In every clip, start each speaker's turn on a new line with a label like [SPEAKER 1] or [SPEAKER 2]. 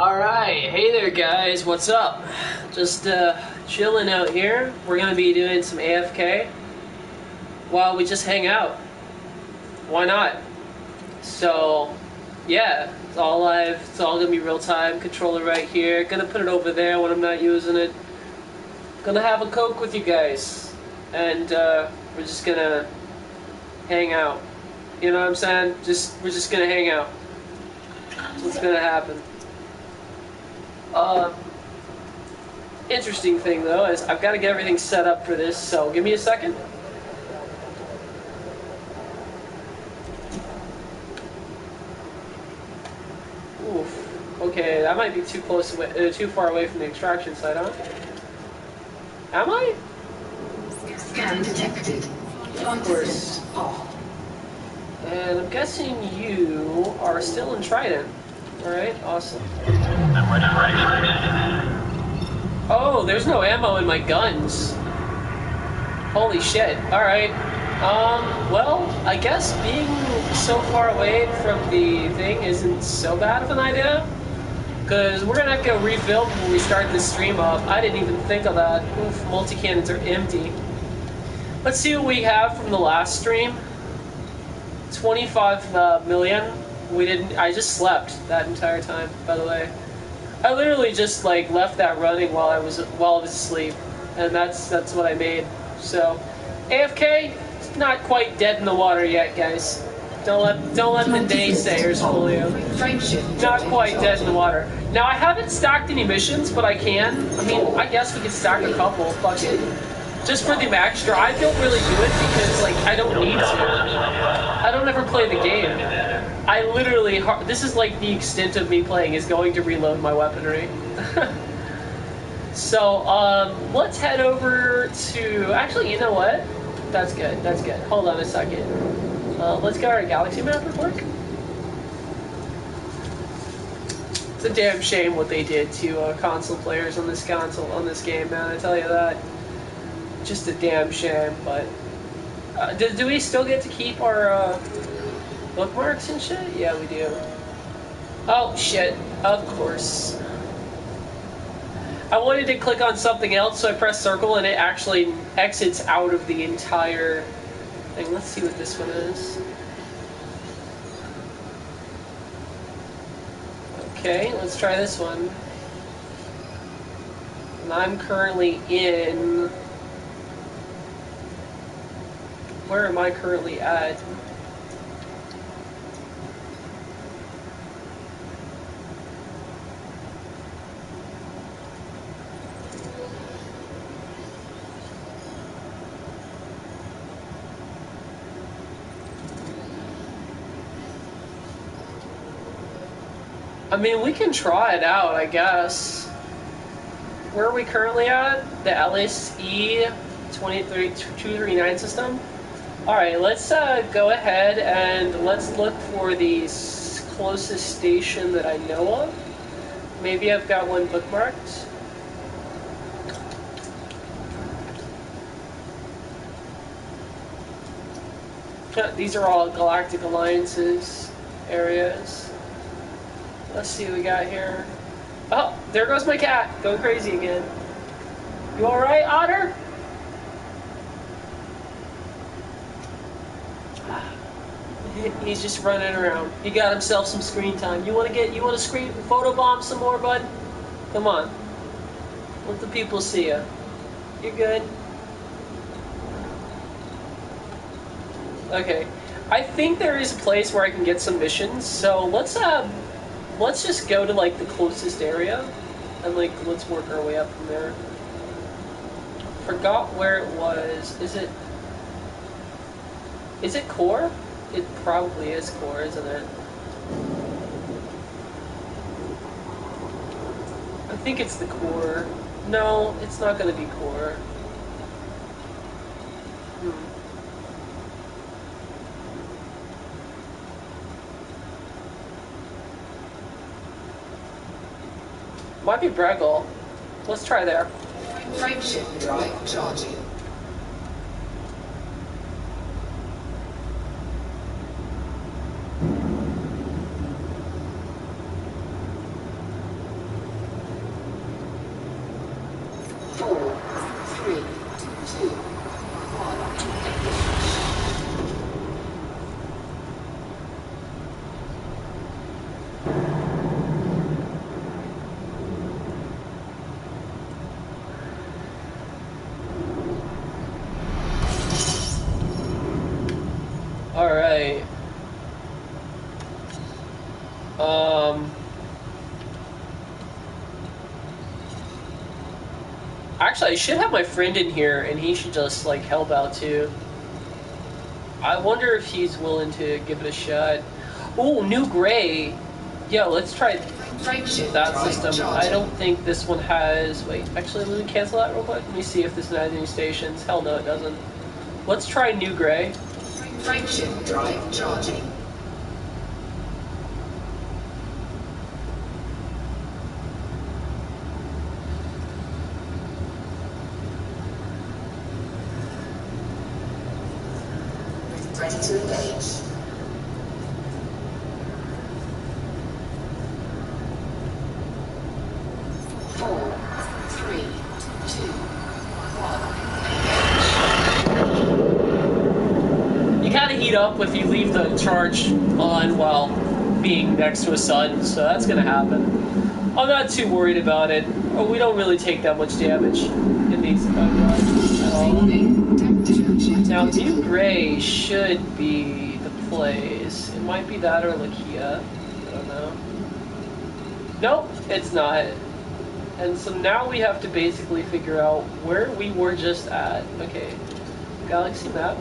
[SPEAKER 1] Alright, hey there guys, what's up? Just chilling out here. We're gonna be doing some AFK while we just hang out. Why not? So, yeah, it's all live, it's all gonna be real time. Controller right here. Gonna put it over there when I'm not using it. Gonna have a Coke with you guys. And we're just gonna hang out. You know what I'm saying? We're just gonna hang out. That's what's gonna happen. Interesting thing though is I've got to get everything set up for this, so give me a second. Oof. Okay, that might be too close, too far away from the extraction site, huh? Am I?
[SPEAKER 2] Scan detected.
[SPEAKER 1] Of course. And I'm guessing you are still in Trident. Alright, awesome. Oh, there's no ammo in my guns. Holy shit. Alright. Well, I guess being so far away from the thing isn't so bad of an idea. Because we're gonna have to go rebuild when we start this stream up. I didn't even think of that. Oof, multi-cannons are empty. Let's see what we have from the last stream. 25 million. I just slept that entire time, by the way. I literally just like left that running while I was asleep, and that's what I made. So, AFK, it's not quite dead in the water yet, guys. Don't let the naysayers fool you. Not quite dead in the water. Now I haven't stacked any missions, but I can. I mean, I guess we could stack a couple. Fuck it. Just for the extra, I don't really do it because like I don't need to. I don't ever play the game. I literally, this is like the extent of me playing is going to reload my weaponry. So, let's head over to, actually, you know what? That's good, that's good. Hold on a second. Let's get our galaxy map real quick. It's a damn shame what they did to console players on this game, man, I tell you that. Just a damn shame, but... do we still get to keep our, bookmarks and shit? Yeah, we do. Oh, shit. Of course. I wanted to click on something else, so I pressed circle, and it actually exits out of the entire thing. Let's see what this one is. Okay, let's try this one. And I'm currently in... Where am I currently at? I mean, we can try it out, I guess. Where are we currently at? The LSE 239 system? Alright, let's go ahead and let's look for the closest station that I know of. Maybe I've got one bookmarked. These are all Galactic Alliances areas. Let's see what we got here. Oh, there goes my cat. Going crazy again. You alright, Otter? He's just running around. He got himself some screen time. You want to screen photobomb some more, bud? Come on. Let the people see you. You're good. Okay. I think there is a place where I can get some missions, so let's just go to like the closest area and like let's work our way up from there. Forgot where it was. Is it core? It probably is core, isn't it? I think it's the core. No, it's not going to be core. Might be Bregel. Let's try there.
[SPEAKER 2] Frameship drive charging.
[SPEAKER 1] Actually, I should have my friend in here, and he should just, like, help out, too. I wonder if he's willing to give it a shot. Ooh, New Gray. Yeah, let's try
[SPEAKER 2] Frameshift
[SPEAKER 1] that
[SPEAKER 2] drive
[SPEAKER 1] system. I
[SPEAKER 2] charging.
[SPEAKER 1] don't think this one has... Wait, actually, let me cancel that real quick. Let me see if this one has any stations. Hell no, it doesn't. Let's try New Gray.
[SPEAKER 2] Frameshift drive charging. Ready to engage. Four, three, two, one.
[SPEAKER 1] You kind of heat up if you leave the charge on while being next to a sun, so that's going to happen. I'm not too worried about it. Oh, we don't really take that much damage in these at all.
[SPEAKER 2] Warning, temperature shift.
[SPEAKER 1] Now, New Gray should be the place. It might be that or Lakia. I don't know. Nope, it's not. And so now we have to basically figure out where we were just at. Okay, galaxy map.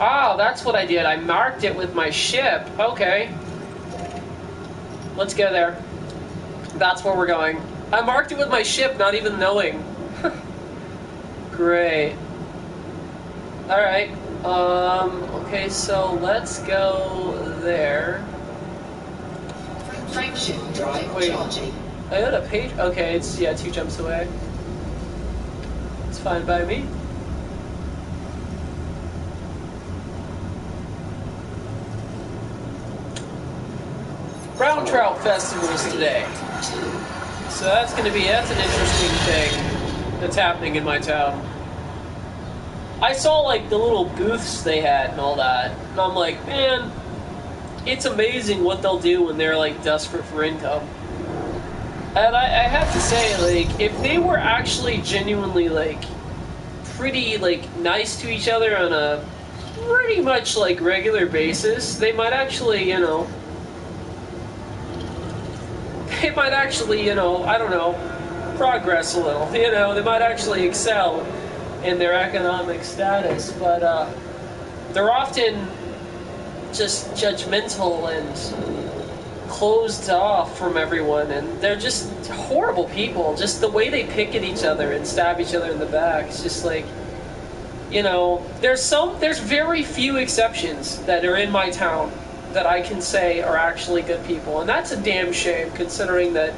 [SPEAKER 1] Oh, that's what I did. I marked it with my ship. Okay. Let's go there. That's where we're going. I marked it with my ship, not even knowing. Great. Alright. Okay, so let's go there.
[SPEAKER 2] Frameshift drive
[SPEAKER 1] Wait.
[SPEAKER 2] charging.
[SPEAKER 1] I got a page. Okay, it's, yeah, 2 jumps away. It's fine by me. Brown Trout Festival's today. So that's an interesting thing that's happening in my town. I saw like the little booths they had and all that, and I'm like, man, it's amazing what they'll do when they're like desperate for income. And I have to say, like, if they were actually genuinely like pretty like nice to each other on a pretty much like regular basis, they might actually, you know, I don't know, progress a little. You know, they might actually excel in their economic status, but they're often just judgmental and closed off from everyone, and they're just horrible people. Just the way they pick at each other and stab each other in the back, it's just like, you know, there's very few exceptions that are in my town that I can say are actually good people, and that's a damn shame considering that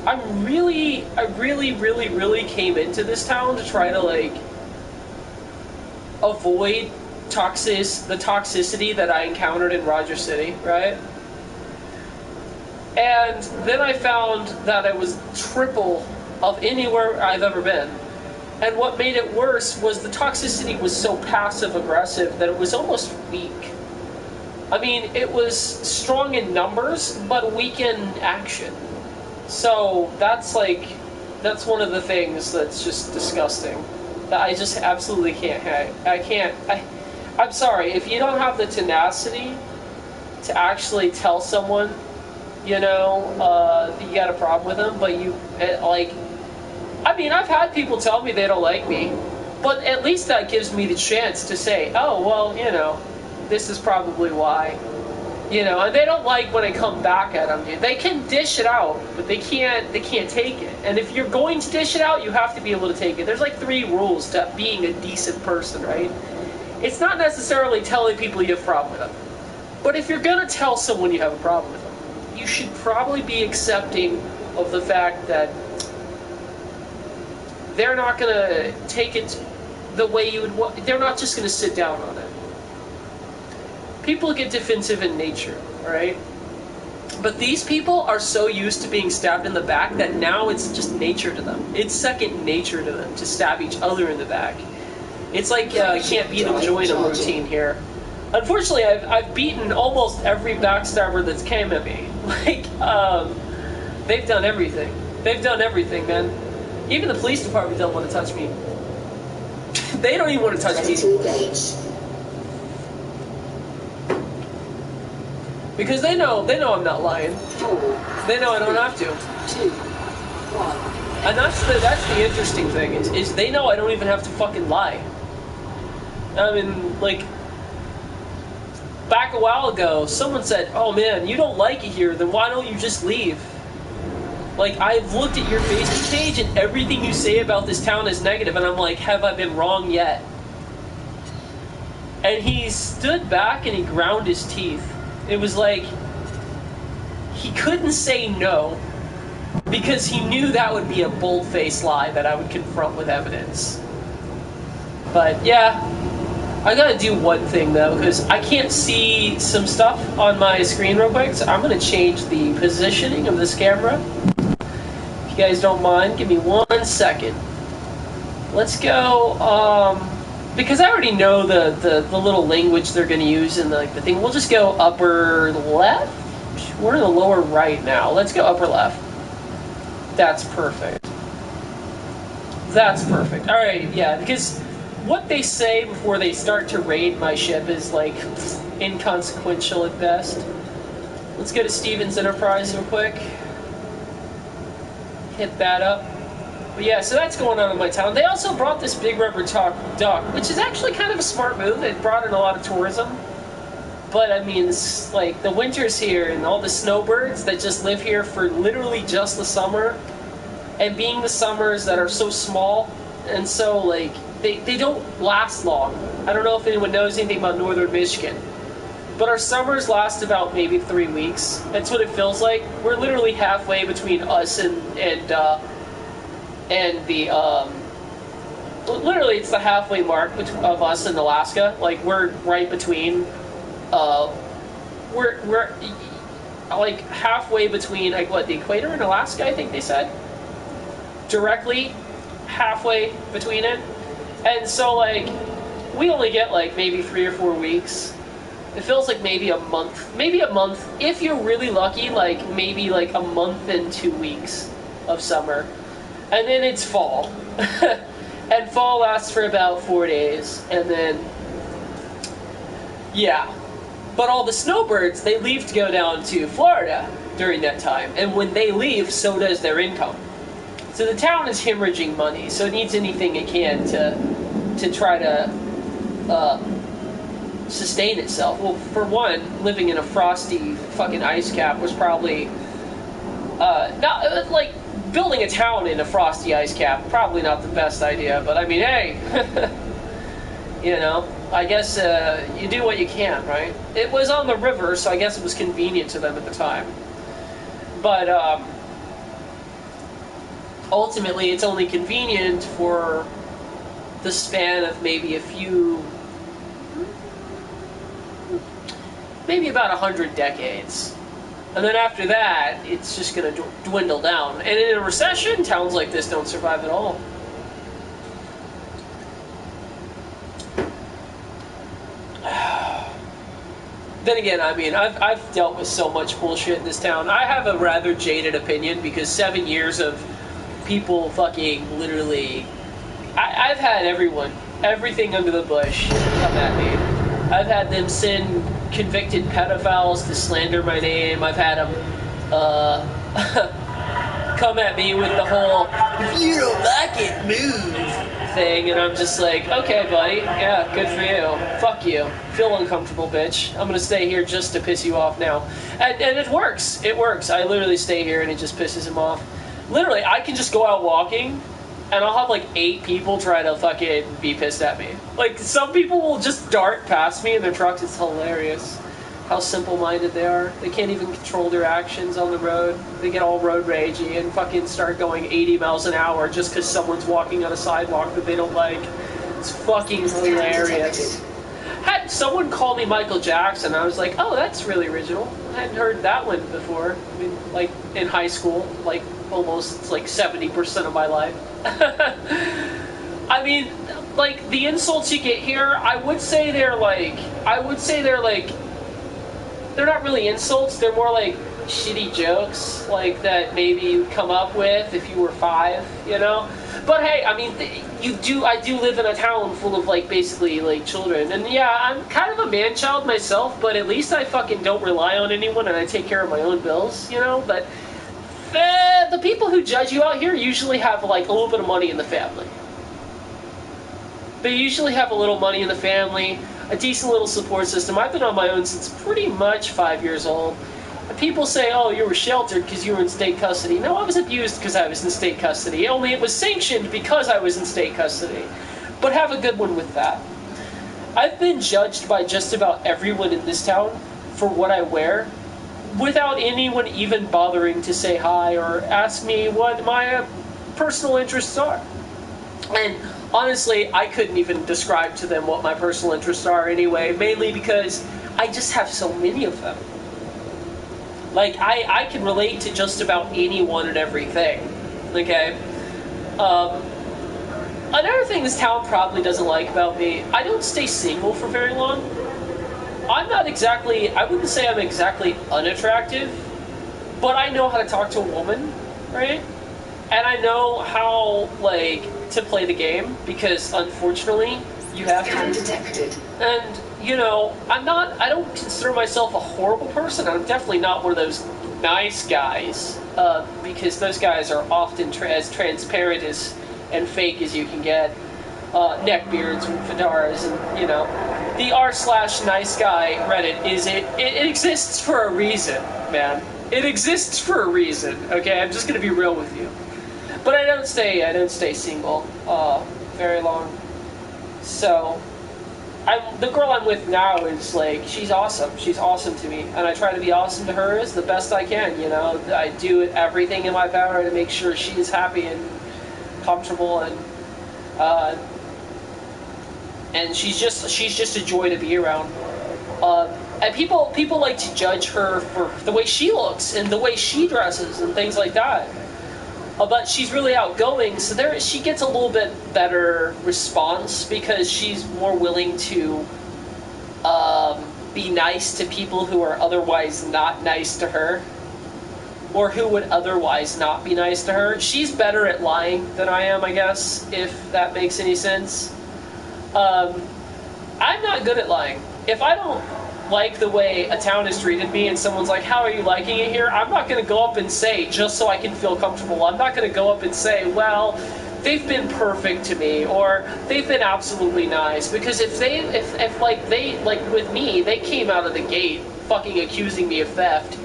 [SPEAKER 1] I really came into this town to try to like avoid the toxicity that I encountered in Roger City, right? And then I found that it was triple of anywhere I've ever been. And what made it worse was the toxicity was so passive aggressive that it was almost weak. I mean, it was strong in numbers, but weak in action. So that's one of the things that's just disgusting. That I just absolutely can't have. I'm sorry, if you don't have the tenacity to actually tell someone, you know, that you got a problem with them, but I mean, I've had people tell me they don't like me, but at least that gives me the chance to say, oh, well, you know, this is probably why. You know, and they don't like when I come back at them, dude. They can dish it out, but they can't take it. And if you're going to dish it out, you have to be able to take it. There's like 3 rules to being a decent person, right? It's not necessarily telling people you have a problem with them. But if you're going to tell someone you have a problem with them, you should probably be accepting of the fact that they're not going to take it the way you would want. They're not just going to sit down on it. People get defensive in nature, right? But these people are so used to being stabbed in the back that now it's just nature to them. It's second nature to them to stab each other in the back. It's like can't beat them, join them routine here. Unfortunately, I've beaten almost every backstabber that's came at me. Like, they've done everything. They've done everything, man. Even the police department don't want to touch me. They don't even want to touch
[SPEAKER 2] Ready
[SPEAKER 1] me.
[SPEAKER 2] to engage.
[SPEAKER 1] Because they know I'm not lying.
[SPEAKER 2] 4,
[SPEAKER 1] They know I don't have to.
[SPEAKER 2] 2, 1.
[SPEAKER 1] And that's the interesting thing, is they know I don't even have to fucking lie. I mean, like, back a while ago, someone said, "Oh man, you don't like it here, then why don't you just leave?" Like, I've looked at your Facebook page and everything you say about this town is negative, and I'm like, have I been wrong yet? And he stood back and he ground his teeth. It was like, he couldn't say no, because he knew that would be a bold-faced lie that I would confront with evidence. But yeah, I gotta do one thing though, because I can't see some stuff on my screen real quick, so I'm gonna change the positioning of this camera. If you guys don't mind, give me 1 second. Let's go, because I already know the little language they're gonna use in the thing. We'll just go upper left? We're in the lower right now. Let's go upper left. That's perfect. That's perfect. Alright, yeah, because what they say before they start to raid my ship is, like, inconsequential at best. Let's go to Stevens Enterprise real quick. Hit that up. But yeah, so that's going on in my town. They also brought this big rubber duck, which is actually kind of a smart move. It brought in a lot of tourism. But, I mean, it's like, the winter's here, and all the snowbirds that just live here for literally just the summer, and being the summers that are so small, and so, like, they don't last long. I don't know if anyone knows anything about northern Michigan, but our summers last about maybe 3 weeks. That's what it feels like. We're literally halfway between us and the, literally it's the halfway mark of us and Alaska. Like, we're right between, we're like halfway between, like, what, the equator and Alaska, I think they said? Directly halfway between it. And so, like, we only get, like, maybe 3 or 4 weeks. It feels like maybe a month. Maybe a month. If you're really lucky, like, maybe, like, a month and 2 weeks of summer. And then it's fall. And fall lasts for about 4 days. And then, yeah. But all the snowbirds, they leave to go down to Florida during that time. And when they leave, so does their income. So the town is hemorrhaging money, so it needs anything it can to try to sustain itself. Well, for one, living in a frosty fucking ice cap was probably not like building a town in a frosty ice cap. Probably not the best idea, but I mean, hey, you know, I guess you do what you can, right? It was on the river, so I guess it was convenient to them at the time. But ultimately, it's only convenient for the span of maybe maybe about 100 decades. And then after that, it's just going to dwindle down. And in a recession, towns like this don't survive at all. Then again, I mean, I've dealt with so much bullshit in this town. I have a rather jaded opinion because 7 years of people fucking literally... I've had everything under the bush come at me. I've had them send convicted pedophiles to slander my name. I've had them come at me with the whole, if you don't like it, move thing. And I'm just like, okay, buddy, yeah, good for you. Fuck you. Feel uncomfortable, bitch. I'm gonna stay here just to piss you off now. And it works. It works. I literally stay here and it just pisses him off. Literally, I can just go out walking and I'll have like 8 people try to fucking be pissed at me. Like, some people will just dart past me in their trucks. It's hilarious how simple-minded they are. They can't even control their actions on the road. They get all road ragey and fucking start going 80 miles an hour just because someone's walking on a sidewalk that they don't like. It's fucking hilarious. Had someone call me Michael Jackson, I was like, oh, that's really original. I hadn't heard that one before. I mean, like, in high school, like, almost, like, 70% of my life. I mean, like the insults you get here, I would say they're like, they're not really insults. They're more like shitty jokes, like that maybe you'd come up with if you were 5, you know. But hey, I mean, I do live in a town full of like basically like children, and yeah, I'm kind of a man child myself, but at least I fucking don't rely on anyone and I take care of my own bills, you know. But the people who judge you out here usually have like a little bit of money in the family. They usually have a little money in the family, a decent little support system. I've been on my own since pretty much 5 years old. And people say, oh, you were sheltered because you were in state custody. No, I was abused because I was in state custody. Only it was sanctioned because I was in state custody. But have a good one with that. I've been judged by just about everyone in this town for what I wear, without anyone even bothering to say hi or ask me what my personal interests are. And honestly, I couldn't even describe to them what my personal interests are anyway, mainly because I just have so many of them. Like, I can relate to just about anyone and everything, okay? Another thing this town probably doesn't like about me, I don't stay single for very long. I'm not exactly, I wouldn't say I'm exactly unattractive, but I know how to talk to a woman, right? And I know how, like, to play the game, because unfortunately, you have
[SPEAKER 2] Scan
[SPEAKER 1] to.
[SPEAKER 2] detected.
[SPEAKER 1] And, you know, I don't consider myself a horrible person. I'm definitely not one of those nice guys, because those guys are often as transparent and fake as you can get. Neckbeards and fedoras, and, you know, the r/nice guy Reddit it exists for a reason, man. It exists for a reason, okay? I'm just gonna be real with you. But I don't stay single very long. So the girl I'm with now is like, she's awesome. She's awesome to me, and I try to be awesome to her as the best I can. You know, I do everything in my power to make sure she is happy and comfortable, and she's just a joy to be around. And people like to judge her for the way she looks and the way she dresses and things like that. But she's really outgoing, so she gets a little bit better response because she's more willing to be nice to people who are otherwise not nice to her, or who would otherwise not be nice to her. She's better at lying than I am, I guess, if that makes any sense. I'm not good at lying. If I don't like the way a town has treated me and someone's like, how are you liking it here? I'm not going to go up and say, just so I can feel comfortable. I'm not going to go up and say, well, they've been perfect to me, or they've been absolutely nice. Because if with me, they came out of the gate fucking accusing me of theft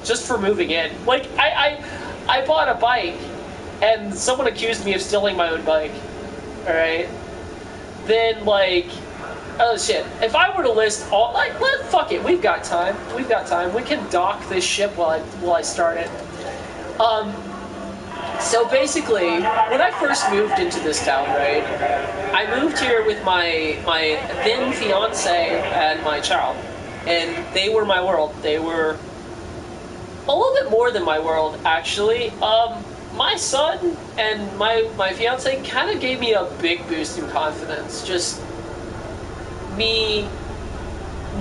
[SPEAKER 1] just for moving in. Like, I bought a bike and someone accused me of stealing my own bike. Alright? Then, like, oh shit, if I were to list all, like, fuck it, we've got time. We can dock this ship while I start it. So basically, when I first moved into this town, right, I moved here with my then fiance and my child, and they were my world. They were a little bit more than my world, actually. My son and my fiance kind of gave me a big boost in confidence. Just me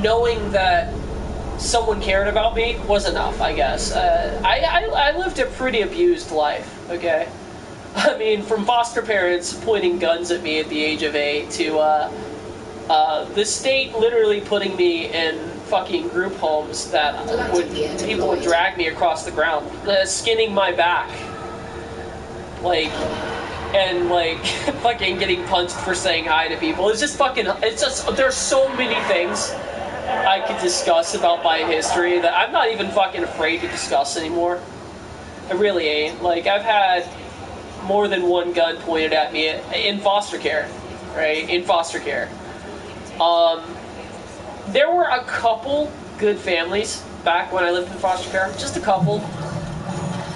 [SPEAKER 1] knowing that someone cared about me was enough, I guess. I lived a pretty abused life, okay? I mean, from foster parents pointing guns at me at the age of 8 to the state literally putting me in fucking group homes that people would drag me across the ground, skinning my back, like, and like fucking getting punched for saying hi to people. It's just there's so many things I could discuss about my history that I'm not even fucking afraid to discuss anymore. I really ain't. Like, I've had more than one gun pointed at me in foster care, right? In foster care. There were a couple good families back when I lived in foster care, just a couple.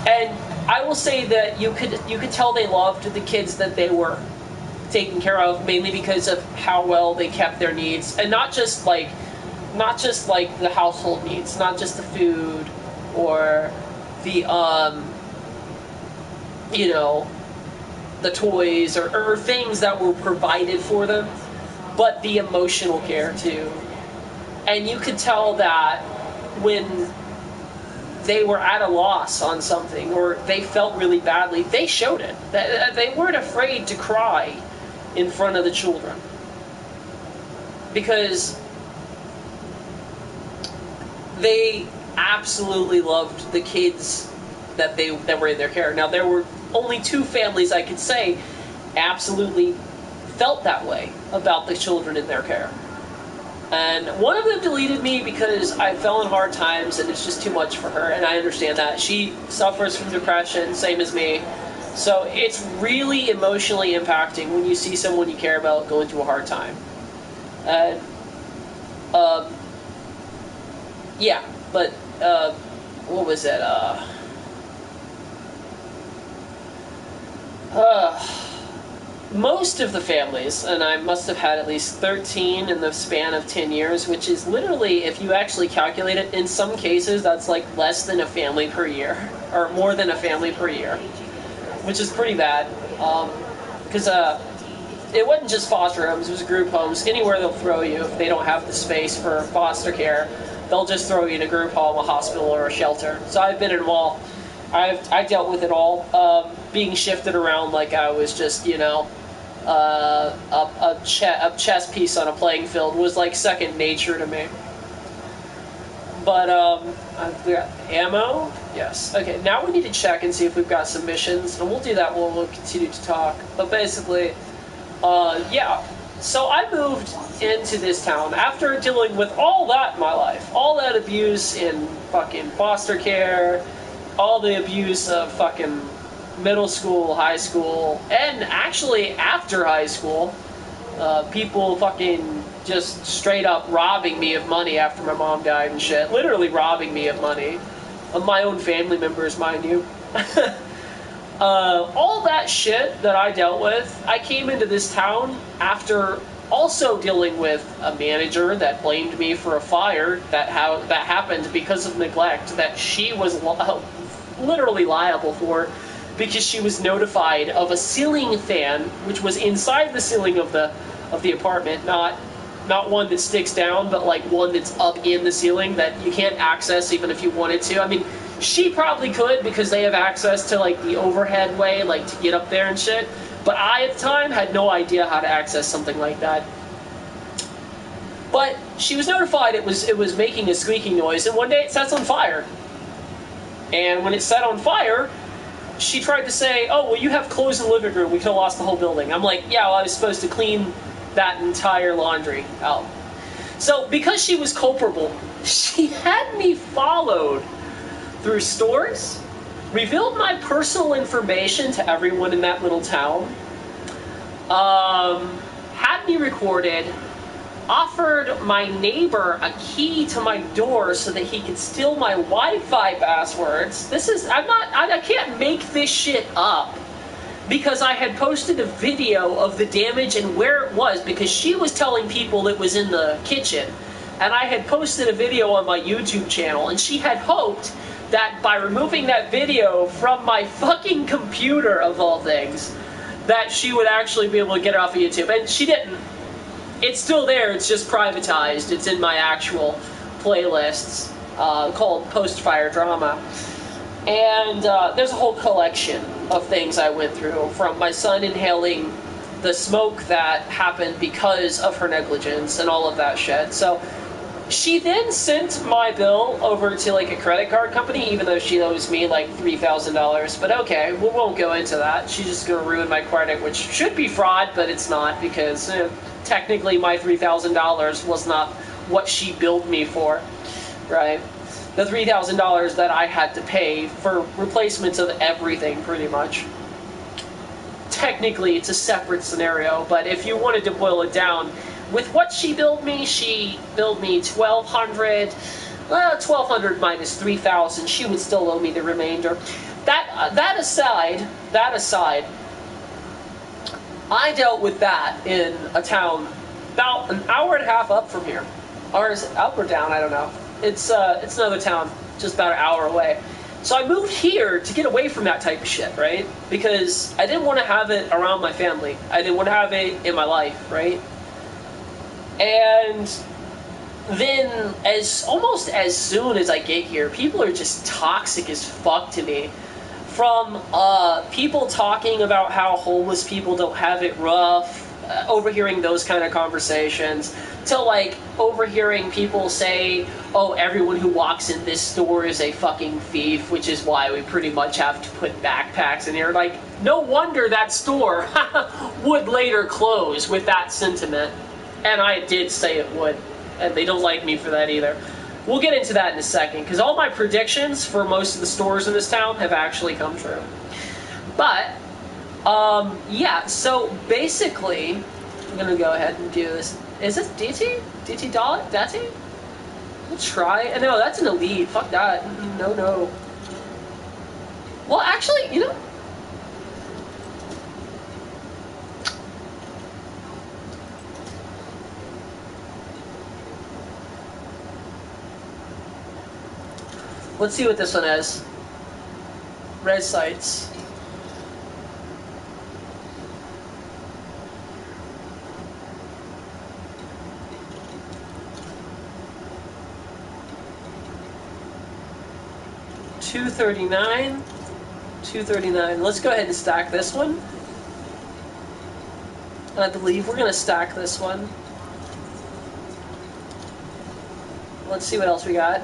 [SPEAKER 1] And I will say that you could tell they loved the kids that they were taking care of, mainly because of how well they kept their needs, and not just like the household needs, not just the food or the the toys or things that were provided for them, but the emotional care too. And you could tell that when they were at a loss on something or they felt really badly, they showed it. They weren't afraid to cry in front of the children. Because they absolutely loved the kids that were in their care. Now, there were only 2 families I could say absolutely felt that way about the children in their care. And one of them deleted me because I fell in hard times and it's just too much for her, and I understand that. She suffers from depression, same as me. So it's really emotionally impacting when you see someone you care about going through a hard time. And, yeah, but, what was it? Most of the families, and I must have had at least 13 in the span of 10 years, which is literally, if you actually calculate it, in some cases that's like less than a family per year, or more than a family per year, which is pretty bad. Because it wasn't just foster homes, it was group homes. Anywhere they'll throw you if they don't have the space for foster care, they'll just throw you in a group home, a hospital, or a shelter. So I've been in them all. I dealt with it all. Being shifted around like I was just, you know, a chess piece on a playing field was like second nature to me. But we got ammo. Yes. Okay. Now we need to check and see if we've got some missions, and we'll do that when we'll continue to talk. But basically, yeah. So I moved into this town after dealing with all that in my life, all that abuse in fucking foster care, all the abuse of fucking middle school, high school, and actually after high school, people fucking just straight up robbing me of money after my mom died and shit. Literally robbing me of money. Of my own family members, mind you. All that shit that I dealt with, I came into this town after also dealing with a manager that blamed me for a fire that happened because of neglect that she was literally liable for, because she was notified of a ceiling fan which was inside the ceiling of the apartment, not one that sticks down, but like one that's up in the ceiling that you can't access even if you wanted to. I mean, she probably could because they have access to like the overhead way, like to get up there and shit. But I, at the time, had no idea how to access something like that. But she was notified it was making a squeaking noise, and one day it sets on fire. And when it set on fire, she tried to say, "Oh, well, you have clothes in the living room. We could have lost the whole building." I'm like, "Yeah, well, I was supposed to clean that entire laundry out." So because she was culpable, she had me followed through stores, revealed my personal information to everyone in that little town, had me recorded, offered my neighbor a key to my door so that he could steal my Wi-Fi passwords. I can't make this shit up. Because I had posted a video of the damage and where it was, because she was telling people it was in the kitchen. And I had posted a video on my YouTube channel, and she had hoped that by removing that video from my fucking computer, of all things, that she would actually be able to get it off of YouTube. And she didn't. It's still there, it's just privatized. It's in my actual playlists called Post-Fire Drama. And there's a whole collection of things I went through, from my son inhaling the smoke that happened because of her negligence and all of that shit. So she then sent my bill over to like a credit card company, even though she owes me like $3,000. But okay, we won't go into that. She's just going to ruin my credit, which should be fraud, but it's not, because technically my $3,000 was not what she billed me for, right? The $3,000 that I had to pay for replacements of everything, pretty much. Technically, it's a separate scenario, but if you wanted to boil it down, with what she billed me $1,200. Well, $1,200 minus $3,000, she would still owe me the remainder. That aside, I dealt with that in a town about an hour and a half up from here. Or is it up or down? I don't know. It's another town, just about an hour away. So I moved here to get away from that type of shit, right? Because I didn't want to have it around my family. I didn't want to have it in my life, right? And then almost as soon as I get here, people are just toxic as fuck to me. From people talking about how homeless people don't have it rough, overhearing those kind of conversations, to like overhearing people say, oh, everyone who walks in this store is a fucking thief, which is why we pretty much have to put backpacks in here. Like, no wonder that store would later close with that sentiment. And I did say it would. And they don't like me for that either. We'll get into that in a second, because all my predictions for most of the stores in this town have actually come true. But, yeah, so basically, I'm going to go ahead and do this. Is this DT? DT Dollar? DT? We'll try. No, that's an elite. Fuck that. No, no. Well, actually, you know... Let's see what this one is. Red sights. $239. $239. Let's go ahead and stack this one. And I believe we're gonna stack this one. Let's see what else we got.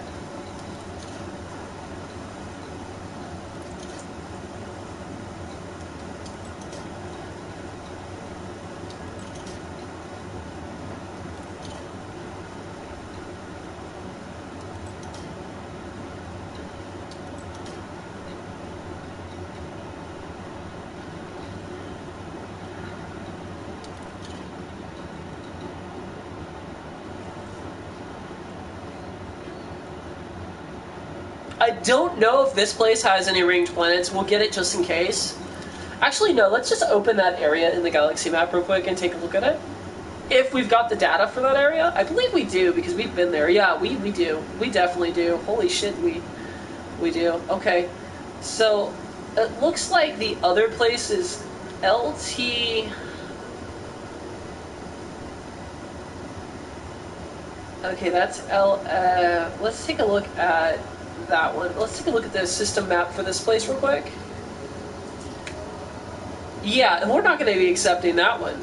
[SPEAKER 1] I don't know if this place has any ringed planets. We'll get it just in case. Actually, no, let's just open that area in the galaxy map real quick and take a look at it. If we've got the data for that area. I believe we do, because we've been there. Yeah, we do. We definitely do. Holy shit, we do. Okay. So, it looks like the other place is LT... Okay, that's let's take a look at that one. Let's take a look at the system map for this place real quick. Yeah, and we're not going to be accepting that one.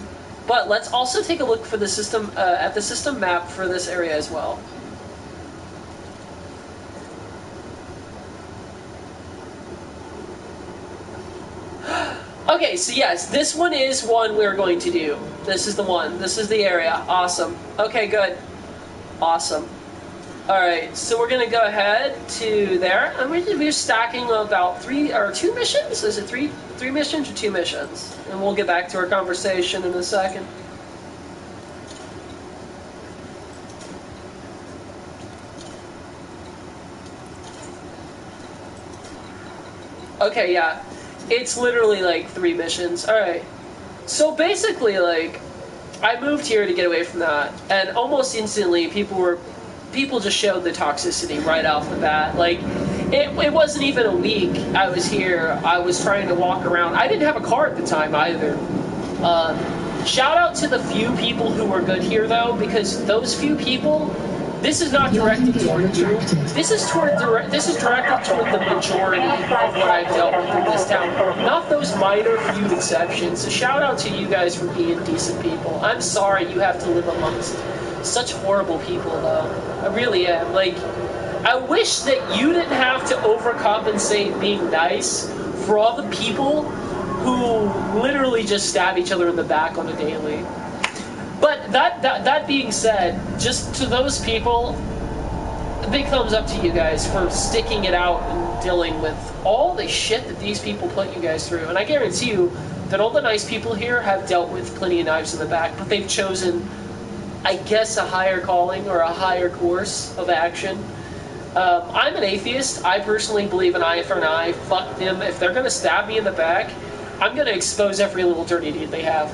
[SPEAKER 1] But let's also take a look for the system at the system map for this area as well. Okay, so yes, this one is one we're going to do. This is the one. This is the area. Awesome. Okay, good. Awesome. Alright, so we're going to go ahead to there, and we're stacking about 2 missions? Is it three missions or 2 missions? And we'll get back to our conversation in a second. Okay, yeah. It's literally like 3 missions. Alright. So basically, like, I moved here to get away from that, and almost instantly people just showed the toxicity right off the bat. Like, it wasn't even a week I was here. I was trying to walk around. I didn't have a car at the time either. Shout out to the few people who were good here, though, because those few people, this is not directed toward you. This is directed toward the majority of what I've dealt with in this town. Not those minor few exceptions. So shout out to you guys for being decent people. I'm sorry you have to live amongst such horrible people, though. I really am. Like, I wish that you didn't have to overcompensate being nice for all the people who literally just stab each other in the back on a daily. But that being said, just to those people, a big thumbs up to you guys for sticking it out and dealing with all the shit that these people put you guys through. And I guarantee you that all the nice people here have dealt with plenty of knives in the back, but they've chosen, I guess, a higher calling or a higher course of action. I'm an atheist. I personally believe an eye for an eye. Fuck them. If they're going to stab me in the back, I'm going to expose every little dirty deed they have.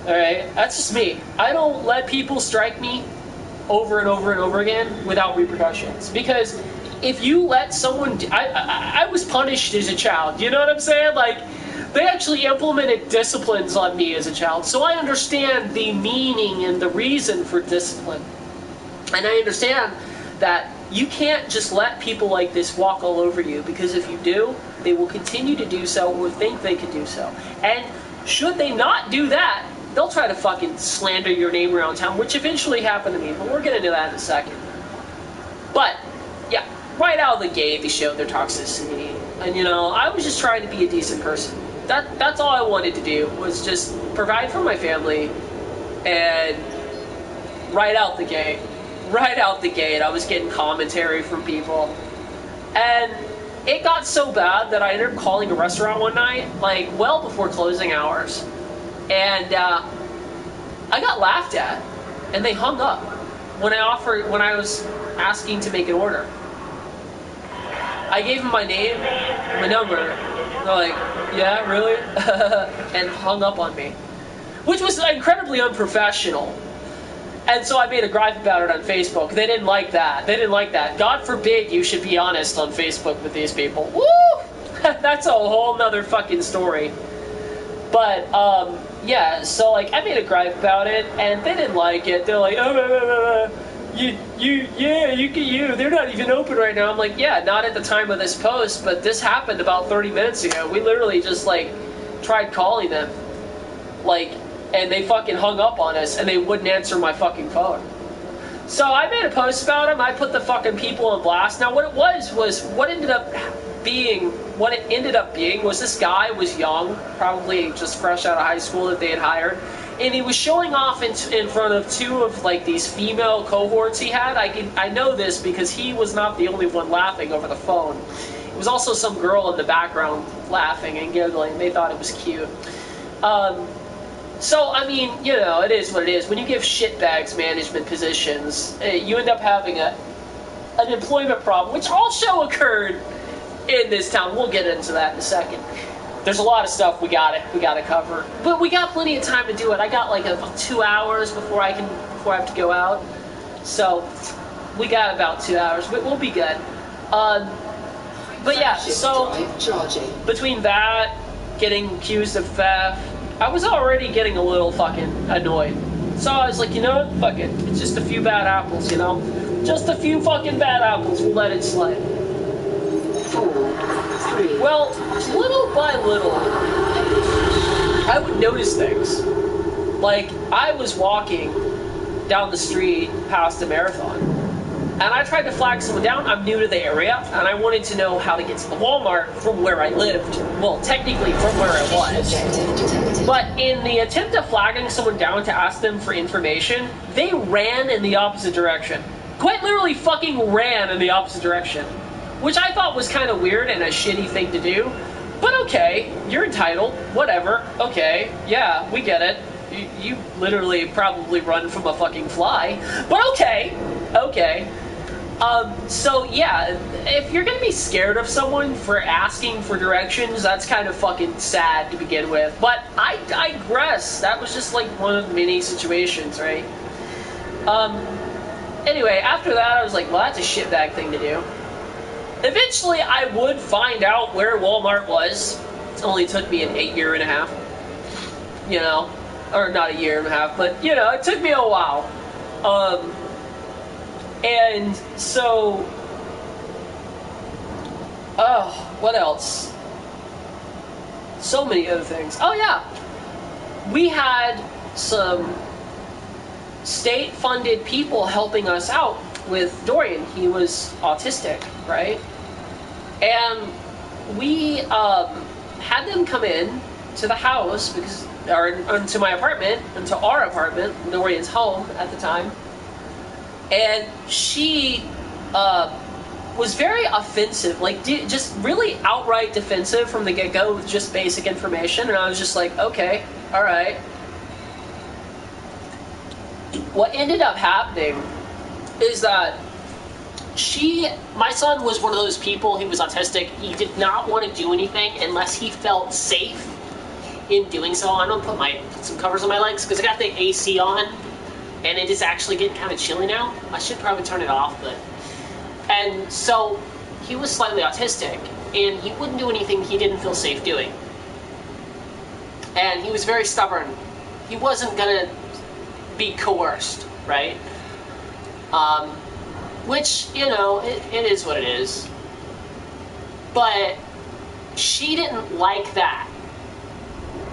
[SPEAKER 1] Alright? That's just me. I don't let people strike me over and over and over again without repercussions. Because if you let someone, I was punished as a child. You know what I'm saying? Like, they actually implemented disciplines on me as a child, so I understand the meaning and the reason for discipline, and I understand that you can't just let people like this walk all over you, because if you do, they will continue to do so or think they can do so. And should they not do that, they'll try to fucking slander your name around town, which eventually happened to me, but we're gonna do that in a second. But, yeah, right out of the gate, they showed their toxicity. And, you know, I was just trying to be a decent person. That's all I wanted to do, was just provide for my family. And right out the gate, I was getting commentary from people. And it got so bad that I ended up calling a restaurant one night, like, well before closing hours. And I got laughed at, and they hung up when I was asking to make an order. I gave them my name, my number. They're like, yeah, really? And hung up on me, which was incredibly unprofessional. And so I made a gripe about it on Facebook. They didn't like that. God forbid you should be honest on Facebook with these people. Woo! That's a whole nother fucking story. But, yeah, so, like, I made a gripe about it, and they didn't like it. They're like, they're not even open right now. I'm like, yeah, not at the time of this post, but this happened about 30 minutes ago. We literally just, like, tried calling them, like, and they fucking hung up on us, and they wouldn't answer my fucking phone. So I made a post about them. I put the fucking people on blast. Now, what it ended up being was this guy was young, probably just fresh out of high school that they had hired, and he was showing off in front of two of, like, these female cohorts he had. I know this because he was not the only one laughing over the phone. It was also some girl in the background laughing and giggling. They thought it was cute. So, I mean, you know, it is what it is. When you give shitbags management positions, you end up having an employment problem, which also occurred in this town. We'll get into that in a second. There's a lot of stuff we gotta cover, but we got plenty of time to do it. I got like 2 hours before I have to go out, so we got about 2 hours. We'll be good. But yeah, so between that, getting accused of theft, I was already getting a little fucking annoyed. So I was like, you know what? Fuck it. It's just a few bad apples, you know? Just a few fucking bad apples. We'll let it slide.
[SPEAKER 2] 4, 3.
[SPEAKER 1] Well, little by little, I would notice things. Like, I was walking down the street past a marathon, and I tried to flag someone down. I'm new to the area, and I wanted to know how to get to the Walmart from where I lived. Well, technically from where I was. But in the attempt of flagging someone down to ask them for information, they ran in the opposite direction. Quite literally fucking ran in the opposite direction. Which I thought was kind of weird and a shitty thing to do. But okay, you're entitled. Whatever. Okay, yeah, we get it. You literally probably run from a fucking fly. But okay. So yeah, if you're gonna be scared of someone for asking for directions, that's kind of fucking sad to begin with. But I digress. That was just like one of many situations, right? Anyway, after that I was like, well, that's a shitbag thing to do. Eventually I would find out where Walmart was. It only took me an 1.5 years. You know, or not 1.5 years, but you know, it took me a while. And so, what else? So many other things. Oh yeah, we had some state-funded people helping us out with Dorian. He was autistic, right? And we had them come in to the house or into my apartment, into our apartment, Dorian's home at the time. And she was very offensive, like just really outright defensive from the get-go with just basic information. And I was just like, okay, all right. What ended up happening is that my son was one of those people, he was autistic, he did not want to do anything unless he felt safe in doing so. I'm gonna put some covers on my legs because I got the AC on and it is actually getting kind of chilly now. I should probably turn it off, but And so he was slightly autistic, and he wouldn't do anything he didn't feel safe doing. And he was very stubborn. He wasn't gonna be coerced, right? Which, you know, it is what it is. But she didn't like that.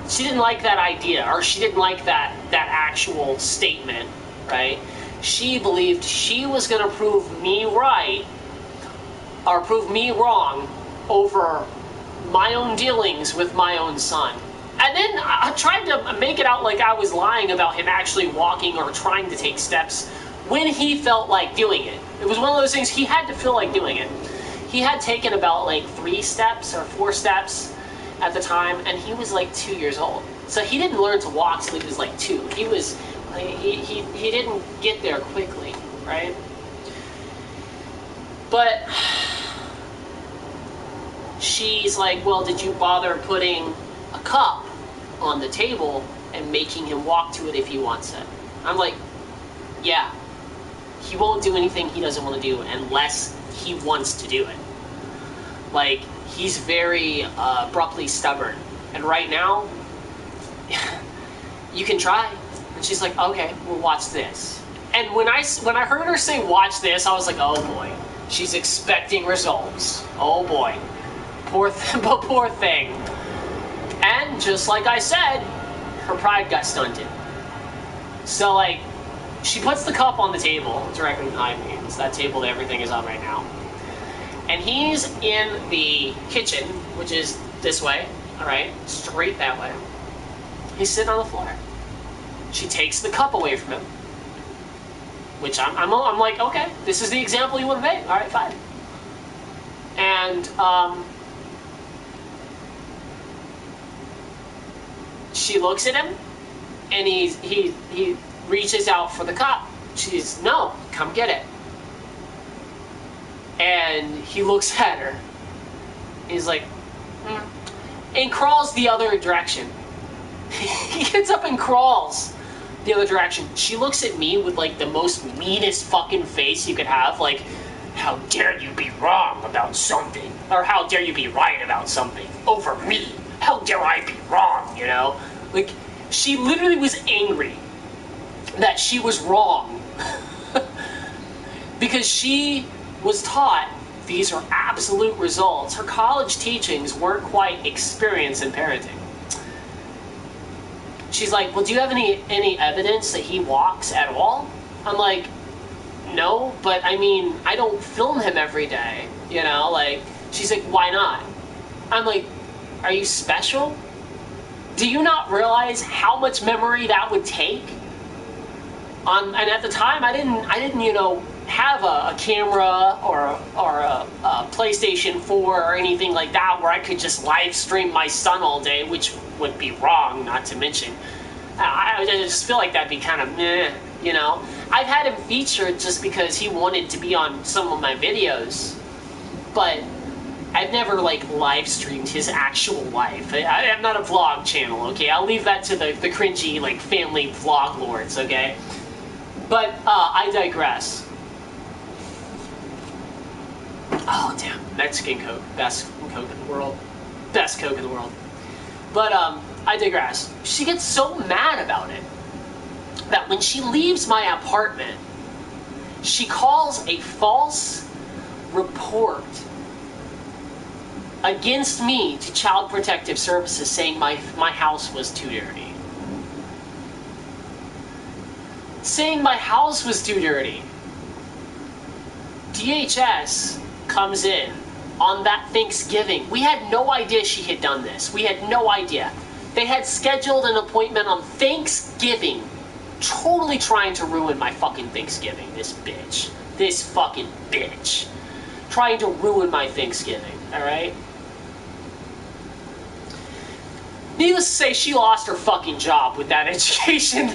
[SPEAKER 1] She didn't like that idea, or she didn't like that actual statement, right? She believed she was going to prove me right, or prove me wrong, over my own dealings with my own son. And then I tried to make it out like I was lying about him actually walking or trying to take steps when he felt like doing it. It was one of those things, he had to feel like doing it. He had taken about like 3 steps or 4 steps at the time, and he was like 2 years old. So he didn't learn to walk till he was like 2. He was, he didn't get there quickly, right? But she's like, well, did you bother putting a cup on the table and making him walk to it if he wants it? I'm like, yeah. He won't do anything he doesn't want to do unless he wants to do it. Like, he's very abruptly stubborn. And right now, you can try. And she's like, okay, well, watch this. And when I heard her say watch this, I was like, oh boy, she's expecting results. Oh boy. Poor thing. And just like I said, her pride got stunted. So, like, she puts the cup on the table directly behind me. It's that table that everything is on right now. And he's in the kitchen, which is this way, all right, straight that way. He's sitting on the floor. She takes the cup away from him, which I'm like, okay, this is the example you want to make. All right, fine. And she looks at him, and he reaches out for the cup. She's, no, come get it. And he looks at her. He's like, and crawls the other direction. He gets up and crawls the other direction. She looks at me with like the most meanest fucking face you could have. Like, how dare you be wrong about something? Or how dare you be right about something over me? How dare I be wrong, you know? Like, she literally was angry that she was wrong. Because she was taught these are absolute results. Her college teachings weren't quite experienced in parenting. She's like, well, do you have any evidence that he walks at all? I'm like, no, but I mean, I don't film him every day, you know, like, she's like, why not? I'm like, are you special? Do you not realize how much memory that would take? And at the time, I didn't, you know, have a camera or a PlayStation 4 or anything like that where I could just live stream my son all day, which would be wrong, not to mention. I just feel like that'd be kind of meh, you know. I've had him featured just because he wanted to be on some of my videos, but I've never, like, live streamed his actual life. I'm not a vlog channel, okay? I'll leave that to the cringy, like, family vlog lords, okay? But I digress. Oh, damn. Mexican Coke. Best Coke in the world. Best Coke in the world. But, I digress. She gets so mad about it that when she leaves my apartment, she calls a false report against me to Child Protective Services saying my house was too dirty. Saying my house was too dirty. DHS comes in on that Thanksgiving. We had no idea she had done this. We had no idea. They had scheduled an appointment on Thanksgiving, totally trying to ruin my fucking Thanksgiving, this bitch. This fucking bitch. Trying to ruin my Thanksgiving, alright? Needless to say, she lost her fucking job with that education,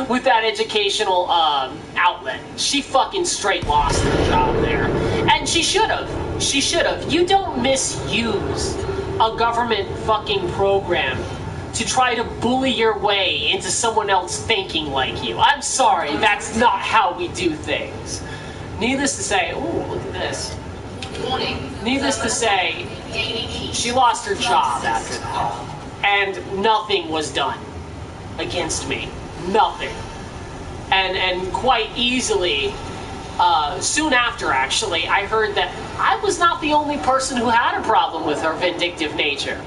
[SPEAKER 1] with that educational outlet. She fucking straight lost her job there. And she should have. She should have. You don't misuse a government fucking program to try to bully your way into someone else thinking like you. I'm sorry, that's not how we do things. Needless to say, ooh, look at this.
[SPEAKER 2] Warning.
[SPEAKER 1] Needless to say,
[SPEAKER 2] Gaining heat.
[SPEAKER 1] she lost her job after that. And nothing was done against me. Nothing. And quite easily, soon after, actually, I heard that I was not the only person who had a problem with her vindictive nature.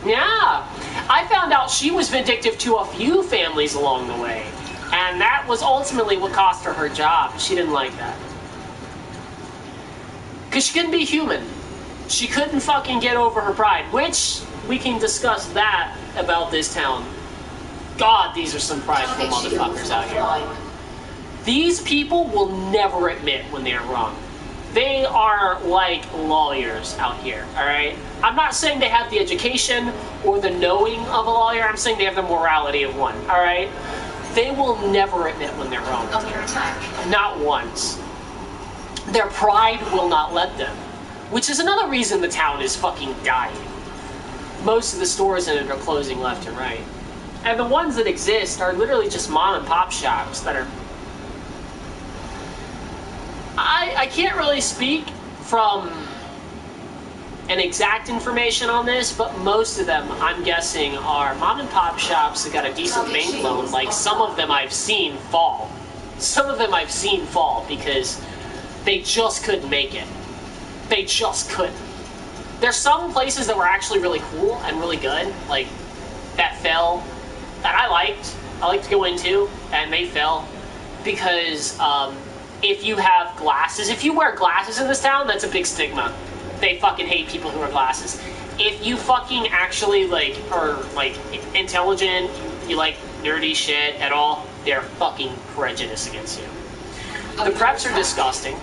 [SPEAKER 1] Yeah, I found out she was vindictive to a few families along the way. And that was ultimately what cost her her job. She didn't like that. Because she couldn't be human. She couldn't fucking get over her pride, which we can discuss that about this town. God, these are some prideful motherfuckers out here. These people will never admit when they're wrong. They are like lawyers out here, alright? I'm not saying they have the education or the knowing of a lawyer, I'm saying they have the morality of one, alright? They will never admit when they're wrong.
[SPEAKER 2] Under attack.
[SPEAKER 1] Not once. Their pride will not let them. Which is another reason the town is fucking dying. Most of the stores in it are closing left and right. And the ones that exist are literally just mom and pop shops that are... I can't really speak from an exact information on this, but most of them, I'm guessing, are mom and pop shops that got a decent bank loan. Like, some of them I've seen fall. Some of them I've seen fall because they just couldn't make it. They just couldn't. There's some places that were actually really cool and really good, like that fell, that I liked to go into, and they fell because if you have glasses, if you wear glasses in this town, that's a big stigma. They fucking hate people who wear glasses. If you fucking actually are intelligent, you like nerdy shit at all, they're fucking prejudiced against you. The preps are disgusting.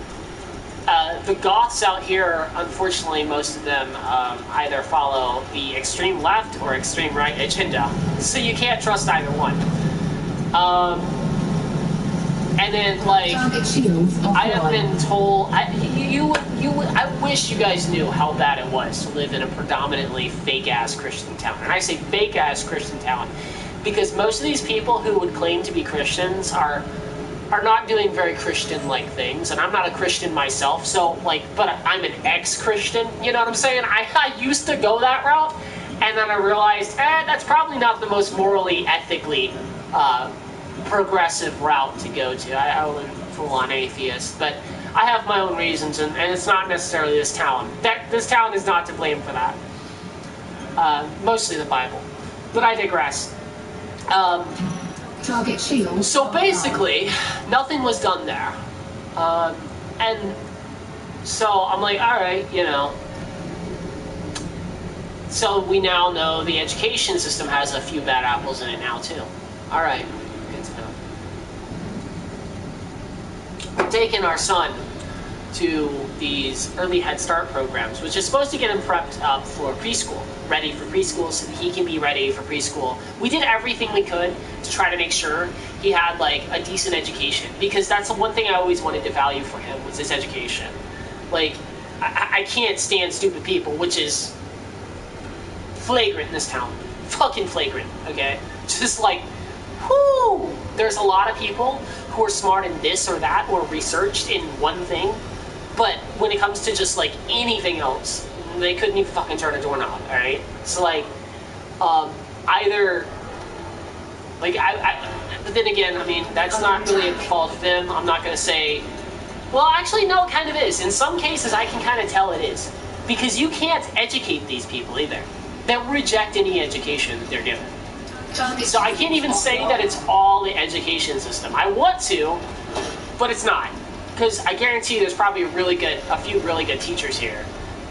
[SPEAKER 1] The goths out here, unfortunately, most of them either follow the extreme left or extreme right agenda, so you can't trust either one. And then, I have been told, I wish you guys knew how bad it was to live in a predominantly fake-ass Christian town. And I say fake-ass Christian town because most of these people who would claim to be Christians are not doing very Christian-like things, and I'm not a Christian myself, so, but I'm an ex-Christian, you know what I'm saying? I used to go that route, and then I realized, that's probably not the most morally, ethically, progressive route to go to. I wouldn't full-on atheist, but I have my own reasons, and it's not necessarily this town. This town is not to blame for that. Mostly the Bible. But I digress.
[SPEAKER 2] Target shield.
[SPEAKER 1] So basically, nothing was done there. And so I'm like, alright, So we now know the education system has a few bad apples in it now too. Alright, good to know. We're taking our son to these early Head Start programs, which is supposed to get him prepped up for preschool, ready for preschool so that he can be ready for preschool. We did everything we could to try to make sure he had a decent education, because that's the one thing I always wanted to value for him was his education. I can't stand stupid people, which is flagrant in this town. Fucking flagrant, okay? Just whoo! There's a lot of people who are smart in this or that or researched in one thing, but when it comes to just anything else, they couldn't even fucking turn a doorknob, alright? So either but then again, that's not really a fault of them. I'm not gonna say, well, actually no, it kind of is. In some cases I can kind of tell it is, because you can't educate these people either. They'll reject any education that they're given. So I can't even say that it's all the education system. I want to, but it's not. Because I guarantee there's probably a few really good teachers here.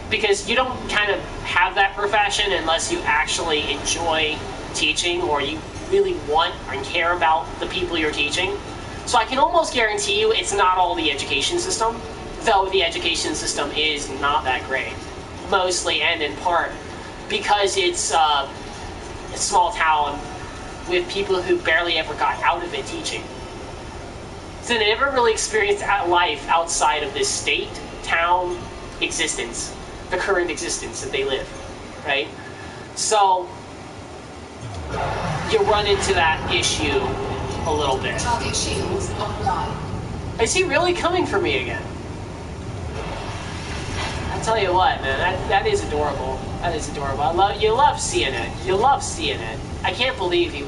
[SPEAKER 1] Because you don't kind of have that profession unless you actually enjoy teaching or you really want and care about the people you're teaching. So I can almost guarantee you it's not all the education system, though the education system is not that great. Mostly and in part because it's a small town with people who barely ever got out of it teaching. So they never really experienced life outside of this state, town existence, the current existence that they live, right? So you run into that issue a little bit.
[SPEAKER 2] Target shields online.
[SPEAKER 1] Is he really coming for me again? I tell you what, man, that is adorable. That is adorable. You love seeing it. You love seeing it. I can't believe he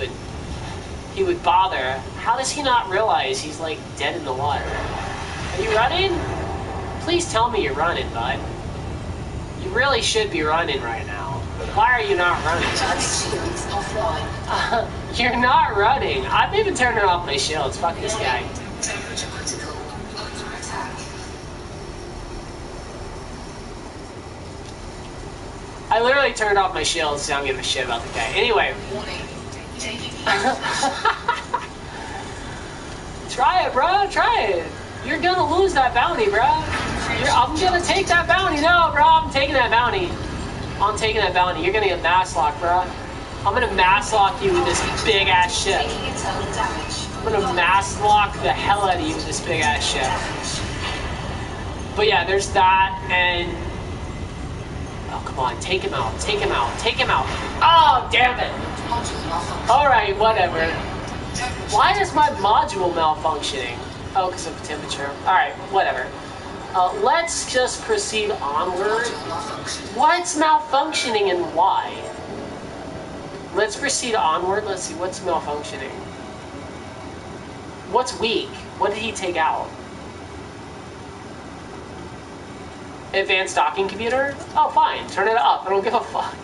[SPEAKER 1] would bother. How does he not realize he's like dead in the water? Are you running? Please tell me you're running, bud. You really should be running right now. Why are you not running?
[SPEAKER 2] Shields offline.
[SPEAKER 1] You're not running. I'm even turning off my shields. Fuck this guy.
[SPEAKER 2] Temperature critical. Under attack.
[SPEAKER 1] I literally turned off my shields, so I don't give a shit about the guy. Anyway.
[SPEAKER 2] Warning. Taking
[SPEAKER 1] Try it, bro. Try it. You're gonna lose that bounty, bro. I'm gonna take that bounty. No, bro. I'm taking that bounty. I'm taking that bounty. You're gonna get mass locked, bro. I'm gonna mass lock you with this big ass ship.
[SPEAKER 2] taking internal damage.
[SPEAKER 1] I'm gonna mass lock the hell out of you with this big ass ship. But yeah, there's that, and oh come on, take him out, take him out, take him out. Oh damn it!
[SPEAKER 2] Module malfunction.
[SPEAKER 1] All right, whatever. Why is my module malfunctioning? Oh, because of the temperature. All right, whatever. Let's just proceed onward.
[SPEAKER 2] Module malfunction.
[SPEAKER 1] What's malfunctioning and why? Let's proceed onward. Let's see what's malfunctioning. What's weak? What did he take out? Advanced docking computer? Oh, fine. Turn it up. I don't give a fuck.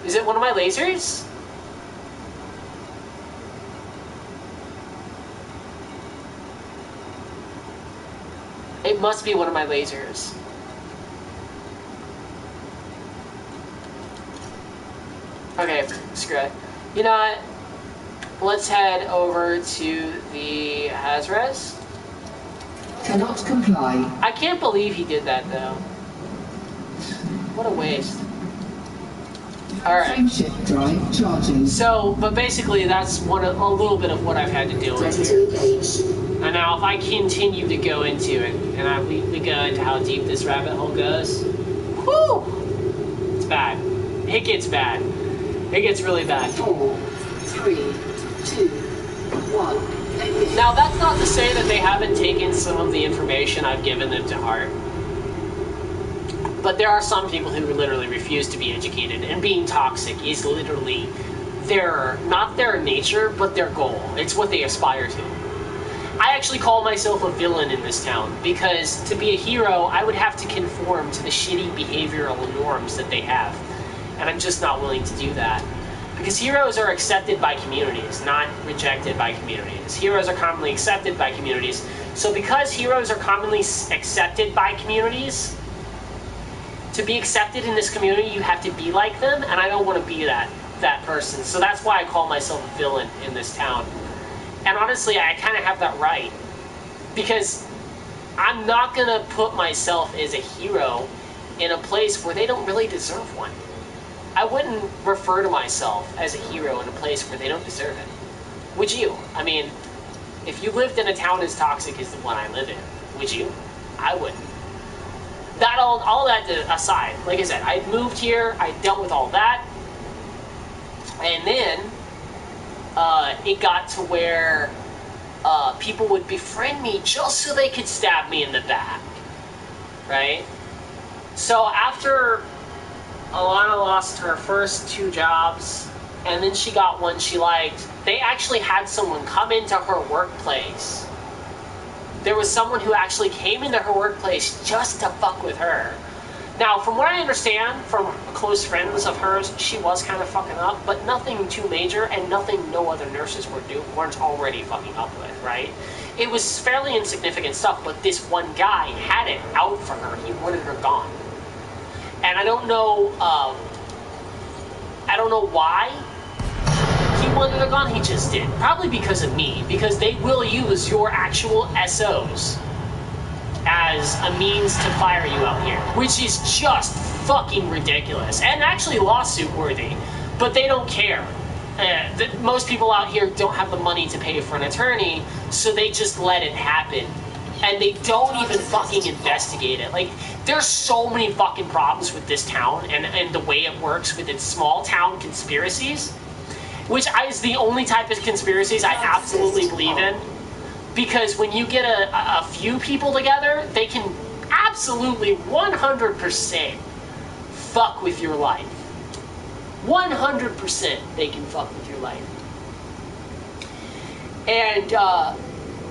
[SPEAKER 1] Is it one of my lasers? It must be one of my lasers. Okay, screw it. You know what? Let's head over to the Hazres.
[SPEAKER 3] Cannot comply.
[SPEAKER 1] I can't believe he did that, though. What a waste. Alright.
[SPEAKER 3] Frameshift drive charging.
[SPEAKER 1] So, but basically that's a little bit of what I've had to deal with
[SPEAKER 2] Ready
[SPEAKER 1] here.
[SPEAKER 2] to engage.
[SPEAKER 1] And now if I continue to go into it, and we go into how deep this rabbit hole goes, whew! It's bad. It gets bad. It gets really bad.
[SPEAKER 2] 4, 3, 2, 1.
[SPEAKER 1] Now that's not to say that they haven't taken some of the information I've given them to heart. But there are some people who literally refuse to be educated, and being toxic is literally not their nature, but their goal. It's what they aspire to. I actually call myself a villain in this town, because to be a hero, I would have to conform to the shitty behavioral norms that they have. And I'm just not willing to do that. Because heroes are accepted by communities, not rejected by communities. Heroes are commonly accepted by communities. So because heroes are commonly accepted by communities, to be accepted in this community, you have to be like them, and I don't want to be that person. So that's why I call myself a villain in this town. And honestly, I kind of have that right. Because I'm not going to put myself as a hero in a place where they don't really deserve one. I wouldn't refer to myself as a hero in a place where they don't deserve it. Would you? I mean, if you lived in a town as toxic as the one I live in, would you? I wouldn't. All that aside, like I said, I moved here, I dealt with all that, and then it got to where people would befriend me just so they could stab me in the back, right? So after Alana lost her first 2 jobs, and then she got one she liked, they actually had someone come into her workplace. There was someone who actually came into her workplace just to fuck with her. Now, from what I understand from close friends of hers, she was kind of fucking up, but nothing too major, and nothing no other nurses weren't already fucking up with, right? It was fairly insignificant stuff, but this one guy had it out for her. He wanted her gone. And I don't know why he wanted her gone. He just did. Probably because of me, because they will use your actual SOs as a means to fire you out here, which is just fucking ridiculous and actually lawsuit worthy, but they don't care. Most people out here don't have the money to pay for an attorney, so they just let it happen. And they don't even fucking investigate it. Like, there's so many fucking problems with this town and the way it works with its small town conspiracies, which is the only type of conspiracies I absolutely believe in. Because when you get a few people together, they can absolutely 100% fuck with your life. 100% they can fuck with your life. And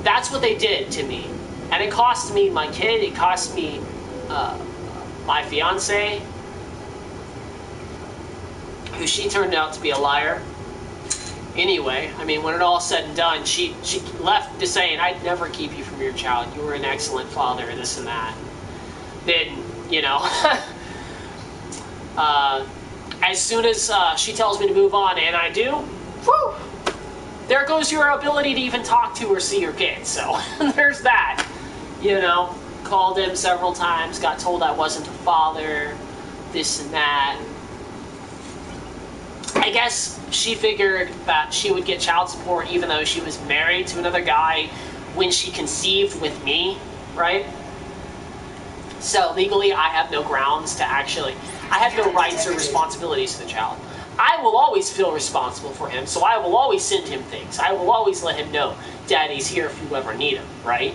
[SPEAKER 1] that's what they did to me. And it cost me my kid, it cost me my fiance, who she turned out to be a liar. Anyway, I mean, when it all said and done, she left to saying, I'd never keep you from your child. You were an excellent father, this and that. Then, you know, as soon as she tells me to move on, and I do, whew, there goes your ability to even talk to or see your kids. So there's that. You know, called him several times, got told I wasn't a father, this and that. I guess she figured that she would get child support even though she was married to another guy when she conceived with me, right? So legally, I have no grounds to actually, I have no rights or responsibilities to the child. I will always feel responsible for him, so I will always send him things. I will always let him know, Daddy's here if you ever need him, right?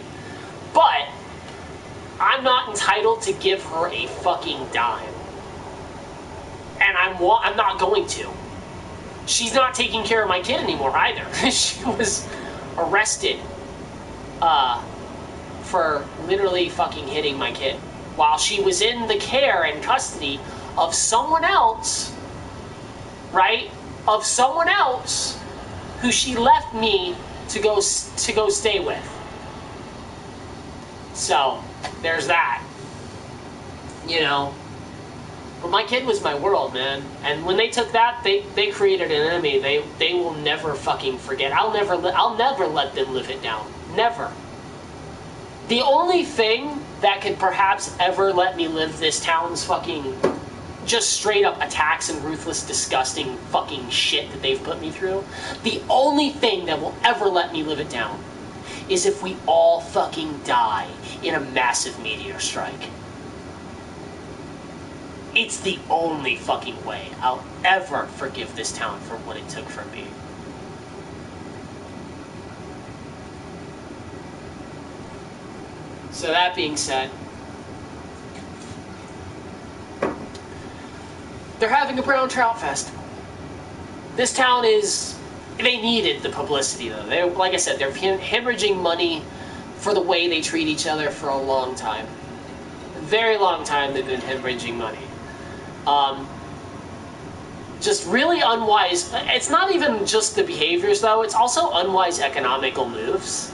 [SPEAKER 1] But I'm not entitled to give her a fucking dime. And I'm not going to. She's not taking care of my kid anymore either. She was arrested for literally fucking hitting my kid while she was in the care and custody of someone else, right? Of someone else who she left me to go stay with. So there's that. You know. But my kid was my world, man. And when they took that, they created an enemy. They will never fucking forget. I'll never let them live it down. Never. The only thing that could perhaps ever let me live this town's fucking just straight up attacks and ruthless, disgusting fucking shit that they've put me through, the only thing that will ever let me live it down is if we all fucking die in a massive meteor strike. It's the only fucking way I'll ever forgive this town for what it took from me. So that being said, they're having a brown trout festival. This town is, they needed the publicity though. They, like I said, they're hemorrhaging money for the way they treat each other for a long time. A very long time they've been hemorrhaging money. Just really unwise. It's not even just the behaviors though, it's also unwise economical moves.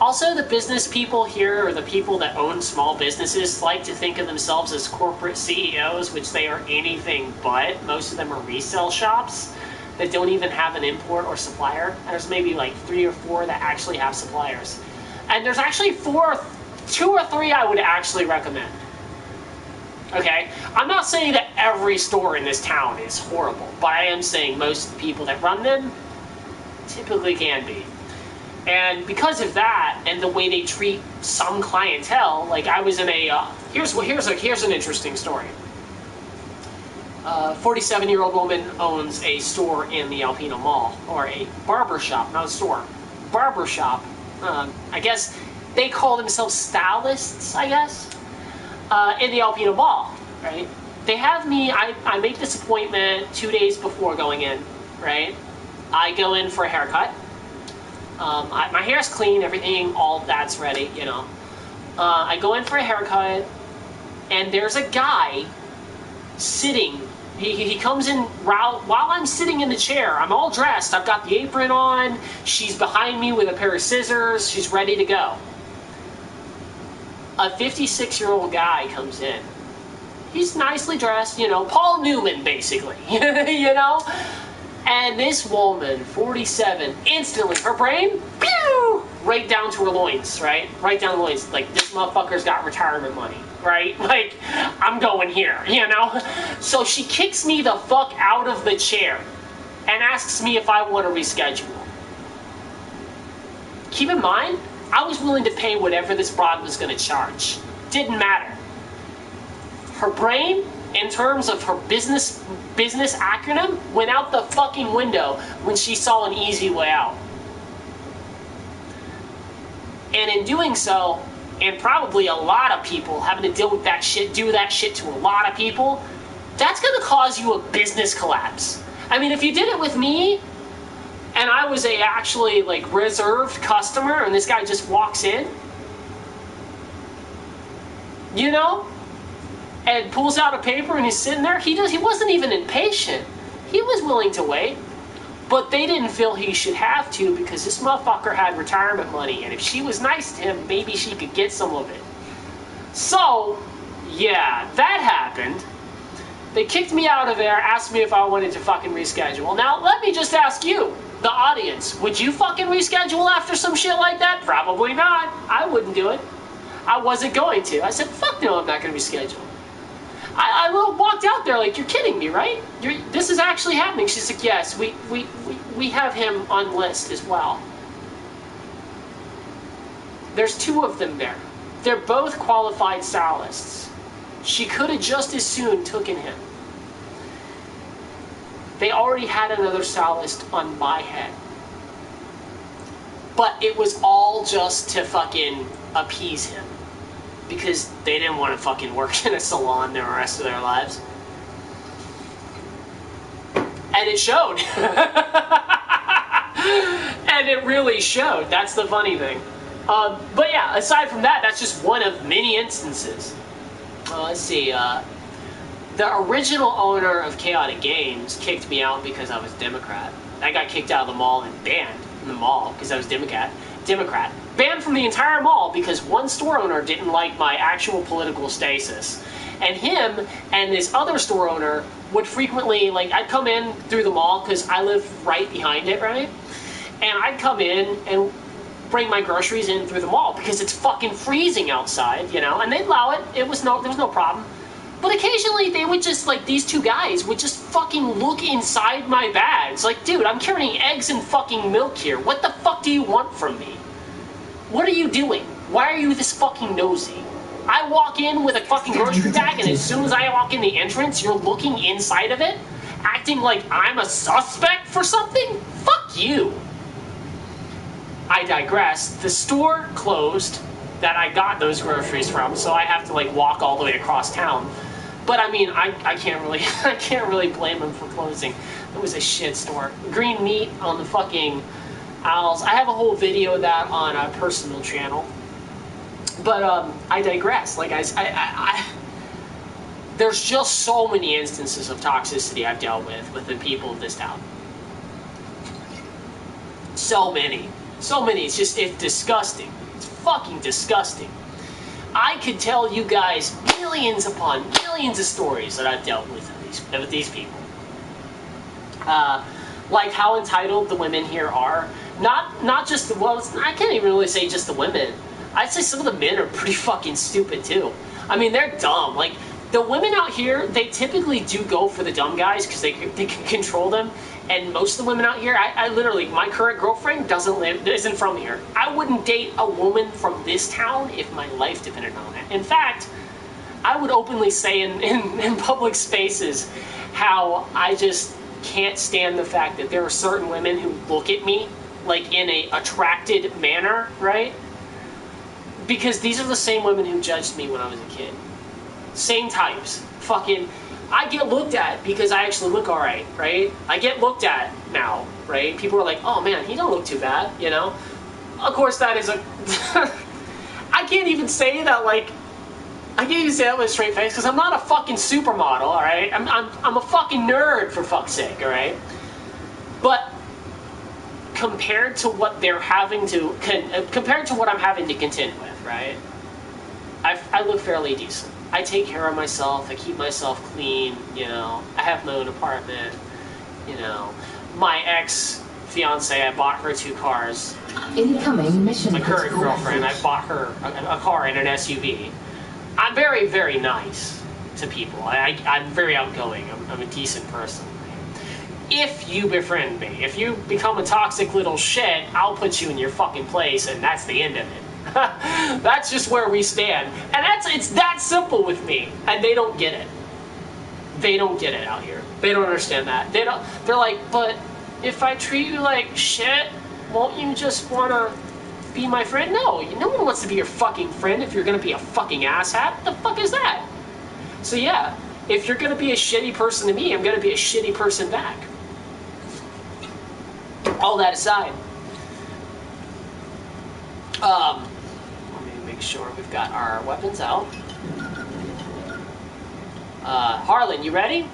[SPEAKER 1] Also, the business people here, or the people that own small businesses, like to think of themselves as corporate CEOs, which they are anything but. Most of them are resale shops that don't even have an import or supplier. There's maybe like 3 or 4 that actually have suppliers. And there's actually 2 or 3 I would actually recommend. Okay? I'm not saying that every store in this town is horrible, but I am saying most of the people that run them typically can be. And because of that, and the way they treat some clientele, like I was in a, here's an interesting story. 47-year-old woman owns a store in the Alpena Mall, or a barber shop, not a store, barber shop. I guess they call themselves stylists, I guess, in the Alpena Mall, right? They have me, I make this appointment 2 days before going in, right? I go in for a haircut. My hair's clean, everything, all that's ready, you know. I go in for a haircut, and there's a guy sitting. He comes in while I'm sitting in the chair. I'm all dressed. I've got the apron on. She's behind me with a pair of scissors. She's ready to go. A 56-year-old guy comes in. He's nicely dressed, you know, Paul Newman, basically, you know. And this woman, 47, instantly, her brain, pew, right down to her loins, right? Right down the loins. Like, this motherfucker's got retirement money, right? Like, I'm going here, you know? So she kicks me the fuck out of the chair and asks me if I want to reschedule. Keep in mind, I was willing to pay whatever this broad was going to charge. Didn't matter. Her brain, in terms of her business acronym, went out the fucking window when she saw an easy way out. And in doing so, and probably a lot of people having to deal with that shit, do that shit to a lot of people, that's going to cause you a business collapse. I mean, if you did it with me, and I was a actually like reserved customer, and this guy just walks in, you know, and pulls out a paper and he's sitting there, he wasn't even impatient. He was willing to wait. But they didn't feel he should have to because this motherfucker had retirement money, and if she was nice to him, maybe she could get some of it. So, yeah, that happened. They kicked me out of there, asked me if I wanted to fucking reschedule. Now, let me just ask you, the audience, would you fucking reschedule after some shit like that? Probably not. I wouldn't do it. I wasn't going to. I said, fuck no, I'm not going to reschedule. I walked out there like, you're kidding me, right? This is actually happening. She's like, yes, we have him on list as well. There's two of them there. They're both qualified stylists. She could have just as soon taken him. They already had another stylist on my head. But it was all just to fucking appease him. Because they didn't want to fucking work in a salon the rest of their lives. And it showed. And it really showed. That's the funny thing. But yeah, aside from that, that's just one of many instances. Let's see. The original owner of Chaotic Games kicked me out because I was Democrat. I got kicked out of the mall and banned from the mall because I was Democrat. Banned from the entire mall because one store owner didn't like my actual political stasis. And him and this other store owner would frequently, like, I'd come in through the mall because I live right behind it, right? And I'd come in and bring my groceries in through the mall because it's fucking freezing outside, you know? And they'd allow it. There was no problem. But occasionally they would just, like, these two guys would just fucking look inside my bags. Like, dude, I'm carrying eggs and fucking milk here. What the fuck do you want from me? What are you doing? Why are you this fucking nosy? I walk in with a fucking grocery bag, and as soon as I walk in the entrance, you're looking inside of it, acting like I'm a suspect for something? Fuck you. I digress. The store closed that I got those groceries from, so I have to, like, walk all the way across town. But I mean, I can't really blame them for closing. It was a shit store. Green meat on the fucking aisles. I have a whole video of that on a personal channel. But I digress. Like I there's just so many instances of toxicity I've dealt with the people of this town. So many. It's disgusting. It's fucking disgusting. I could tell you guys millions upon millions of stories that I've dealt with these people. Like how entitled the women here are. Not just the, well, I can't even really say just the women. I'd say some of the men are pretty fucking stupid too. I mean, they're dumb. Like, the women out here, they typically do go for the dumb guys because they can control them. And most of the women out here, I literally, my current girlfriend isn't from here. I wouldn't date a woman from this town if my life depended on it. In fact, I would openly say in public spaces how I just can't stand the fact that there are certain women who look at me like in a attracted manner, right? Because these are the same women who judged me when I was a kid. Same types. Fucking, I get looked at because I actually look alright, right? I get looked at now, right? People are like, oh man, he don't look too bad, you know? Of course that is a... I can't even say that, like... I can't even say that with a straight face because I'm not a fucking supermodel, alright? I'm a fucking nerd, for fuck's sake, alright? But compared to what they're having to... compared to what I'm having to contend with, right? I look fairly decent. I take care of myself, I keep myself clean, you know, I have my own apartment, you know. My ex-fiance, I bought her 2 cars.
[SPEAKER 3] Incoming mission.
[SPEAKER 1] My current girlfriend, I bought her a car and an SUV. I'm very, very nice to people. I'm very outgoing, I'm a decent person. If you befriend me, if you become a toxic little shit, I'll put you in your fucking place and that's the end of it. That's just where we stand. And it's that simple with me. And they don't get it. They don't get it out here. They don't understand that. They're like, but if I treat you like shit, won't you just wanna be my friend? No, no one wants to be your fucking friend if you're gonna be a fucking asshat. What the fuck is that? So yeah, if you're gonna be a shitty person to me, I'm gonna be a shitty person back. All that aside, let me make sure we've got our weapons out. Harlan, you ready?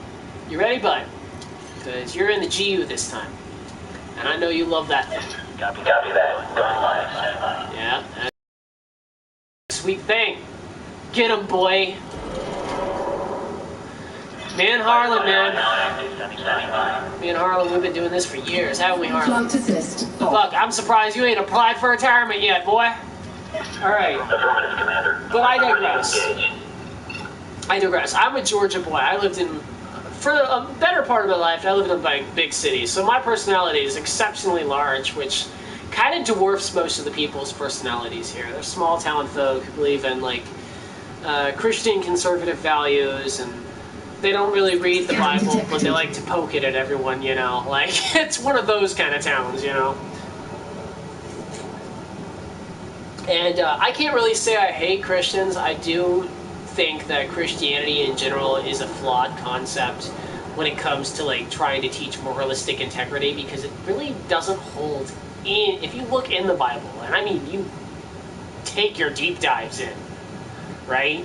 [SPEAKER 1] You ready, bud? Because you're in the GU this time. And I know you love that thing.
[SPEAKER 4] Copy that.
[SPEAKER 1] Yeah. Sweet thing. Get him, boy. Me and Harlan, man. Me and Harlan, we've been doing this for years, haven't we, Harlan?
[SPEAKER 3] Flight assist.
[SPEAKER 1] Look, I'm surprised you ain't applied for retirement yet, boy. Alright.
[SPEAKER 4] Affirmative, Commander.
[SPEAKER 1] But I digress. I'm a Georgia boy. I lived in, for a better part of my life, I lived in a big city. So my personality is exceptionally large, which kind of dwarfs most of the people's personalities here. They're small town folk who believe in, like, Christian conservative values, and they don't really read the Bible, but they like to poke it at everyone, you know? Like, it's one of those kind of towns, you know? And I can't really say I hate Christians. I do think that Christianity in general is a flawed concept when it comes to, like, trying to teach moralistic integrity, because it really doesn't hold in. If you look in the Bible, and I mean, you take your deep dives in, right?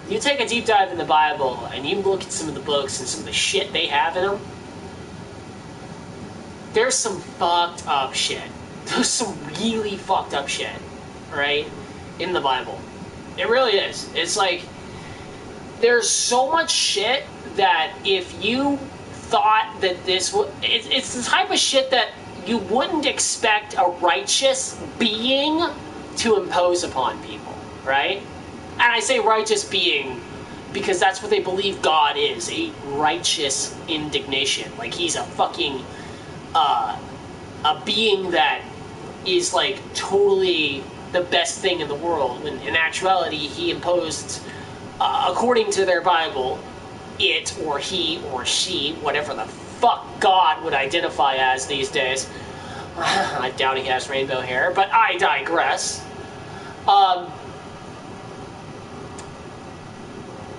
[SPEAKER 1] You take a deep dive in the Bible and you look at some of the books and some of the shit they have in them, there's some fucked up shit. There's some really fucked up shit, right, in the Bible. It really is. It's like, there's so much shit that if you thought that this would... It's the type of shit that you wouldn't expect a righteous being to impose upon people, right? And I say righteous being because that's what they believe God is, a righteous indignation. Like, he's a fucking, a being that is, like, totally the best thing in the world, when in actuality he imposed, according to their Bible, it or he or she, whatever the fuck God would identify as these days. I doubt he has rainbow hair, but I digress.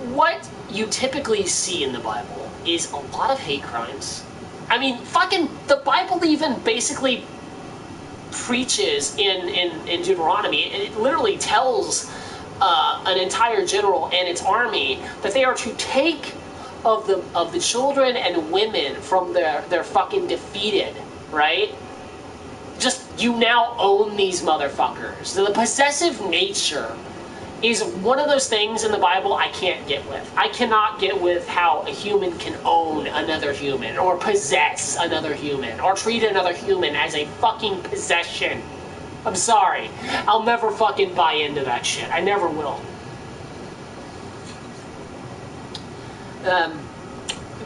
[SPEAKER 1] What you typically see in the Bible is a lot of hate crimes. I mean, fucking, the Bible even basically preaches in Deuteronomy, it literally tells an entire general and its army that they are to take of the children and women from their fucking defeated, right? Just, you now own these motherfuckers. So the possessive nature is one of those things in the Bible I can't get with. I cannot get with how a human can own another human, or possess another human, or treat another human as a fucking possession. I'm sorry. I'll never fucking buy into that shit. I never will.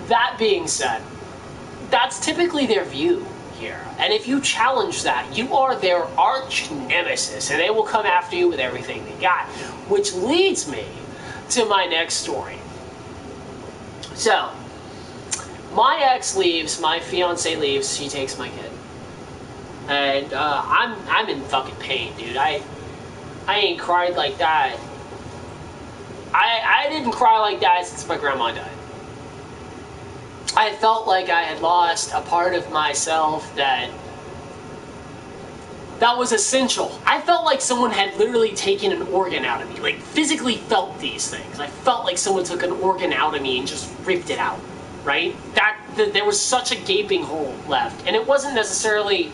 [SPEAKER 1] That being said, that's typically their view here. And if you challenge that, you are their arch nemesis, and they will come after you with everything they got. Which leads me to my next story. So, my ex leaves, my fiance leaves, she takes my kid. And I'm in fucking pain, dude. I ain't cried like that. I didn't cry like that since my grandma died. I felt like I had lost a part of myself that was essential. I felt like someone had literally taken an organ out of me, like physically felt these things. I felt like someone took an organ out of me and just ripped it out, right? There was such a gaping hole left, and it wasn't necessarily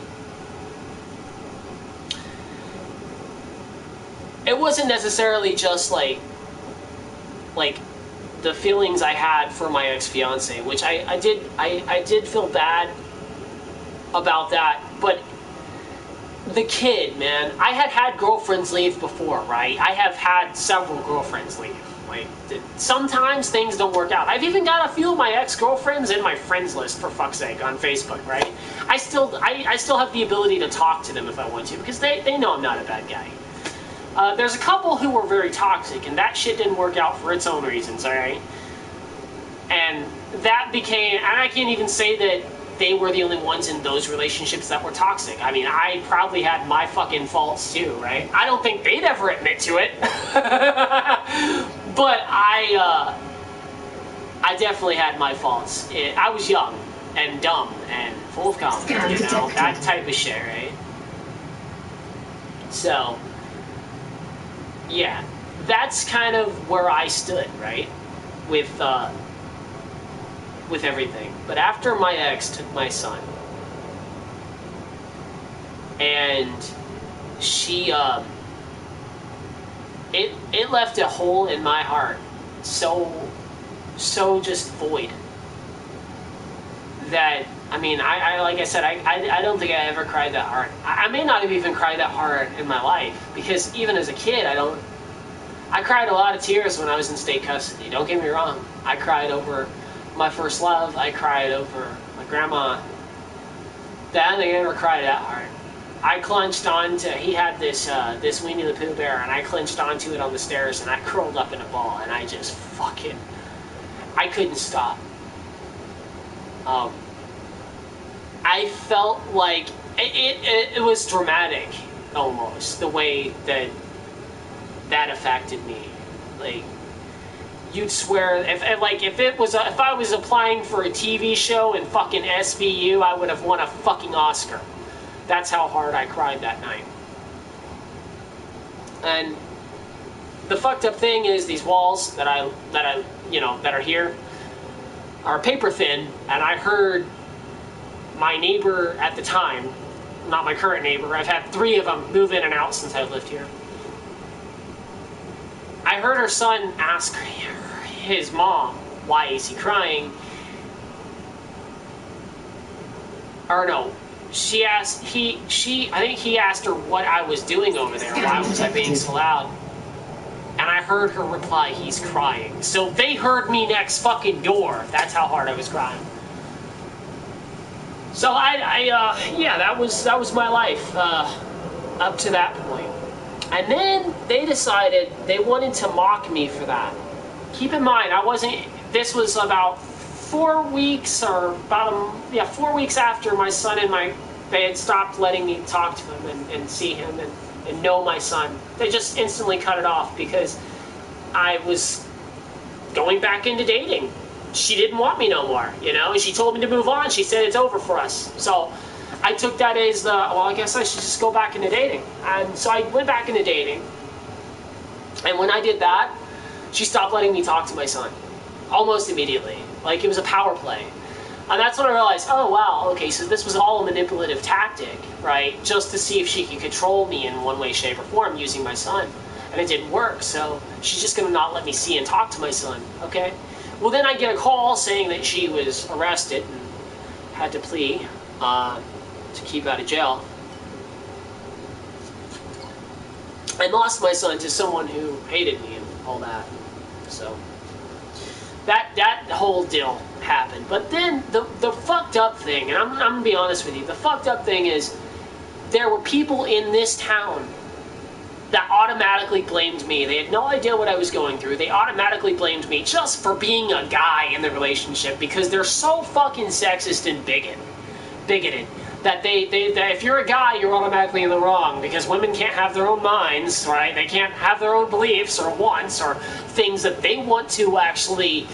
[SPEAKER 1] just like the feelings I had for my ex-fiance, which I did feel bad about that, but the kid, man, I had girlfriends leave before, right? I have had several girlfriends leave. Like, sometimes things don't work out. I've even got a few of my ex-girlfriends in my friends list, for fuck's sake, on Facebook, right? I still have the ability to talk to them if I want to, because they know I'm not a bad guy. There's a couple who were very toxic, and that shit didn't work out for its own reasons, alright? And that became, and I can't even say that they were the only ones in those relationships that were toxic. I mean, I probably had my fucking faults too, right? I don't think they'd ever admit to it. But I definitely had my faults. I was young and dumb and full of confidence, you know, that type of shit, right? So, yeah, that's kind of where I stood, right? With everything. But after my ex took my son, and she, it left a hole in my heart so just void that, I mean, I like I said, I don't think I ever cried that hard. I may not have even cried that hard in my life, because even as a kid, I cried a lot of tears when I was in state custody. Don't get me wrong. I cried over my first love. I cried over my grandma. That I think I never cried that hard. I clenched onto, he had this Winnie the Pooh bear, and I clenched onto it on the stairs, and I curled up in a ball, and I just fucking, I couldn't stop. I felt like it was dramatic, almost, the way that affected me. Like, you'd swear, if I was applying for a TV show in fucking SVU, I would have won a fucking Oscar. That's how hard I cried that night. And the fucked up thing is, these walls that are here are paper thin, and I heard my neighbor at the time, not my current neighbor, I've had 3 of them move in and out since I've lived here. I heard her son ask his mom, why is he crying? Or no, I think he asked her what I was doing over there, why was I being so loud? And I heard her reply, he's crying. So they heard me next fucking door. That's how hard I was crying. So yeah, that was my life up to that point. And then they decided they wanted to mock me for that. Keep in mind, this was about 4 weeks or 4 weeks after my son they had stopped letting me talk to him and see him and know my son. They just instantly cut it off because I was going back into dating. She didn't want me no more, you know? She told me to move on. She said it's over for us. So I took that as I guess I should just go back into dating. And so I went back into dating. And when I did that, she stopped letting me talk to my son. Almost immediately. Like, it was a power play. And that's when I realized, oh wow, okay, so this was all a manipulative tactic, right? Just to see if she could control me in one way, shape, or form using my son. And it didn't work, so she's just gonna not let me see and talk to my son, okay? Well, then I get a call saying that she was arrested and had to plea to keep out of jail. I lost my son to someone who hated me and all that. So that whole deal happened. But then the fucked up thing, and I'm gonna be honest with you, the fucked up thing is there were people in this town that automatically blamed me. They had no idea what I was going through. They automatically blamed me just for being a guy in the relationship because they're so fucking sexist and bigoted that that if you're a guy, you're automatically in the wrong because women can't have their own minds, right? They can't have their own beliefs or wants or things that they want to actually,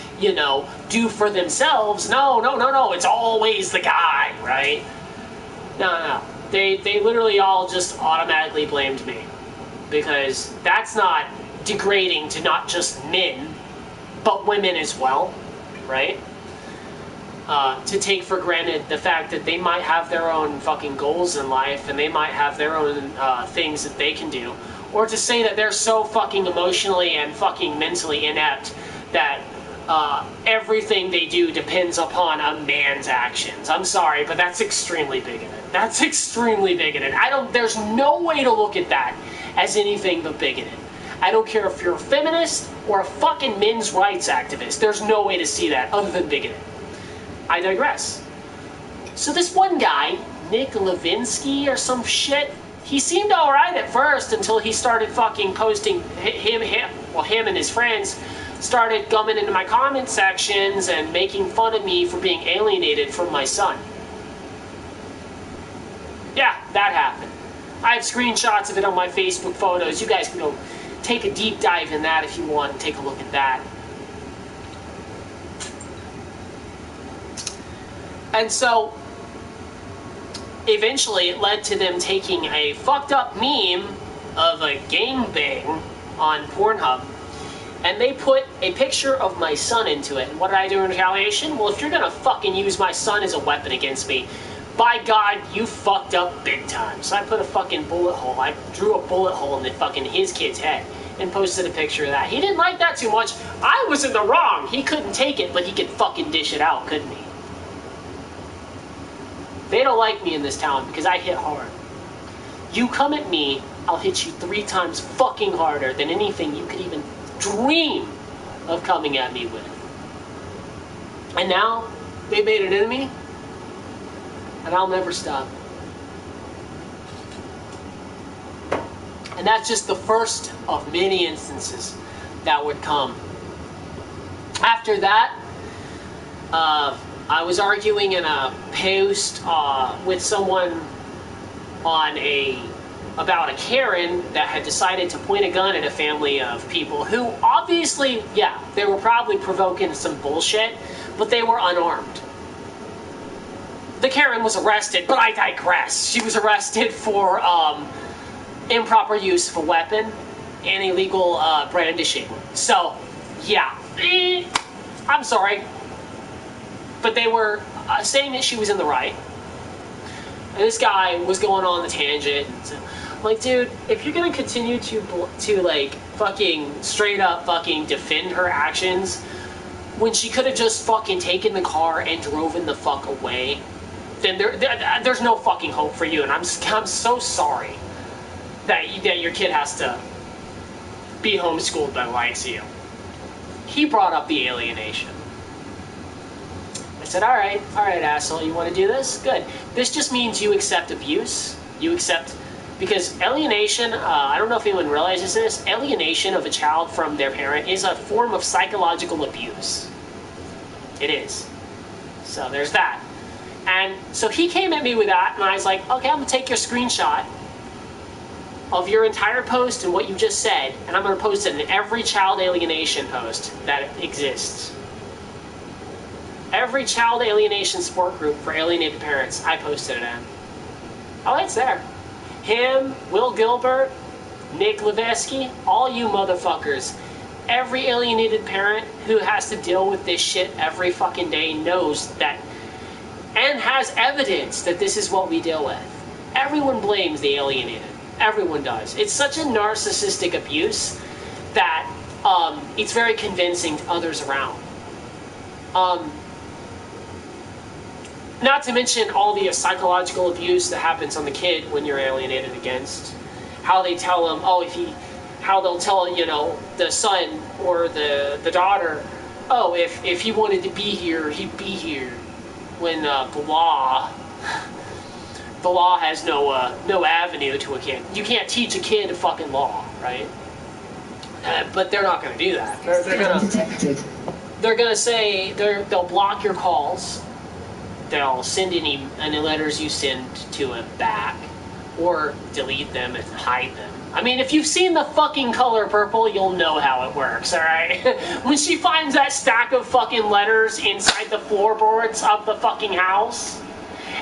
[SPEAKER 1] do for themselves. No, it's always the guy, right? No. They literally all just automatically blamed me. Because that's not degrading to not just men, but women as well, right? To take for granted the fact that they might have their own fucking goals in life and they might have their own things that they can do. Or to say that they're so fucking emotionally and fucking mentally inept that everything they do depends upon a man's actions. I'm sorry, but that's extremely bigoted. That's extremely bigoted. There's no way to look at that as anything but bigoted. I don't care if you're a feminist or a fucking men's rights activist. There's no way to see that other than bigoted. I digress. So this one guy, Nick Levinsky or some shit, he seemed alright at first until he started fucking posting him and his friends started gumming into my comment sections and making fun of me for being alienated from my son. I have screenshots of it on my Facebook photos. You guys can go take a deep dive in that if you want and take a look at that. And so, eventually it led to them taking a fucked up meme of a gangbang on Pornhub, and they put a picture of my son into it. And what did I do in retaliation? Well, if you're gonna fucking use my son as a weapon against me, by God, you fucked up big time. So I put a fucking bullet hole. I drew a bullet hole in the fucking his kid's head and posted a picture of that. He didn't like that too much. I was in the wrong. He couldn't take it, but he could fucking dish it out, couldn't he? They don't like me in this town because I hit hard. You come at me, I'll hit you 3 times fucking harder than anything you could even dream of coming at me with. And now, they made an enemy, and I'll never stop. And that's just the first of many instances that would come. After that, I was arguing in a post with someone about a Karen that had decided to point a gun at a family of people who obviously, yeah, they were probably provoking some bullshit, but they were unarmed. The Karen was arrested, but I digress. She was arrested for improper use of a weapon and illegal brandishing. So, yeah, I'm sorry. But they were saying that she was in the right. And this guy was going on the tangent. So, like, dude, if you're gonna continue to like fucking straight up fucking defend her actions when she could have just fucking taken the car and driven the fuck away, then there's no fucking hope for you. And I'm so sorry that your kid has to be homeschooled by the likes of you. He brought up the alienation. I said, all right, asshole, you want to do this? Good. This just means you accept abuse. You accept, because alienation, I don't know if anyone realizes this, alienation of a child from their parent is a form of psychological abuse. It is. So there's that. And so he came at me with that, and I was like, okay, I'm going to take your screenshot of your entire post and what you just said, and I'm going to post it in every child alienation post that exists. Every child alienation support group for alienated parents, I posted it in. Oh, it's there. Him, Will Gilbert, Nick Levesky, all you motherfuckers. Every alienated parent who has to deal with this shit every fucking day knows that, and has evidence that this is what we deal with. Everyone blames the alienated. Everyone does. It's such a narcissistic abuse that it's very convincing to others around. Not to mention all the psychological abuse that happens on the kid when you're alienated against. How they tell them, how they'll tell, the son or the daughter, if he wanted to be here, he'd be here. When the law has no avenue to a kid. You can't teach a kid a fucking law, right? But they're not going to do that. They're going to say they'll block your calls. They'll send any letters you send to him back, or delete them and hide them. I mean, if you've seen The Fucking Color Purple, you'll know how it works, alright? When she finds that stack of fucking letters inside the floorboards of the fucking house,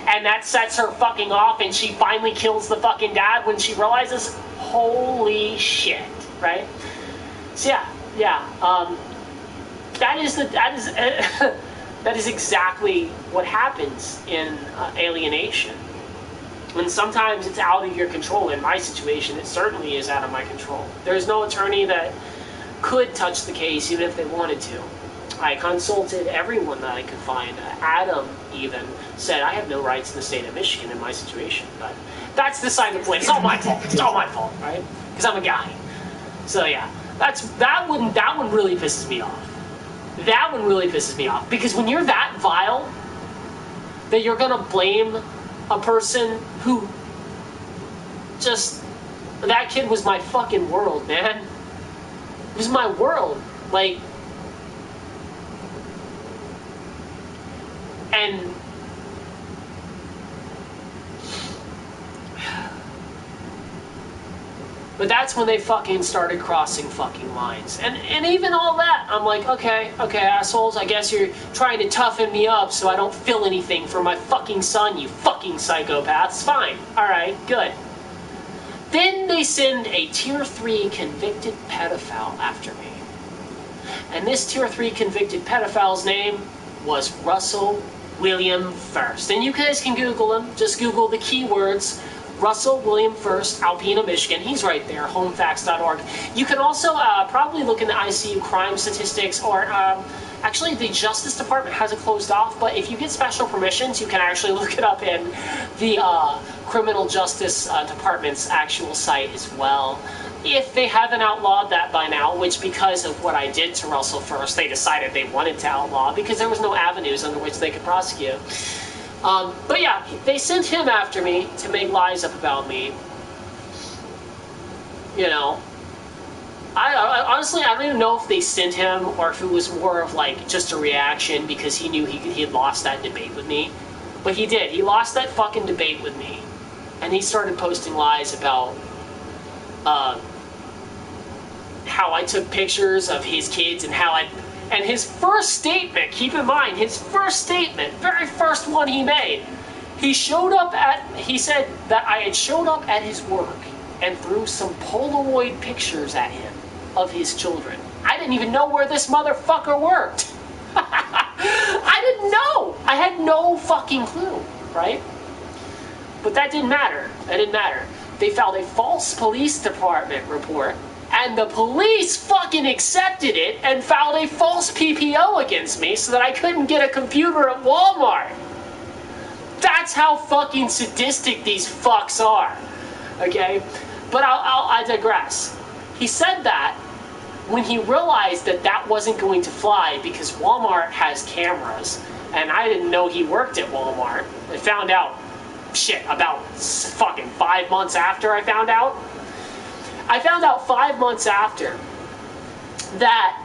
[SPEAKER 1] and that sets her fucking off, and she finally kills the fucking dad when she realizes, holy shit, right? So that is exactly what happens in alienation. And sometimes it's out of your control. In my situation, it certainly is out of my control. There's no attorney that could touch the case even if they wanted to. I consulted everyone that I could find. Adam even said, I have no rights in the state of Michigan in my situation. But that's the side of the point. It's all my fault. It's all my fault, right? Because I'm a guy. So yeah, that one really pisses me off. That one really pisses me off. Because when you're that vile, that you're gonna blame a person who that kid was my fucking world, man. It was my world. Like, and But that's when they fucking started crossing fucking lines. And even all that, I'm like, okay, assholes, I guess you're trying to toughen me up so I don't feel anything for my fucking son, you fucking psychopaths. Fine. Alright, good. Then they send a Tier 3 convicted pedophile after me. And this Tier 3 convicted pedophile's name was Russell William First. And you guys can Google him. Just Google the keywords Russell William First, Alpena, Michigan. He's right there, homefacts.org. You can also probably look in the ICU crime statistics, or actually the Justice Department has it closed off, but if you get special permissions, you can actually look it up in the Criminal Justice Department's actual site as well. If they haven't outlawed that by now, which because of what I did to Russell First, they decided they wanted to outlaw because there was no avenues under which they could prosecute. But yeah, they sent him after me to make lies up about me. You know, I honestly, I don't even know if they sent him or if it was more of like just a reaction because he knew he had lost that debate with me. But he did. He lost that fucking debate with me. And he started posting lies about how I took pictures of his kids and and his first statement, keep in mind, his first statement, very first one he made, he said that I had showed up at his work and threw some Polaroid pictures at him of his children. I didn't even know where this motherfucker worked. I didn't know. I had no fucking clue, right? But that didn't matter. That didn't matter. They filed a false police department report, and the police fucking accepted it and filed a false PPO against me so that I couldn't get a computer at Walmart. That's how fucking sadistic these fucks are. Okay? But I digress. He said that when he realized that that wasn't going to fly because Walmart has cameras, and I didn't know he worked at Walmart. I found out, about fucking 5 months after I found out. I found out 5 months after that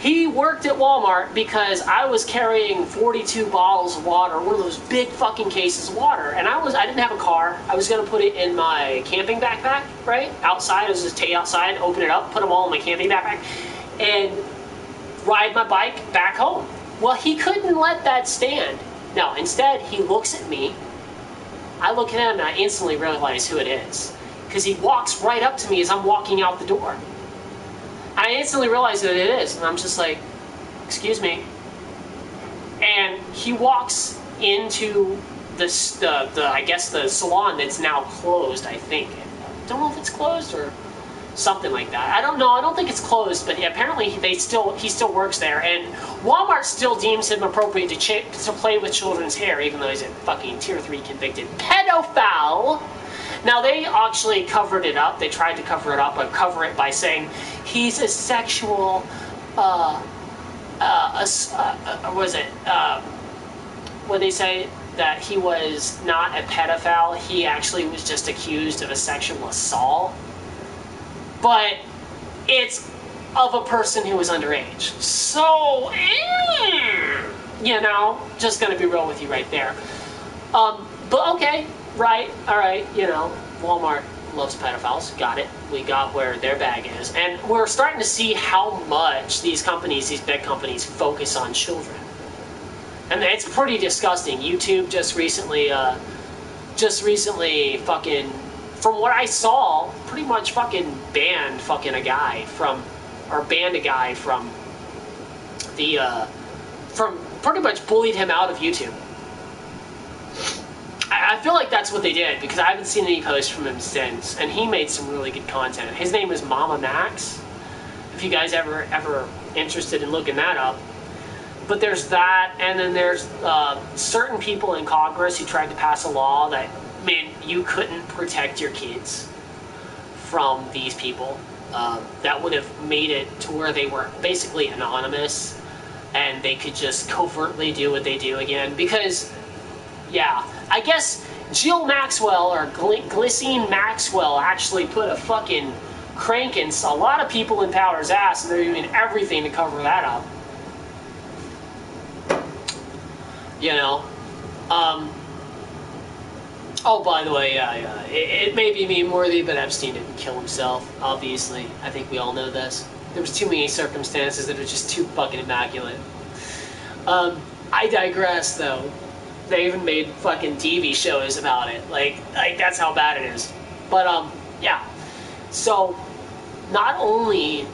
[SPEAKER 1] he worked at Walmart because I was carrying 42 bottles of water, one of those big fucking cases of water, and I didn't have a car. I was gonna put it in my camping backpack, right? Outside, I was just take outside, open it up, put them all in my camping backpack, and ride my bike back home. Well, he couldn't let that stand. No, instead, he looks at me. I look at him and I instantly realize who it is. Because he walks right up to me as I'm walking out the door. I instantly realize that it is. And I'm just like, excuse me. And he walks into the I guess the salon that's now closed, I think. I don't know if it's closed or something like that. I don't know. I don't think it's closed, but apparently he still works there, and Walmart still deems him appropriate to play with children's hair, even though he's a fucking Tier 3 convicted pedophile. Now they actually covered it up. They tried to cover it up, but cover it by saying he's a sexual. What they say that he was not a pedophile. He actually was just accused of a sexual assault. But it's of a person who was underage. So, you know, just gonna be real with you right there. But okay, right, alright, you know, Walmart loves pedophiles, got it. We got where their bag is. And we're starting to see how much these companies, these big companies, focus on children. And it's pretty disgusting. YouTube just recently fucking, from what I saw, pretty much fucking banned a guy from pretty much bullied him out of YouTube. I feel like that's what they did because I haven't seen any posts from him since, and he made some really good content. His name is Mama Max, if you guys ever interested in looking that up. But there's that, and then there's certain people in Congress who tried to pass a law that you couldn't protect your kids from these people. That would have made it to where they were basically anonymous and they could just covertly do what they do again. Because, yeah, I guess Jill Maxwell or Ghislaine Maxwell actually put a fucking crank in a lot of people in power's ass, and they're doing everything to cover that up. You know? Oh, by the way, yeah. It may be meme worthy, but Epstein didn't kill himself, obviously. I think we all know this. There was too many circumstances that are just too fucking immaculate. I digress, though. They even made fucking TV shows about it. Like that's how bad it is. But, yeah. So, not only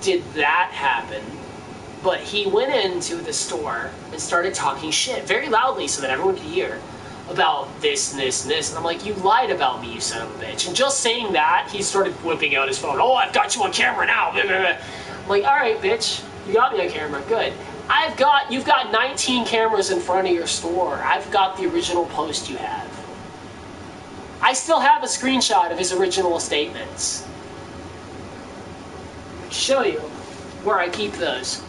[SPEAKER 1] did that happen, but he went into the store and started talking shit very loudly so that everyone could hear about this and this and this. And I'm like, you lied about me, you son of a bitch. And just saying that, he started whipping out his phone. Oh, I've got you on camera now. I'm like, all right, bitch, you got me on camera. Good. You've got 19 cameras in front of your store. I've got the original post you have. I still have a screenshot of his original statements. Show you where I keep those.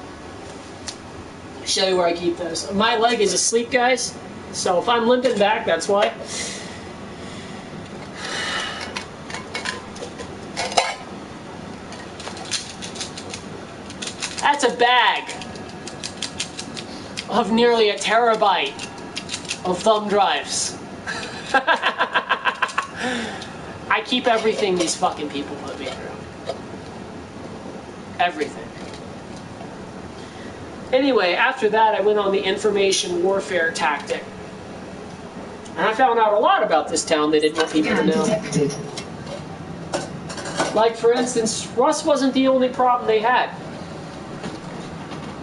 [SPEAKER 1] Show you where I keep those. My leg is asleep, guys. So if I'm limping back, that's why. That's a bag of nearly a terabyte of thumb drives. I keep everything these fucking people put me through. Everything. Anyway, after that, I went on the information warfare tactic. And I found out a lot about this town they didn't want people to know.
[SPEAKER 3] Detected.
[SPEAKER 1] Like, for instance, Russ wasn't the only problem they had.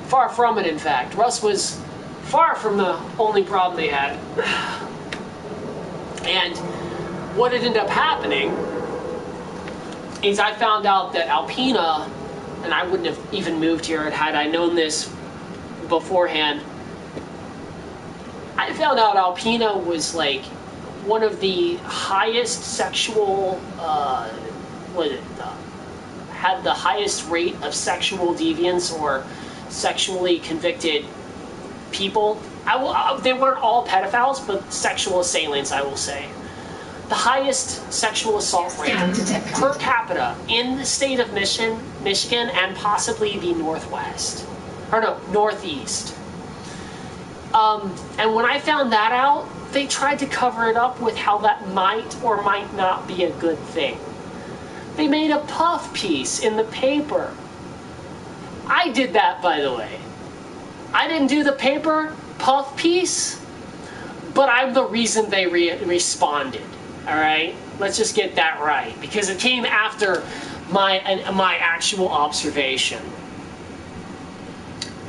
[SPEAKER 1] Far from it, in fact. Russ was far from the only problem they had. And what ended up happening is I found out that Alpena, and I wouldn't have even moved here had I known this beforehand. I found out Alpena was like one of the highest sexual, had the highest rate of sexual deviance or sexually convicted people. They weren't all pedophiles, but sexual assailants, I will say. The highest sexual assault rate per capita in the state of Michigan, and possibly the Northwest. Or no, Northeast. And when I found that out, they tried to cover it up with how that might or might not be a good thing. They made a puff piece in the paper. I did that, by the way. I didn't do the paper puff piece, but I'm the reason they responded. All right? Let's just get that right, because it came after my actual observation.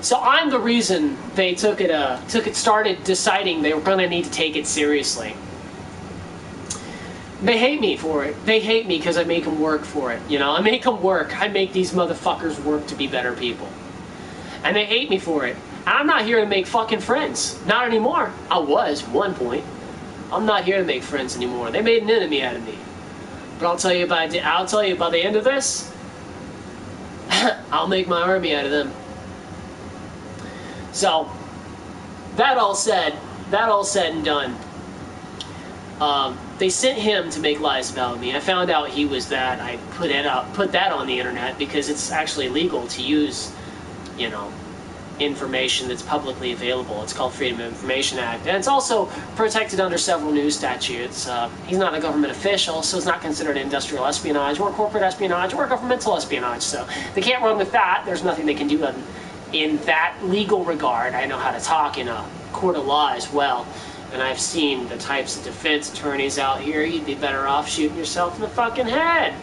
[SPEAKER 1] So I'm the reason they started deciding they were going to need to take it seriously. They hate me for it. They hate me because I make them work for it. You know, I make them work. I make these motherfuckers work to be better people. And they hate me for it. And I'm not here to make fucking friends. Not anymore. I was at one point. I'm not here to make friends anymore. They made an enemy out of me. But I'll tell you by the end of this, I'll make my army out of them. So, that all said and done, they sent him to make lies about me. I found out he was that. I put that on the internet because it's actually legal to use, you know, information that's publicly available. It's called Freedom of Information Act, and it's also protected under several news statutes. He's not a government official, so it's not considered industrial espionage or corporate espionage or governmental espionage. So they can't run with that. There's nothing they can do in that legal regard. I know how to talk in a court of law as well, and I've seen the types of defense attorneys out here. You'd be better off shooting yourself in the fucking head,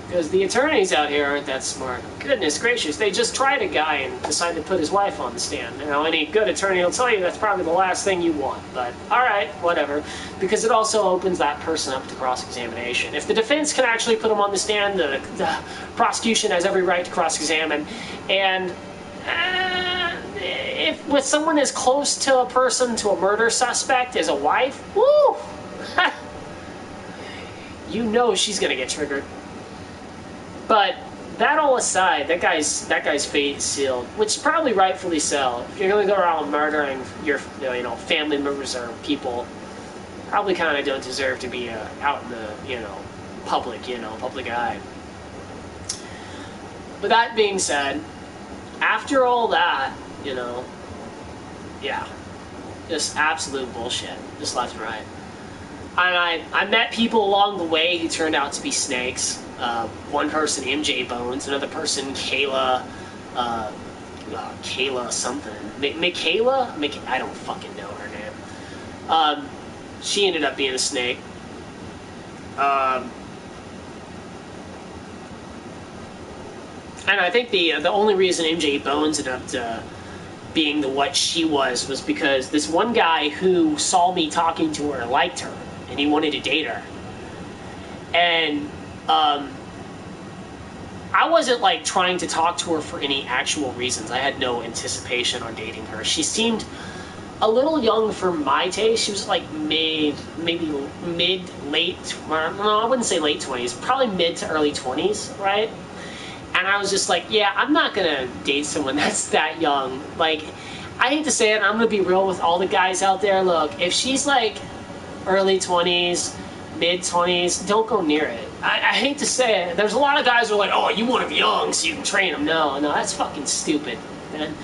[SPEAKER 1] because the attorneys out here aren't that smart. Goodness gracious, they just tried a guy and decided to put his wife on the stand. You know, any good attorney will tell you that's probably the last thing you want, but alright, whatever, because it also opens that person up to cross-examination. If the defense can actually put him on the stand, the prosecution has every right to cross-examine, and if with someone as close to a person, to a murder suspect as a wife, woo! You know she's gonna get triggered. But that all aside, that guy's fate is sealed, which is probably rightfully so. If you're gonna go around murdering your family members or people, probably kind of don't deserve to be out in the public eye. But that being said, after all that, yeah, just absolute bullshit, just left and right. I met people along the way who turned out to be snakes. One person, MJ Bones, another person, Kayla, Kayla something. Michaela? I don't fucking know her name. She ended up being a snake. And I think the only reason MJ Bones ended up being what she was because this one guy who saw me talking to her liked her, and he wanted to date her. And I wasn't like trying to talk to her for any actual reasons. I had no anticipation on dating her. She seemed a little young for my taste. She was like late, no, I wouldn't say late 20s, probably mid to early 20s, right? And I was just like, yeah, I'm not gonna date someone that's that young. Like, I hate to say it, I'm gonna be real with all the guys out there. Look, if she's like early 20s, mid 20s, don't go near it. I hate to say it. There's a lot of guys who are like, oh, you want them young so you can train them. No, that's fucking stupid, man.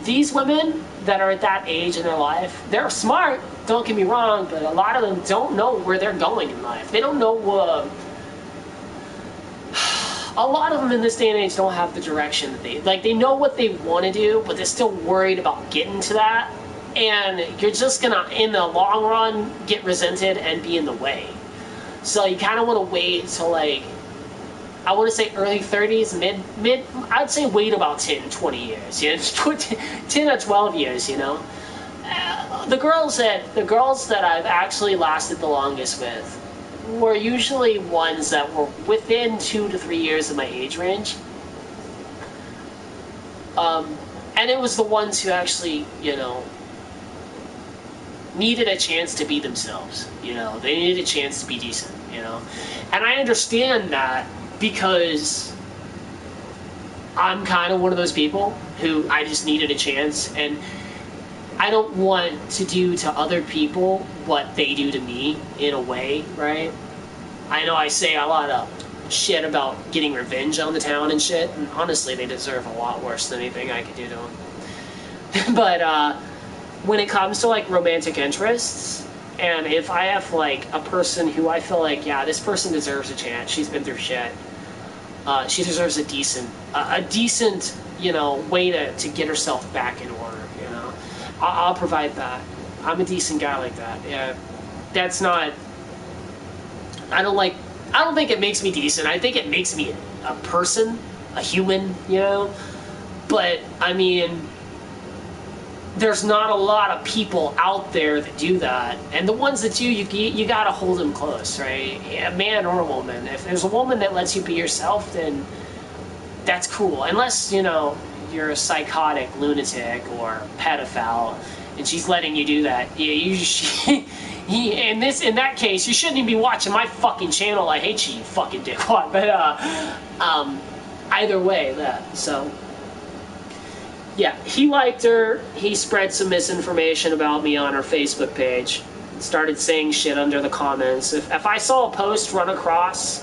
[SPEAKER 1] These women that are at that age in their life, they're smart, don't get me wrong, but a lot of them don't know where they're going in life. They don't know a lot of them in this day and age don't have the direction that they know what they want to do, but they're still worried about getting to that, and you're just gonna, in the long run, get resented and be in the way. So you kind of want to wait till, like, I want to say early 30s, mid, I'd say wait about 10, 20 years, 10 or 12 years, you know. The girls that I've actually lasted the longest with were usually ones that were within 2 to 3 years of my age range. And it was the ones who actually, you know, needed a chance to be themselves, you know. They needed a chance to be decent, you know. And I understand that because I'm kind of one of those people who I just needed a chance, and I don't want to do to other people what they do to me, in a way, right? I know I say a lot of shit about getting revenge on the town and shit, and honestly, they deserve a lot worse than anything I could do to them. But when it comes to, like, romantic interests, and if I have, like, a person who I feel like, yeah, this person deserves a chance, she's been through shit, she deserves a decent, you know, way to get herself back in order, you know. I'll provide that. I'm a decent guy like that. Yeah, that's not. I don't think it makes me decent. I think it makes me a person, a human, you know. But I mean, there's not a lot of people out there that do that, and the ones that do, you gotta hold them close, right? A man or a woman. If there's a woman that lets you be yourself, then that's cool. Unless, you know, you're a psychotic lunatic or pedophile, and she's letting you do that. Yeah, in that case, you shouldn't even be watching my fucking channel. I hate you fucking dickwad. But either way, so. Yeah, he liked her. He spread some misinformation about me on her Facebook page. Started saying shit under the comments. If I saw a post run across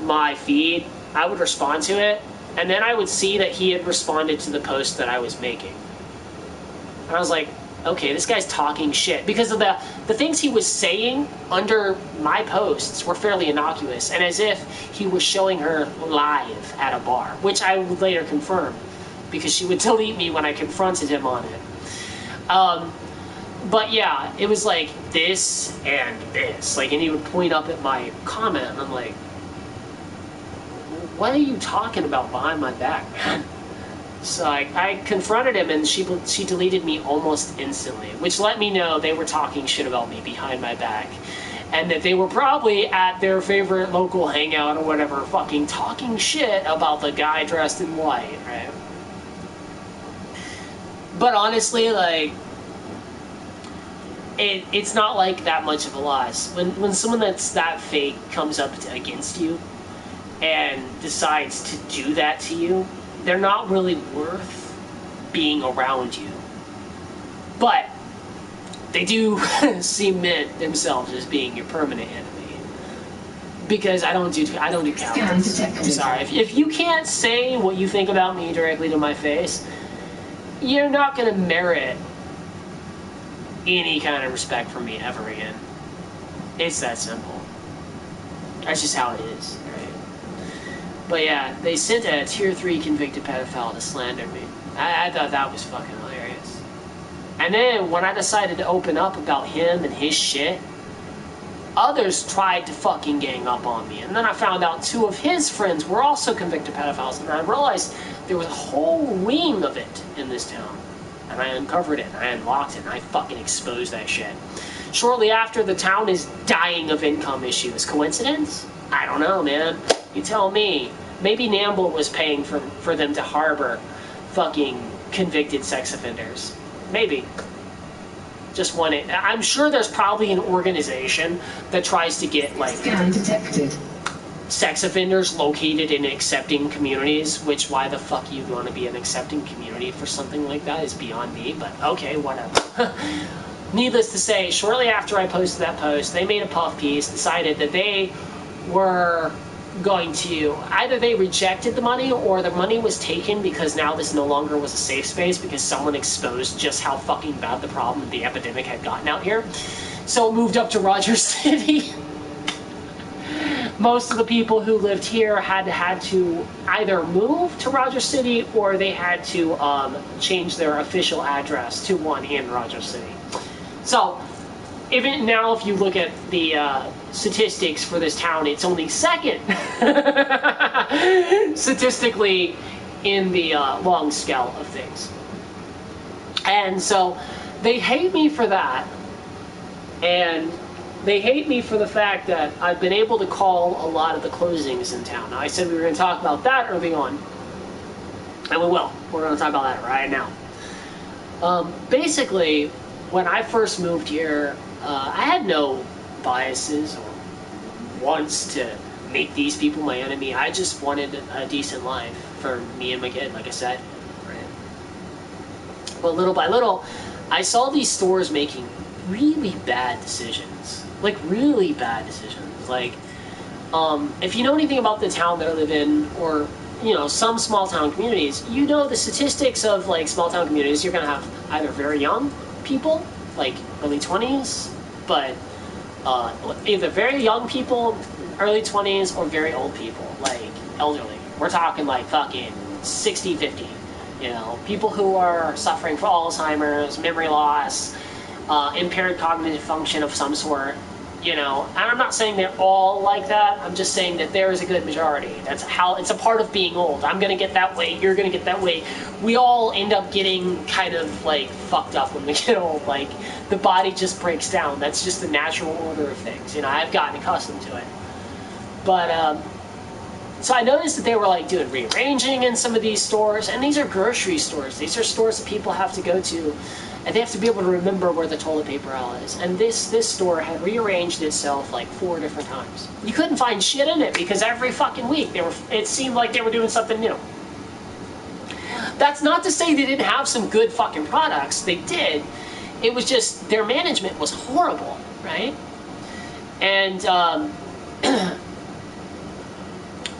[SPEAKER 1] my feed, I would respond to it, and then I would see that he had responded to the post that I was making. And I was like, okay, this guy's talking shit. Because of the things he was saying under my posts were fairly innocuous, and as if he was showing her live at a bar, which I would later confirm, because she would delete me when I confronted him on it. But yeah, it was like this and this. Like, and he would point up at my comment, and I'm like, what are you talking about behind my back, man? So I confronted him, and she deleted me almost instantly, which let me know they were talking shit about me behind my back, and that they were probably at their favorite local hangout or whatever, fucking talking shit about the guy dressed in white, right? But honestly, like, it's not like that much of a loss. When someone that's that fake comes up against you and decides to do that to you, they're not really worth being around you. But they do cement themselves as being your permanent enemy. Because I don't do cowardice. I'm sorry. If you can't say what you think about me directly to my face, you're not going to merit any kind of respect from me ever again. It's that simple. That's just how it is, right? But yeah, they sent a tier 3 convicted pedophile to slander me. I thought that was fucking hilarious. And then when I decided to open up about him and his shit, others tried to fucking gang up on me. And then I found out 2 of his friends were also convicted pedophiles, and I realized there was a whole wing of it in this town. And I uncovered it, and I unlocked it, and I fucking exposed that shit. Shortly after, the town is dying of income issues. Coincidence? I don't know, man. You tell me. Maybe Namble was paying for them to harbor fucking convicted sex offenders. Maybe. Just one. I'm sure there's probably an organization that tries to get, like,
[SPEAKER 3] Scan detected.
[SPEAKER 1] sex offenders located in accepting communities, which why the fuck you'd want to be an accepting community for something like that is beyond me, but okay, whatever. Needless to say, shortly after I posted that post, they made a puff piece, decided that they were going to, either they rejected the money or the money was taken because now this no longer was a safe space because someone exposed just how fucking bad the problem, the epidemic had gotten out here. So it moved up to Rogers City. Most of the people who lived here had to either move to Rogers City or they had to change their official address to one in Rogers City. So, even now, if you look at the statistics for this town, it's only second statistically in the long scale of things. And so, they hate me for that, and they hate me for the fact that I've been able to call a lot of the closings in town. Now, I said we were going to talk about that early on, and we will. We're going to talk about that right now. Basically, when I first moved here, I had no biases or wants to make these people my enemy. I just wanted a decent life for me and my kid, like I said. Right? But little by little, I saw these stores making really bad decisions. Like, really bad decisions. Like, if you know anything about the town that I live in, or, you know, some small town communities, you know the statistics of, like, small town communities, you're going to have either very young people, like early 20s, but either very young people, early 20s, or very old people, like elderly. We're talking like fucking 60, 50. You know, people who are suffering from Alzheimer's, memory loss, impaired cognitive function of some sort. You know, and I'm not saying they're all like that. I'm just saying that there is a good majority. That's how, it's a part of being old. I'm gonna get that way, you're gonna get that way. We all end up getting kind of like fucked up when we get old. Like, the body just breaks down. That's just the natural order of things. You know, I've gotten accustomed to it. But, so I noticed that they were like doing rearranging in some of these stores, and these are grocery stores. These are stores that people have to go to, and they have to be able to remember where the toilet paper aisle is. And this store had rearranged itself like 4 different times. You couldn't find shit in it because every fucking week it seemed like they were doing something new. That's not to say they didn't have some good fucking products. They did. It was just their management was horrible, right? And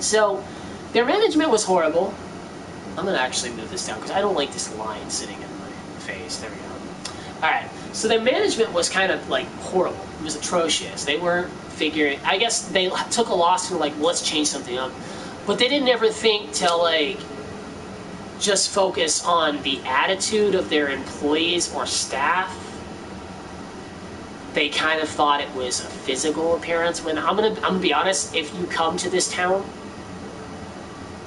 [SPEAKER 1] so their management was horrible. I'm gonna actually move this down because I don't like this line sitting in my face. There we go. Alright, so their management was kind of like horrible. It was atrocious. They weren't figuring, I guess they took a loss and were like, well, let's change something up. But they didn't ever think to like just focus on the attitude of their employees or staff. They kind of thought it was a physical appearance. When I'm gonna be honest, if you come to this town,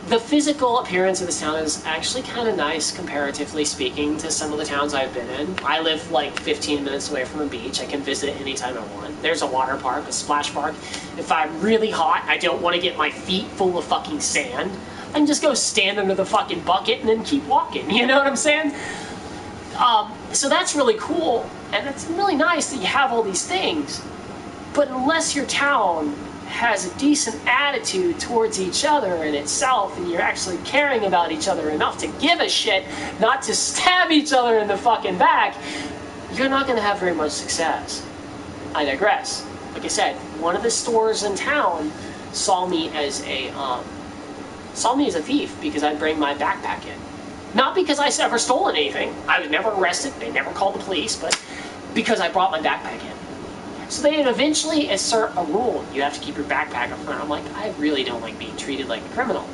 [SPEAKER 1] the physical appearance of this town is actually kind of nice, comparatively speaking, to some of the towns I've been in. I live like 15 minutes away from a beach. I can visit it anytime I want. There's a water park, a splash park. If I'm really hot, I don't want to get my feet full of fucking sand, I can just go stand under the fucking bucket and then keep walking. You know what I'm saying? So that's really cool, and it's really nice that you have all these things. But unless your town has a decent attitude towards each other and itself, and you're actually caring about each other enough to give a shit, not to stab each other in the fucking back, you're not going to have very much success. I digress. Like I said, one of the stores in town saw me as a thief because I'd bring my backpack in. Not because I ever stolen anything. I was never arrested. They never called the police, but because I brought my backpack in. So they eventually assert a rule. You have to keep your backpack up front. I'm like, I really don't like being treated like a criminal.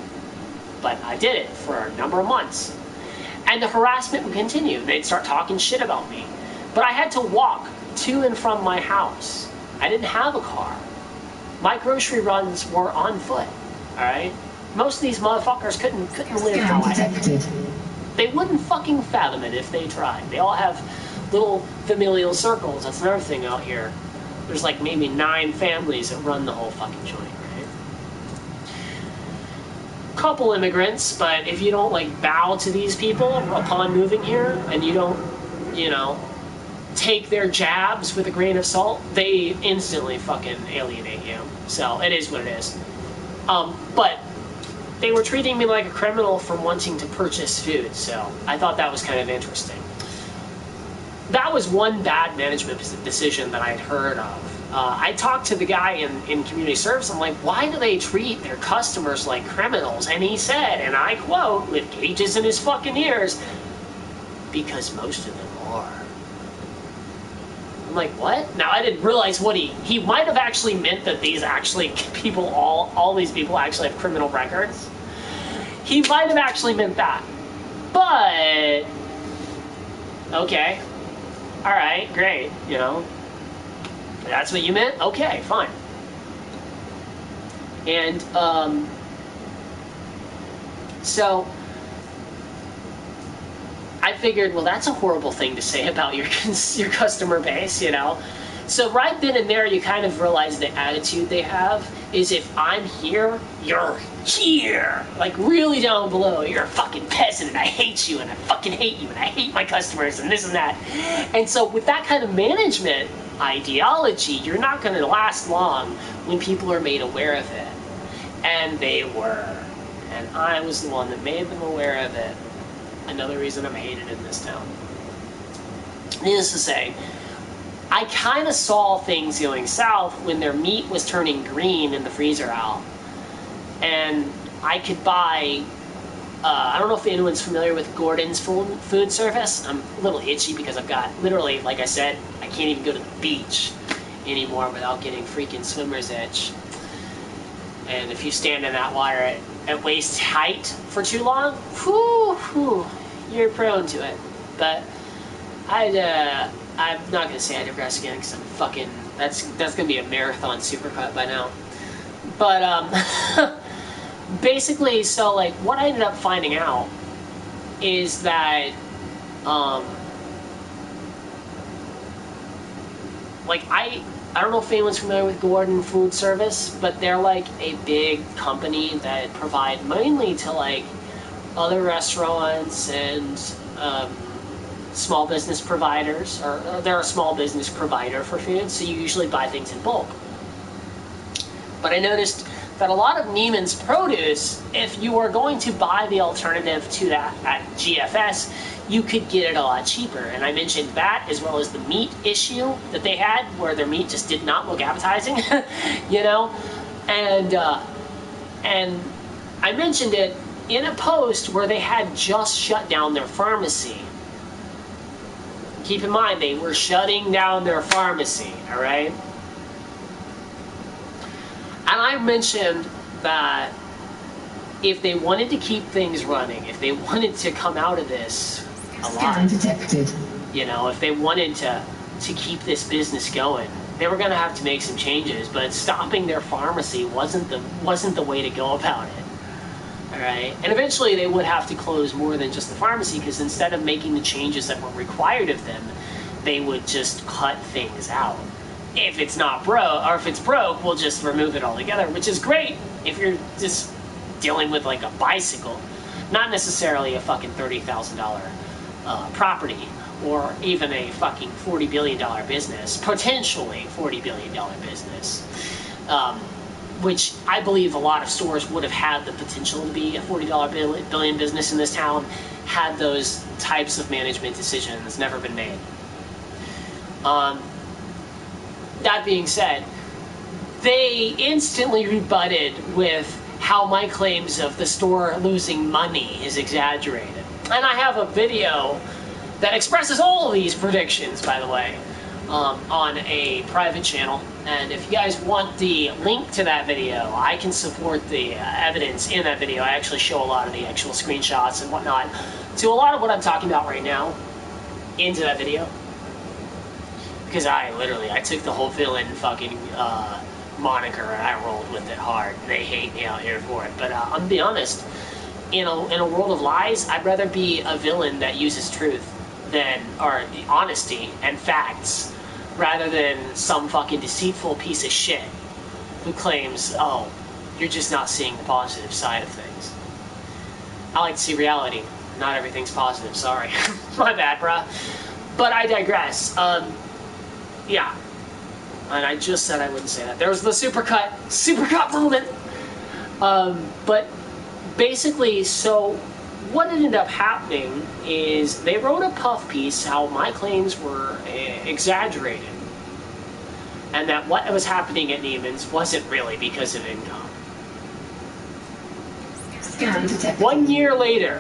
[SPEAKER 1] But I did it for a number of months. And the harassment would continue. They'd start talking shit about me. But I had to walk to and from my house. I didn't have a car. My grocery runs were on foot. Alright? Most of these motherfuckers couldn't live how I had. They wouldn't fucking fathom it if they tried. They all have little familial circles. That's another thing out here. There's like maybe 9 families that run the whole fucking joint, right? Couple immigrants, but if you don't like bow to these people upon moving here and you don't, you know, take their jabs with a grain of salt, they instantly fucking alienate you. So it is what it is. But they were treating me like a criminal for wanting to purchase food, so I thought that was kind of interesting. That was one bad management decision that I'd heard of. I talked to the guy in community service. I'm like, why do they treat their customers like criminals? And he said, and I quote, with cages in his fucking ears, because most of them are. I'm like, what? Now, I didn't realize what he might have actually meant that these actually people, all these people actually have criminal records. He might have actually meant that. But, okay. All right, great, you know. That's what you meant? Okay, fine. And, so I figured, well, that's a horrible thing to say about your customer base, you know. So right then and there, you kind of realize the attitude they have is, if I'm here, you're here. Like, really down below, you're a fucking peasant, and I hate you, and I fucking hate you, and I hate my customers, and this and that. And so with that kind of management ideology, you're not going to last long when people are made aware of it. And they were. And I was the one that made them aware of it. Another reason I'm hated in this town. Needless to say, I kind of saw things going south when their meat was turning green in the freezer aisle. And I could buy, I don't know if anyone's familiar with Gordon's food service. I'm a little itchy because I've got, literally, like I said, I can't even go to the beach anymore without getting freaking swimmer's itch. And if you stand in that water at waist height for too long, whew, you're prone to it. But I'm not gonna say I digress again because I'm fucking, that's gonna be a marathon supercut by now. But basically, so like what I ended up finding out is that like I don't know if anyone's familiar with Gordon Food Service, but they're like a big company that provide mainly to like other restaurants and small business providers, or they're a small business provider for food, so you usually buy things in bulk. But I noticed that a lot of Neiman's produce, if you were going to buy the alternative to that at GFS, you could get it a lot cheaper. And I mentioned that, as well as the meat issue that they had, where their meat just did not look appetizing, you know? And I mentioned it in a post where they had just shut down their pharmacy. Keep in mind, they were shutting down their pharmacy, all right? And I mentioned that if they wanted to keep things running, if they wanted to come out of this alive,
[SPEAKER 3] detected.
[SPEAKER 1] you know, if they wanted to keep this business going, they were going to have to make some changes. But stopping their pharmacy wasn't the way to go about it. All right, and eventually they would have to close more than just the pharmacy, because instead of making the changes that were required of them, they would just cut things out. If it's not broke, or if it's broke, we'll just remove it altogether, which is great if you're just dealing with like a bicycle, not necessarily a fucking $30,000 property, or even a fucking $40 billion business, potentially $40 billion business, which I believe a lot of stores would have had the potential to be a $40 billion business in this town, had those types of management decisions never been made. That being said, they instantly rebutted with how my claims of the store losing money is exaggerated. And I have a video that expresses all of these predictions, by the way. on a private channel, and if you guys want the link to that video, I can support the evidence in that video. I actually show a lot of the actual screenshots and whatnot to a lot of what I'm talking about right now into that video, because I took the whole villain fucking moniker and I rolled with it hard. They hate me out here for it, but I'm gonna be honest, in a world of lies, I'd rather be a villain that uses truth or honesty and facts, rather than some fucking deceitful piece of shit who claims, oh, you're just not seeing the positive side of things. I like to see reality. Not everything's positive, sorry. My bad, bruh. But I digress. Yeah. And I just said I wouldn't say that. There was the supercut moment. But basically, so what ended up happening is they wrote a puff piece how my claims were exaggerated, and that what was happening at Neiman's wasn't really because of income.
[SPEAKER 3] Scan detected.
[SPEAKER 1] 1 year later,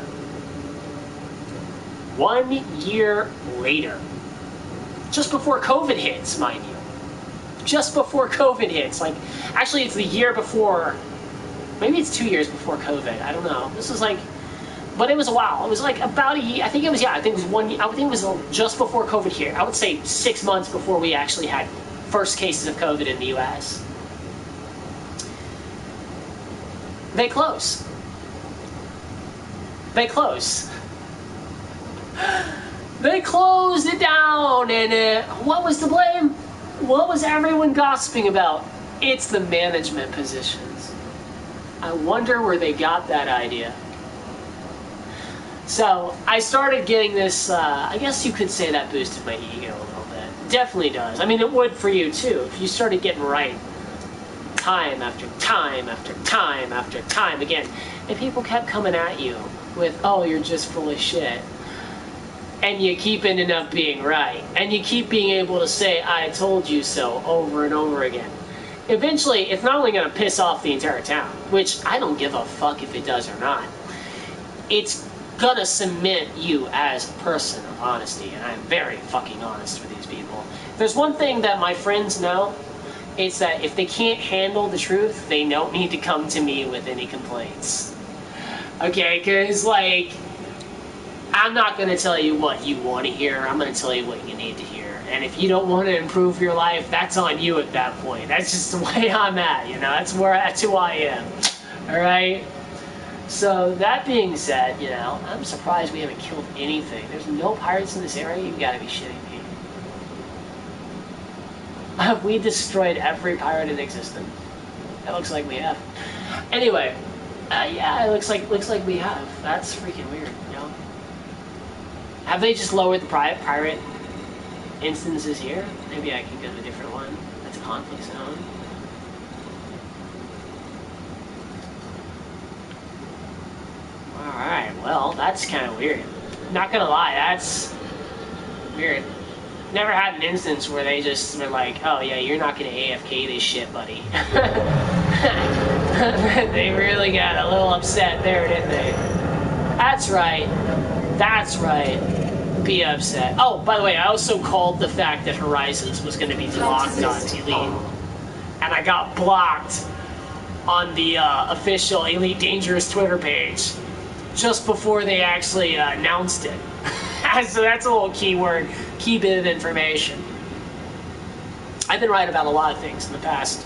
[SPEAKER 1] 1 year later, just before COVID hits, mind you, just before COVID hits, like, actually it's the year before, maybe it's 2 years before COVID, I don't know, this was like, but it was a while. It was like about a year. I think it was 1 year. I think it was just before COVID here. I would say 6 months before we actually had first cases of COVID in the US. They close. They close. They closed it down, and what was to blame? What was everyone gossiping about? It's the management positions. I wonder where they got that idea. So I started getting this, I guess you could say that boosted my ego a little bit. Definitely does. I mean, it would for you too, if you started getting right time after time after time after time again. And people kept coming at you with, oh, you're just full of shit. And you keep ending up being right. And you keep being able to say, I told you so, over and over again. Eventually, it's not only going to piss off the entire town, which I don't give a fuck if it does or not. It's gonna cement you as a person of honesty, and I'm very fucking honest for these people. If there's one thing that my friends know, it's that if they can't handle the truth, they don't need to come to me with any complaints. Okay, because, like, I'm not gonna tell you what you want to hear, I'm gonna tell you what you need to hear. And if you don't want to improve your life, that's on you at that point. That's just the way I'm at, you know, that's who I am. Alright? So, that being said, you know, I'm surprised we haven't killed anything. There's no pirates in this area? You've got to be shitting me. Have we destroyed every pirate in existence? It looks like we have. Anyway, yeah, it looks like we have. That's freaking weird, you know? Have they just lowered the pirate instances here? Maybe I can go to a different one. That's a conflict zone. Alright, well, that's kind of weird. Not gonna lie, that's weird. Never had an instance where they just were like, oh yeah, you're not gonna AFK this shit, buddy. They really got a little upset there, didn't they? That's right. That's right. Be upset. Oh, by the way, I also called the fact that Horizons was gonna be blocked on Elite. And I got blocked on the official Elite Dangerous Twitter page just before they actually announced it. So that's a little key bit of information. I've been right about a lot of things in the past.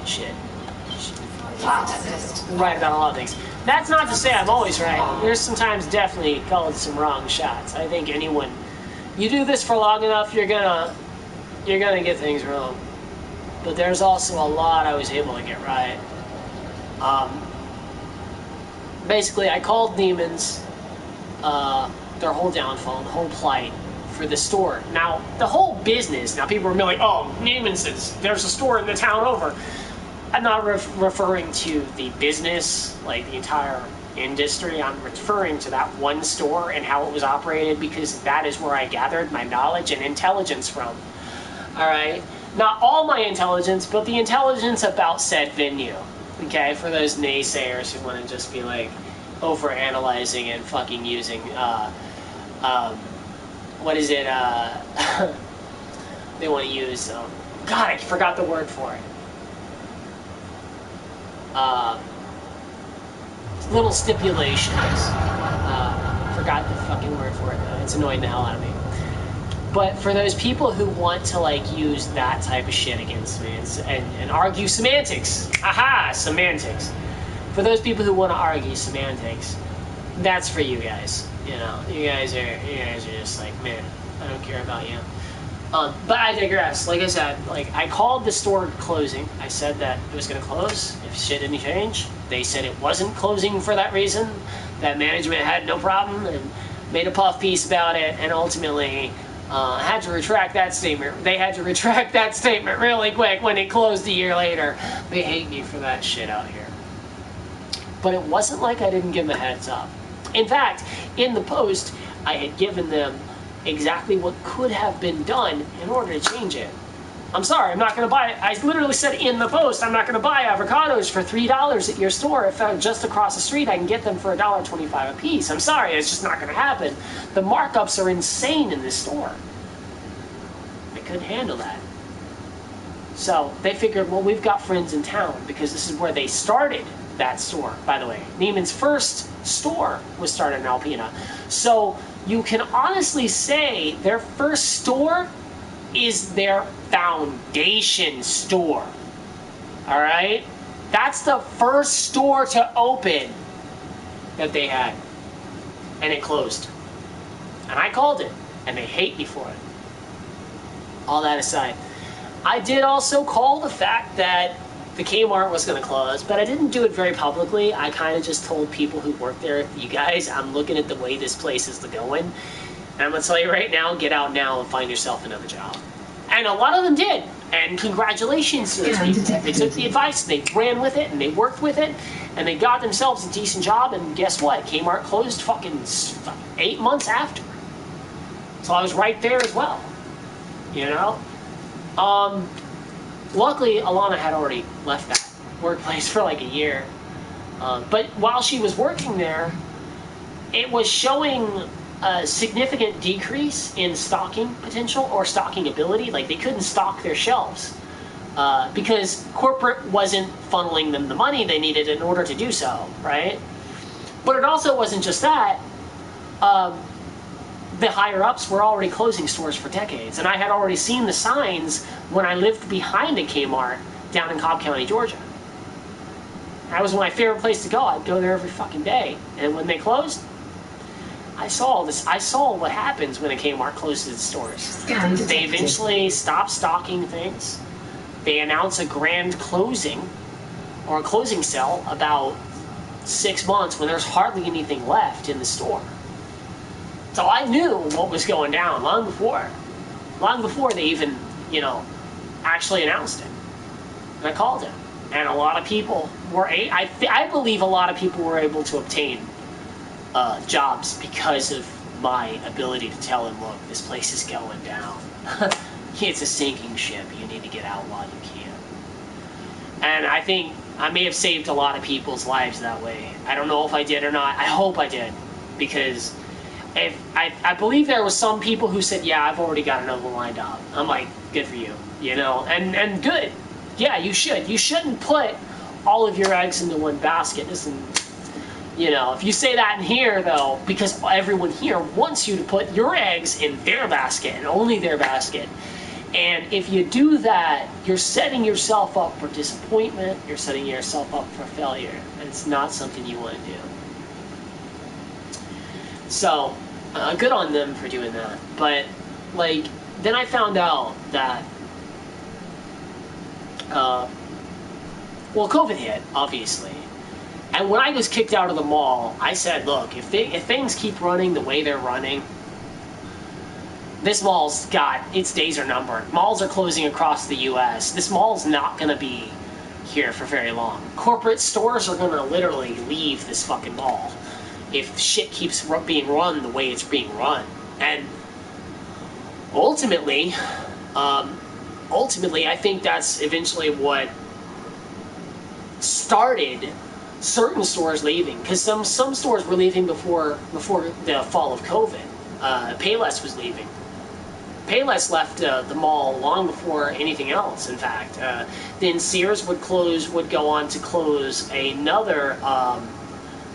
[SPEAKER 1] Shit. Wow. Been right about a lot of things. That's not to say I'm always right. There's sometimes definitely called some wrong shots. I think you do this for long enough, you're gonna get things wrong. But there's also a lot I was able to get right. Basically, I called Neiman's, their whole downfall, the whole plight for the store. Now, the whole business, now people were like, oh, Neiman's, there's a store in the town over. I'm not referring to the business, like the entire industry. I'm referring to that one store and how it was operated, because that is where I gathered my knowledge and intelligence from. Alright? Not all my intelligence, but the intelligence about said venue. Okay, for those naysayers who want to just be like over-analyzing and fucking using, what is it, they want to use. God, I forgot the word for it. Little stipulations. Forgot the fucking word for it. It's annoying the hell out of me. But for those people who want to like use that type of shit against me and argue semantics, aha, semantics. For those people who want to argue semantics, that's for you guys. You know, you guys are just like, man, I don't care about you. But I digress. Like I said, like I called the store closing. I said that it was going to close if shit didn't change. They said it wasn't closing for that reason. That management had no problem and made a puff piece about it, and ultimately had to retract that statement. They had to retract that statement really quick when it closed a year later. They hate me for that shit out here. But it wasn't like I didn't give them a heads up. In fact, in the post, I had given them exactly what could have been done in order to change it. I'm sorry, I'm not going to buy it. I literally said in the post, I'm not going to buy avocados for $3 at your store. If I'm just across the street, I can get them for $1.25 a piece. I'm sorry, it's just not going to happen. The markups are insane in this store. I couldn't handle that. So they figured, well, we've got friends in town, because this is where they started that store, by the way. Neiman's first store was started in Alpena. So you can honestly say their first store is their foundation store. All right? That's the first store to open that they had. And it closed. And I called it. And they hate me for it. All that aside, I did also call the fact that the Kmart was going to close, but I didn't do it very publicly. I kind of just told people who work there, you guys, I'm looking at the way this place is going, and I'm going to tell you right now, get out now and find yourself another job. And a lot of them did, and congratulations to those people. They took the advice, they ran with it, and they worked with it, and they got themselves a decent job, and guess what? Kmart closed fucking 8 months after. So I was right there as well, you know? Luckily, Alana had already left that workplace for like a year. But while she was working there, it was showing a significant decrease in stocking potential or stocking ability. Like, they couldn't stock their shelves because corporate wasn't funneling them the money they needed in order to do so, right? But it also wasn't just that. The higher-ups were already closing stores for decades, and I had already seen the signs when I lived behind a Kmart down in Cobb County, Georgia. That was my favorite place to go. I'd go there every fucking day, and when they closed, I saw this. I saw what happens when a Kmart closes its stores. They eventually stop stocking things. They announce a grand closing or a closing sale about 6 months when there's hardly anything left in the store. So I knew what was going down long before they even, actually announced it. And I called him. And a lot of people were, I believe a lot of people were able to obtain jobs because of my ability to tell him, look, this place is going down. It's a sinking ship. You need to get out while you can. And I think I may have saved a lot of people's lives that way. I don't know if I did or not. I hope I did. Because I believe there was some people who said, yeah, I've already got another one lined up. I'm like, good for you, and good. Yeah, you should. You shouldn't put all of your eggs into one basket. Listen, if you say that in here, though, because everyone here wants you to put your eggs in their basket and only their basket. And if you do that, you're setting yourself up for disappointment. You're setting yourself up for failure. And it's not something you want to do. So, good on them for doing that. But, then I found out that, COVID hit, obviously. And when I was kicked out of the mall, I said, look, if things keep running the way they're running, this mall's got, its days are numbered. Malls are closing across the U.S. This mall's not going to be here for very long. Corporate stores are going to literally leave this fucking mall if shit keeps being run the way it's being run. And ultimately, I think that's eventually what started certain stores leaving. Because some stores were leaving before the fall of COVID. Payless was leaving. Payless left the mall long before anything else, in fact. Then Sears would go on to close another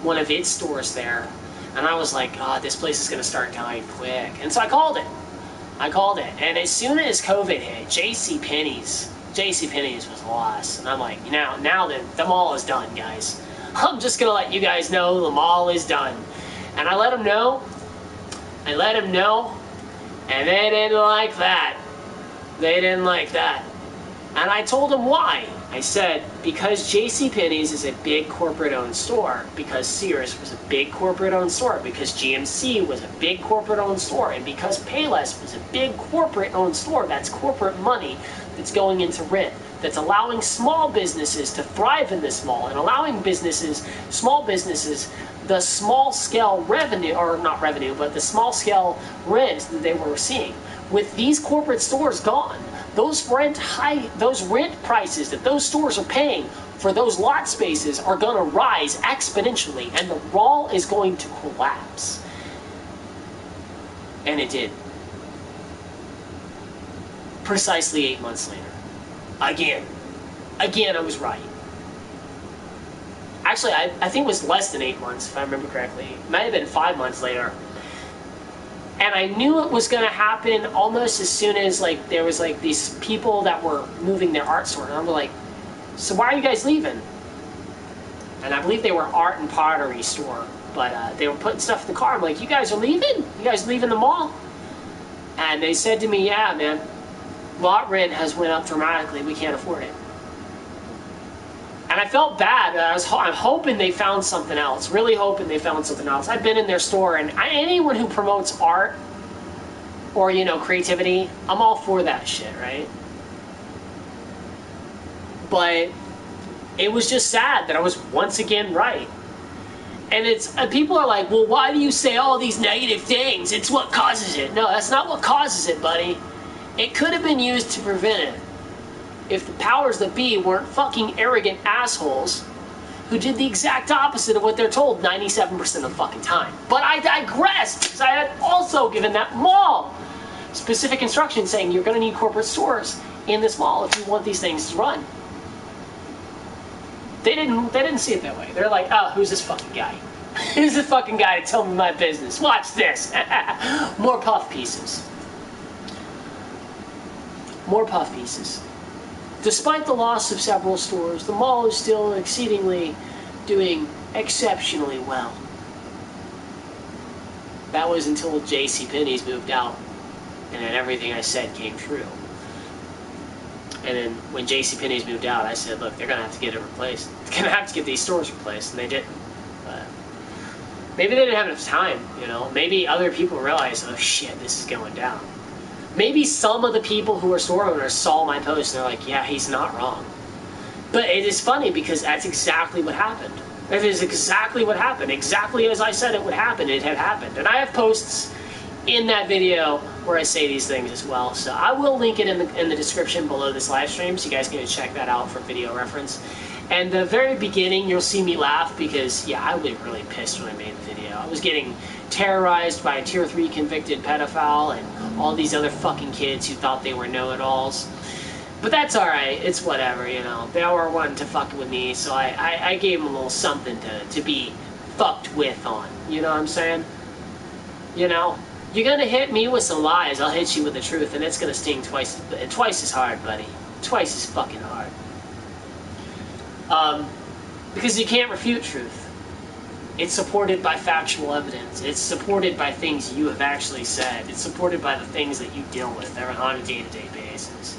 [SPEAKER 1] one of its stores there. And I was like, oh, this place is going to start dying quick. And so I called it. And as soon as COVID hit, JCPenney's was lost. And I'm like, now the mall is done, guys. I'm just going to let you guys know the mall is done. And I let them know. And they didn't like that. And I told them why. I said, because JCPenney's is a big corporate-owned store, because Sears was a big corporate-owned store, because GMC was a big corporate-owned store, and because Payless was a big corporate-owned store, that's corporate money that's going into rent, that's allowing small businesses to thrive in this mall, and allowing small businesses, the small-scale revenue, or not revenue, but the small-scale rent that they were seeing. With these corporate stores gone, those rent prices that those stores are paying for those lot spaces are going to rise exponentially, and the mall is going to collapse. And it did. Precisely 8 months later. Again, I was right. Actually, I think it was less than 8 months, if I remember correctly. It might have been 5 months later. And I knew it was going to happen almost as soon as there was these people that were moving their art store. And I'm like, so why are you guys leaving? And I believe they were art and pottery store. But they were putting stuff in the car. I'm like, you guys are leaving? You guys leaving the mall? And they said to me, yeah, man, lot rent has went up dramatically. We can't afford it. And I felt bad. I'm hoping they found something else. Really hoping they found something else. I've been in their store, and anyone who promotes art or, creativity, I'm all for that shit, right? But it was just sad that I was once again right. And people are like, well, why do you say all these negative things? It's what causes it. No, that's not what causes it, buddy. It could have been used to prevent it if the powers that be weren't fucking arrogant assholes who did the exact opposite of what they're told 97% of the fucking time. But I digressed, because I had also given that mall specific instructions saying you're going to need corporate stores in this mall if you want these things to run. They didn't see it that way. They're like, oh, who's this fucking guy? Who's this fucking guy to tell me my business? Watch this. More puff pieces. More puff pieces. Despite the loss of several stores, the mall is still doing exceptionally well. That was until JCPenney's moved out, and then everything I said came true. And then when JCPenney's moved out, I said, look, they're going to have to get it replaced. They're going to have to get these stores replaced, and they didn't. But maybe they didn't have enough time, Maybe other people realized, oh shit, this is going down. Maybe some of the people who are store owners saw my post and they're like, yeah, he's not wrong. But it is funny because that's exactly what happened. That is exactly what happened. Exactly as I said it would happen, it had happened. And I have posts in that video where I say these things as well. So I will link it in the description below this live stream so you guys can check that out for video reference. And the very beginning, you'll see me laugh because, yeah, I was really pissed when I made the video. I was getting terrorized by a Tier 3 convicted pedophile and all these other fucking kids who thought they were know-it-alls. But that's alright, it's whatever, They all were wanting to fuck with me, so I gave them a little something to be fucked with on. You know what I'm saying? You're gonna hit me with some lies, I'll hit you with the truth, and it's gonna sting twice as hard, buddy. Twice as fucking hard. Because you can't refute truth. It's supported by factual evidence. It's supported by things you have actually said. It's supported by the things that you deal with on a day-to-day basis.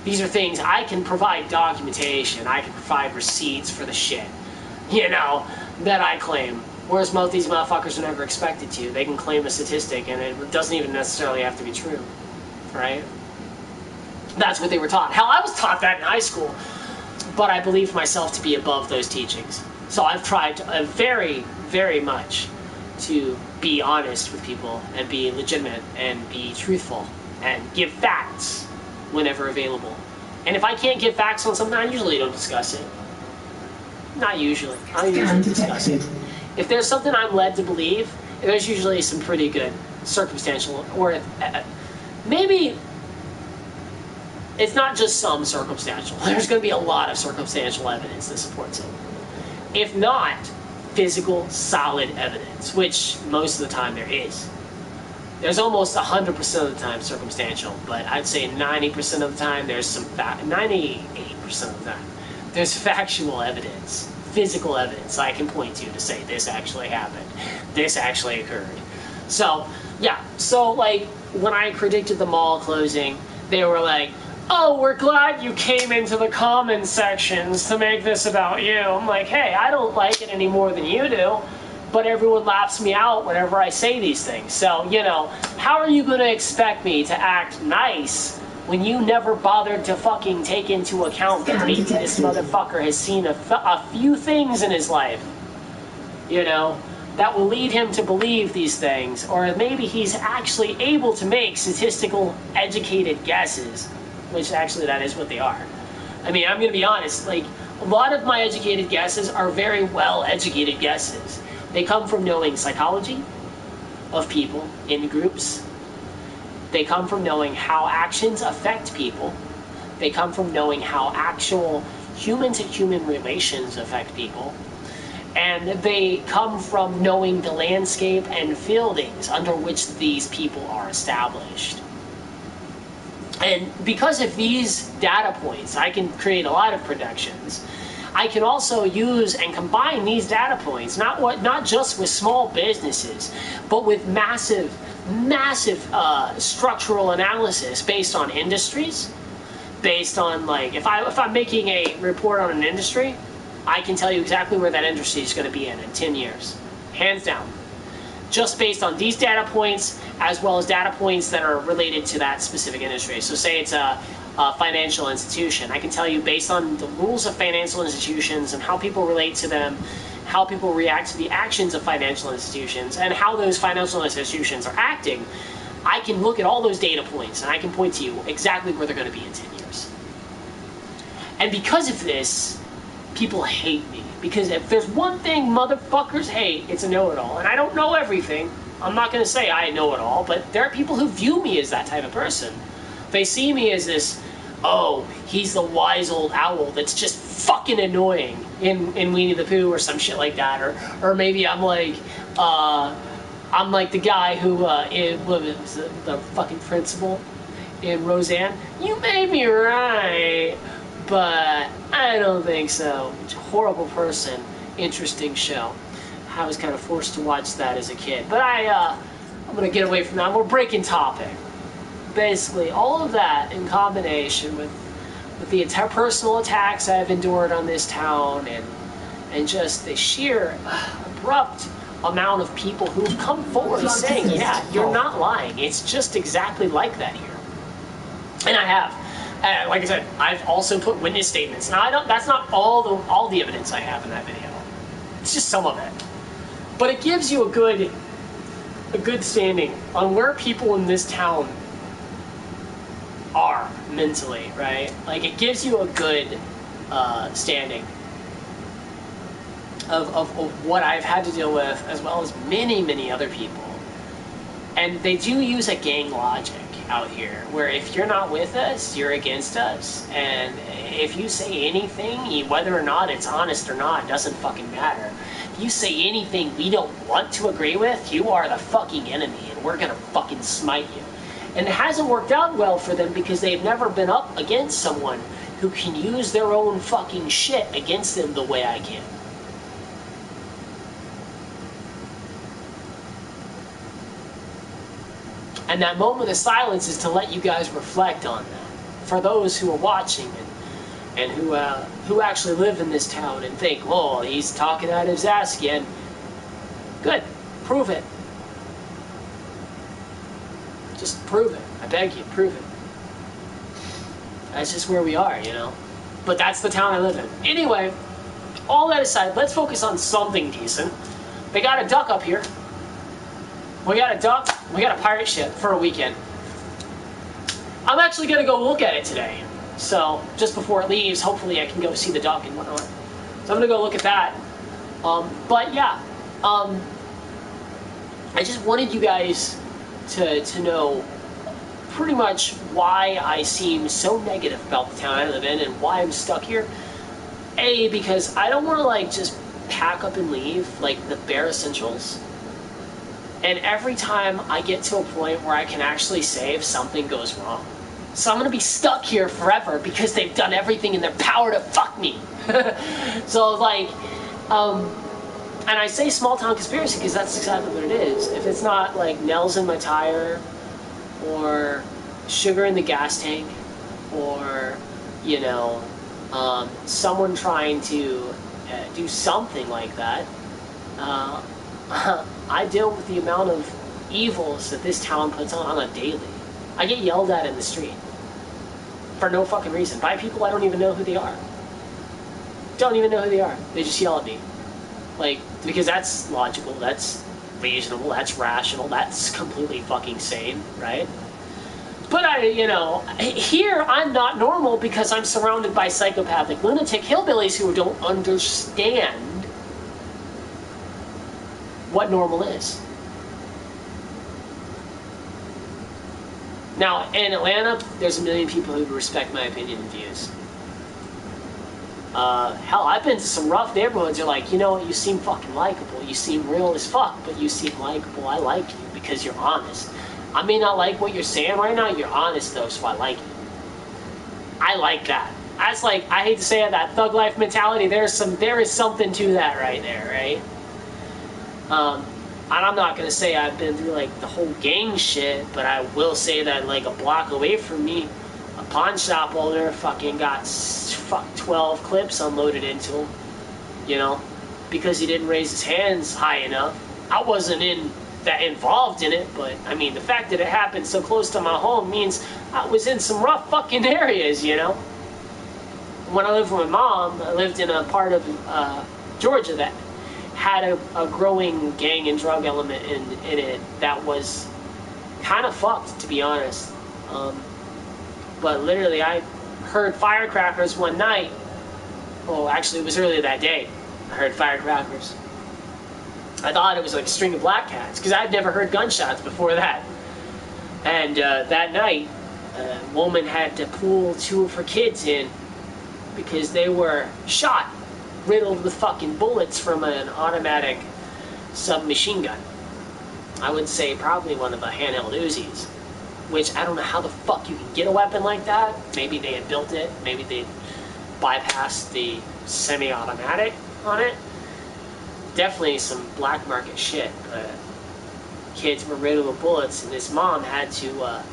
[SPEAKER 1] These are things I can provide documentation. I can provide receipts for the shit, that I claim. Whereas most of these motherfuckers are never expected to. They can claim a statistic and it doesn't even necessarily have to be true, right? That's what they were taught. Hell, I was taught that in high school. But I believed myself to be above those teachings. So I've tried very, very much to be honest with people and be legitimate and be truthful and give facts whenever available. And if I can't give facts on something, I usually don't discuss it. Not usually. I don't usually discuss it. If there's something I'm led to believe, there's usually some pretty good circumstantial or maybe it's not just some circumstantial. There's going to be a lot of circumstantial evidence that supports it. If not, physical, solid evidence, which most of the time there is. There's almost 100% of the time circumstantial, but I'd say 90% of the time there's 98% of the time there's factual evidence, physical evidence I can point to say this actually happened, this actually occurred. So, yeah, so like when I predicted the mall closing, they were like, oh, we're glad you came into the comment sections to make this about you. I'm like, hey, I don't like it any more than you do, but everyone laughs me out whenever I say these things. So, you know, how are you going to expect me to act nice when you never bothered to fucking take into account that maybe this motherfucker has seen a few things in his life, you know, that will lead him to believe these things, or maybe he's actually able to make statistical educated guesses, which actually that is what they are. I mean, I'm going to be honest, like, a lot of my educated guesses are very well educated guesses. They come from knowing psychology of people in groups. They come from knowing how actions affect people. They come from knowing how actual human-to-human relations affect people. And they come from knowing the landscape and fieldings under which these people are established. And because of these data points, I can create a lot of predictions. I can also use and combine these data points, not just with small businesses, but with massive structural analysis based on industries, based on, like, if I'm making a report on an industry, I can tell you exactly where that industry is going to be in 10 years, hands down. Just based on these data points, as well as data points that are related to that specific industry. So say it's a financial institution. I can tell you based on the rules of financial institutions and how people relate to them, how people react to the actions of financial institutions, and how those financial institutions are acting, I can look at all those data points and I can point to you exactly where they're going to be in 10 years. And because of this, people hate me. Because if there's one thing motherfuckers hate, it's a know-it-all. And I don't know everything. I'm not going to say I know it all, but there are people who view me as that type of person. They see me as this, oh, he's the wise old owl that's just fucking annoying in Winnie the Pooh or some shit like that. Or maybe I'm like the guy who was the fucking principal in Roseanne. You may be right, but I don't think so. Horrible person. Interesting show. I was kind of forced to watch that as a kid. But I'm going to get away from that. We're breaking topic. Basically, all of that in combination with the interpersonal attacks I've endured on this town and just the sheer abrupt amount of people who've come forward saying, yeah, you're not lying. It's just exactly like that here. And I have. Like I said, I've also put witness statements. Now, that's not all the evidence I have in that video. It's just some of it. But it gives you a good standing on where people in this town are mentally, right? Like, it gives you a good standing of what I've had to deal with, as well as many other people. And they do use a gang logic out here, where if you're not with us, you're against us, and if you say anything, whether or not it's honest or not, it doesn't fucking matter. If you say anything we don't want to agree with, you are the fucking enemy, and we're gonna fucking smite you. And it hasn't worked out well for them because they've never been up against someone who can use their own fucking shit against them the way I can. And that moment of silence is to let you guys reflect on that. For those who are watching and who actually live in this town and think, oh, he's talking out his ass again. Good. Prove it. Just prove it. I beg you, prove it. That's just where we are, you know. But that's the town I live in. Anyway, all that aside, let's focus on something decent. They got a duck up here. We got a duck, we got a pirate ship for a weekend. I'm actually going to go look at it today. So, just before it leaves, hopefully I can go see the duck and whatnot. So I'm going to go look at that. But yeah, I just wanted you guys to know pretty much why I seem so negative about the town I live in and why I'm stuck here. A, because I don't want to like just pack up and leave like the bare essentials. And every time I get to a point where I can actually say if something goes wrong. So I'm going to be stuck here forever because they've done everything in their power to fuck me. So like, and I say small town conspiracy because that's exactly what it is. If it's not like nails in my tire, or sugar in the gas tank, or, you know, someone trying to do something like that, I deal with the amount of evils that this town puts on a daily. I get yelled at in the street for no fucking reason by people I don't even know who they are. Don't even know who they are. They just yell at me. Like, because that's logical, that's reasonable, that's rational, that's completely fucking sane, right? But here I'm not normal because I'm surrounded by psychopathic lunatic hillbillies who don't understand what normal is. Now, in Atlanta, there's a million people who respect my opinion and views. Hell, I've been to some rough neighborhoods. You're like, you know what, you seem fucking likable. You seem real as fuck, but you seem likable. I like you because you're honest. I may not like what you're saying right now. You're honest, though, so I like you. I like that. That's like, I hate to say it, that thug life mentality. There is something to that right there, right? And I'm not gonna say I've been through like the whole gang shit, but I will say that like a block away from me, a pawn shop owner fucking got 12 clips unloaded into him, you know, because he didn't raise his hands high enough. I wasn't involved in it, but I mean the fact that it happened so close to my home means I was in some rough fucking areas, you know. When I lived with my mom, I lived in a part of Georgia that had a growing gang and drug element in it that was kind of fucked, to be honest. But literally, I heard firecrackers one night. Oh, actually, it was earlier that day. I heard firecrackers. I thought it was like a string of black cats, because I'd never heard gunshots before that. And that night, a woman had to pull 2 of her kids in because they were shot, riddled with fucking bullets from an automatic submachine gun. I would say probably one of the handheld Uzis, which I don't know how the fuck you can get a weapon like that. Maybe they had built it, maybe they bypassed the semi-automatic on it. Definitely some black market shit, but kids were riddled with bullets and this mom had to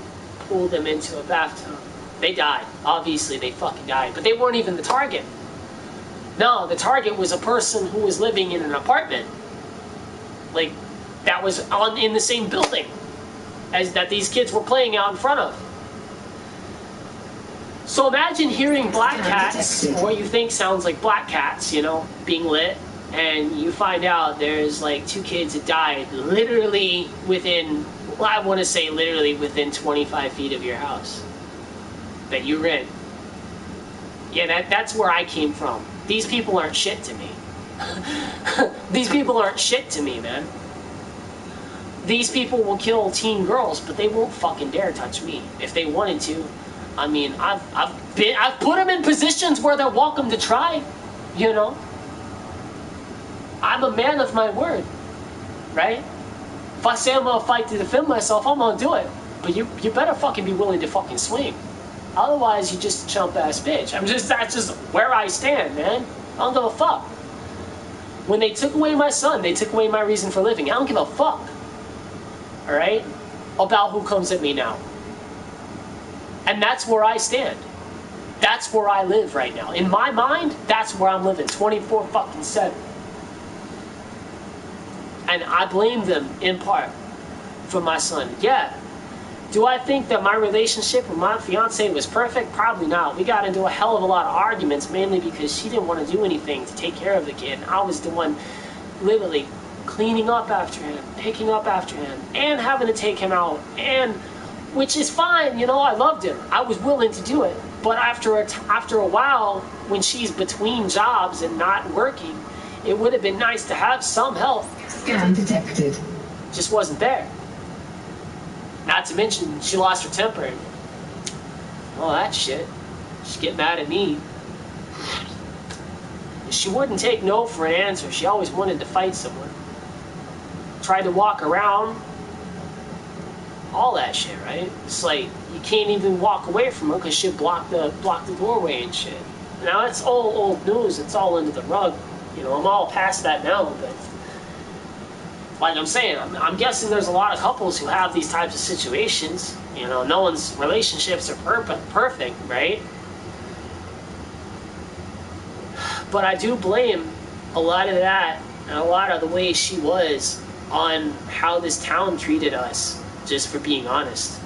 [SPEAKER 1] pull them into a bathtub. They died. Obviously they fucking died, but they weren't even the target. No, the target was a person who was living in an apartment, like that was in the same building as that these kids were playing out in front of. So imagine hearing black cats, or what you think sounds like black cats, you know, being lit, and you find out there's like 2 kids that died literally within, well, I want to say literally within 25 feet of your house that you rent. Yeah, that's where I came from. These people aren't shit to me. These people aren't shit to me, man. These people will kill teen girls, but they won't fucking dare touch me. If they wanted to, I mean, I've put them in positions where they're welcome to try, you know. I'm a man of my word, right? If I say I'm gonna fight to defend myself, I'm gonna do it. But you better fucking be willing to fucking swing. Otherwise, you just a chump ass bitch. That's just where I stand, man. I don't give a fuck. When they took away my son, they took away my reason for living. I don't give a fuck. Alright? About who comes at me now. And that's where I stand. That's where I live right now. In my mind, that's where I'm living. 24 fucking 7. And I blame them, in part, for my son. Yeah. Do I think that my relationship with my fiance was perfect? Probably not. We got into a hell of a lot of arguments, mainly because she didn't want to do anything to take care of the kid. And I was the one literally cleaning up after him, picking up after him, and having to take him out. And, which is fine, you know, I loved him. I was willing to do it. But after a while, when she's between jobs and not working, it would have been nice to have some help.
[SPEAKER 3] Scan detected.
[SPEAKER 1] Just wasn't there. Not to mention, she lost her temper. All that shit. She'd get mad at me. She wouldn't take no for an answer. She always wanted to fight someone. Tried to walk around. All that shit, right? It's like, you can't even walk away from her because she'll block the doorway and shit. Now, that's all old news. It's all under the rug. You know, I'm all past that now, but like I'm saying, I'm guessing there's a lot of couples who have these types of situations. You know, no one's relationships are perfect, right? But I do blame a lot of that and a lot of the way she was on how this town treated us, just for being honest.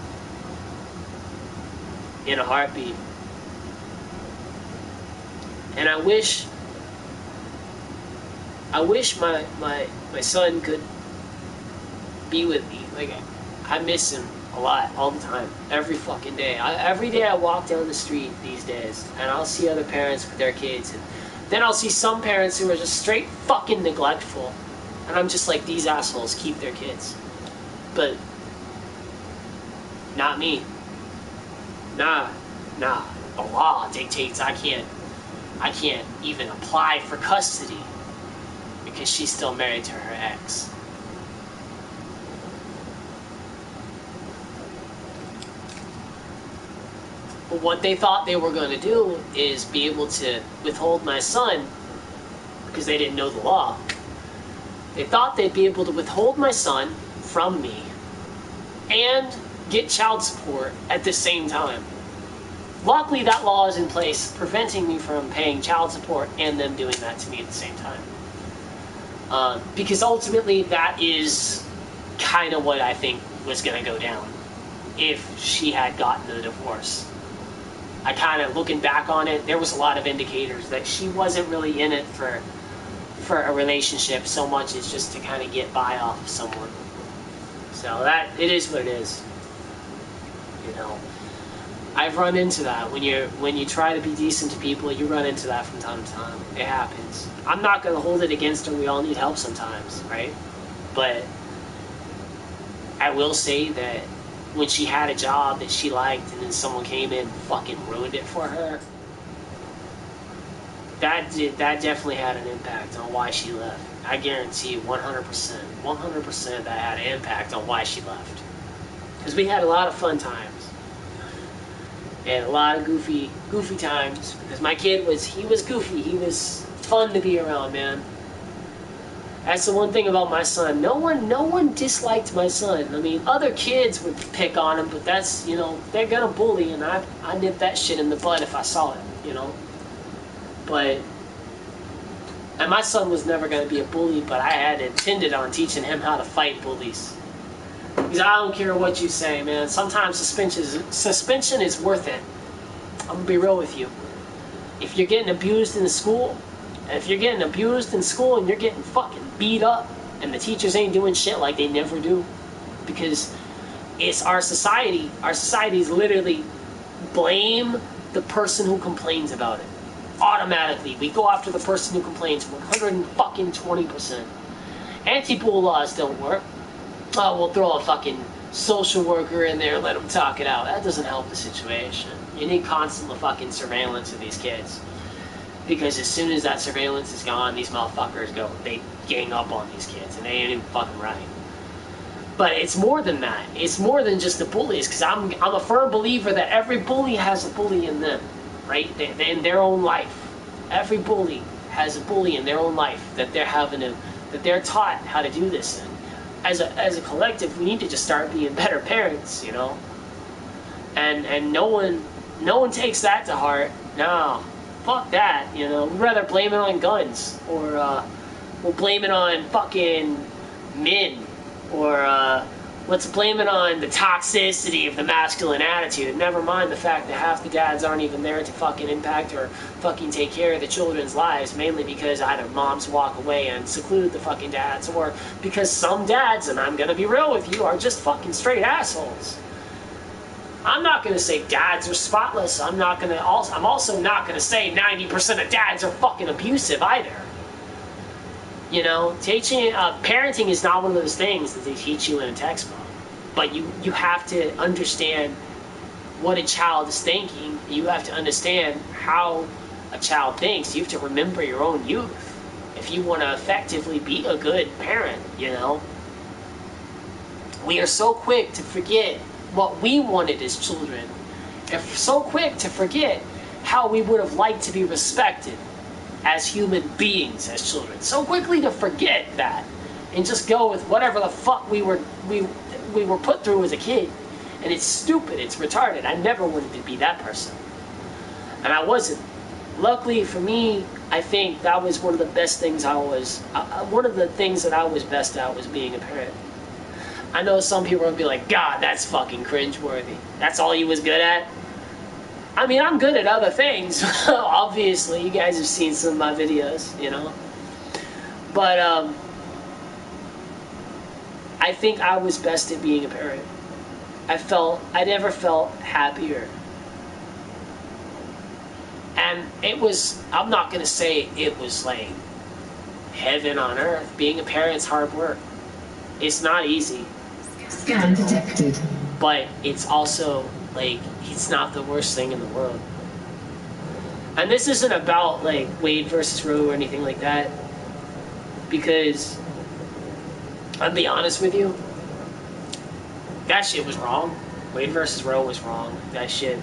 [SPEAKER 1] In a heartbeat. And I wish my son could be with me. Like, I miss him a lot, all the time, every fucking day. Every day I walk down the street these days, and I'll see other parents with their kids, and then I'll see some parents who are just straight fucking neglectful, and I'm just like, these assholes keep their kids. But not me. Nah. The law dictates I can't even apply for custody because she's still married to her ex. But what they thought they were going to do is be able to withhold my son, because they didn't know the law. They thought they'd be able to withhold my son from me and get child support at the same time. Luckily, that law is in place, preventing me from paying child support and them doing that to me at the same time. Because ultimately, that is kind of what I think was going to go down if she had gotten a divorce. I kind of, looking back on it, there was a lot of indicators that she wasn't really in it for a relationship so much as just to kind of get by off of someone. So that, it is what it is. You know, I've run into that. When you try to be decent to people, you run into that from time to time. It happens. I'm not going to hold it against her. We all need help sometimes, right? But I will say that when she had a job that she liked and then someone came in and fucking ruined it for her, that definitely had an impact on why she left. I guarantee you 100% that had an impact on why she left. Because we had a lot of fun times. And a lot of goofy times. Because my kid was goofy. He was fun to be around, man. That's the one thing about my son. No one disliked my son. I mean, other kids would pick on him, but that's, you know, they're gonna bully, and I nip that shit in the bud if I saw it, you know. But, and my son was never gonna be a bully, but I had intended on teaching him how to fight bullies. Because I don't care what you say, man. Sometimes suspension is worth it. I'm gonna be real with you. If you're getting abused in school, and you're getting fucking beat up, and the teachers ain't doing shit like they never do, because it's our society. Our society is literally blame the person who complains about it. Automatically, we go after the person who complains 120%. Anti-bully laws don't work. Oh, we'll throw a fucking social worker in there and let them talk it out. That doesn't help the situation. You need constant fucking surveillance of these kids. Because as soon as that surveillance is gone, these motherfuckers they gang up on these kids, and they ain't even fucking right. But it's more than that. It's more than just the bullies, because I'm a firm believer that every bully has a bully in them, right? They in their own life. Every bully has a bully in their own life that they're taught how to do this in. As a collective, we need to just start being better parents, you know. And no one takes that to heart. No. Fuck that, you know. We'd rather blame it on guns, or we'll blame it on fucking men, or let's blame it on the toxicity of the masculine attitude. Never mind the fact that half the dads aren't even there to fucking impact or fucking take care of the children's lives, mainly because either moms walk away and seclude the fucking dads, or because some dads, and I'm gonna be real with you, are just fucking straight assholes. I'm not going to say dads are spotless. I'm also not going to say 90% of dads are fucking abusive either. You know, parenting is not one of those things that they teach you in a textbook. But you have to understand what a child is thinking. You have to understand how a child thinks. You have to remember your own youth if you want to effectively be a good parent, you know. We are so quick to forget what we wanted as children. And so quick to forget how we would have liked to be respected as human beings, as children. So quickly to forget that and just go with whatever the fuck we were put through as a kid. And it's stupid, it's retarded. I never wanted to be that person. And I wasn't. Luckily for me, I think that was one of the best things one of the things that I was best at was being a parent. I know some people would be like, God, that's fucking cringeworthy. That's all he was good at? I mean, I'm good at other things. Obviously, you guys have seen some of my videos, you know. But, I think I was best at being a parent. I never felt happier. And it was, I'm not going to say it was like heaven on earth. Being a parent's hard work. It's not easy.
[SPEAKER 3] Scan detected.
[SPEAKER 1] But it's also, like, it's not the worst thing in the world. And this isn't about, like, Wade versus Roe or anything like that. Because, I'll be honest with you, that shit was wrong. Wade versus Roe was wrong. That shit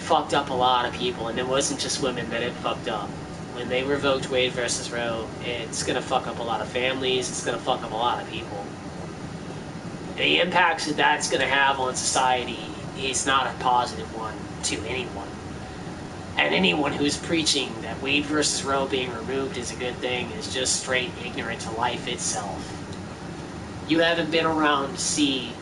[SPEAKER 1] fucked up a lot of people, and it wasn't just women that it fucked up. When they revoked Wade versus Roe, it's gonna fuck up a lot of families, it's gonna fuck up a lot of people. The impacts that that's gonna have on society is not a positive one to anyone. And anyone who's preaching that Wade versus Roe being removed is a good thing is just straight ignorant to life itself. You haven't been around to see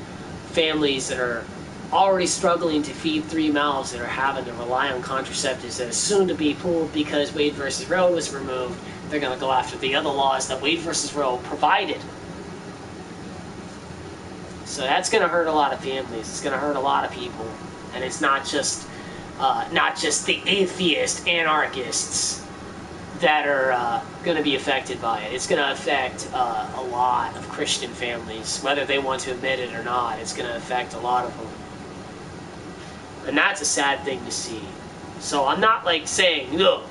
[SPEAKER 1] families that are already struggling to feed 3 mouths that are having to rely on contraceptives that are soon to be pulled because Wade versus Roe was removed. They're going to go after the other laws that Wade versus Roe provided. So that's going to hurt a lot of families. It's going to hurt a lot of people. And it's not just the atheist anarchists that are going to be affected by it. It's going to affect a lot of Christian families, whether they want to admit it or not. It's going to affect a lot of them. And that's a sad thing to see. So I'm not like saying, look,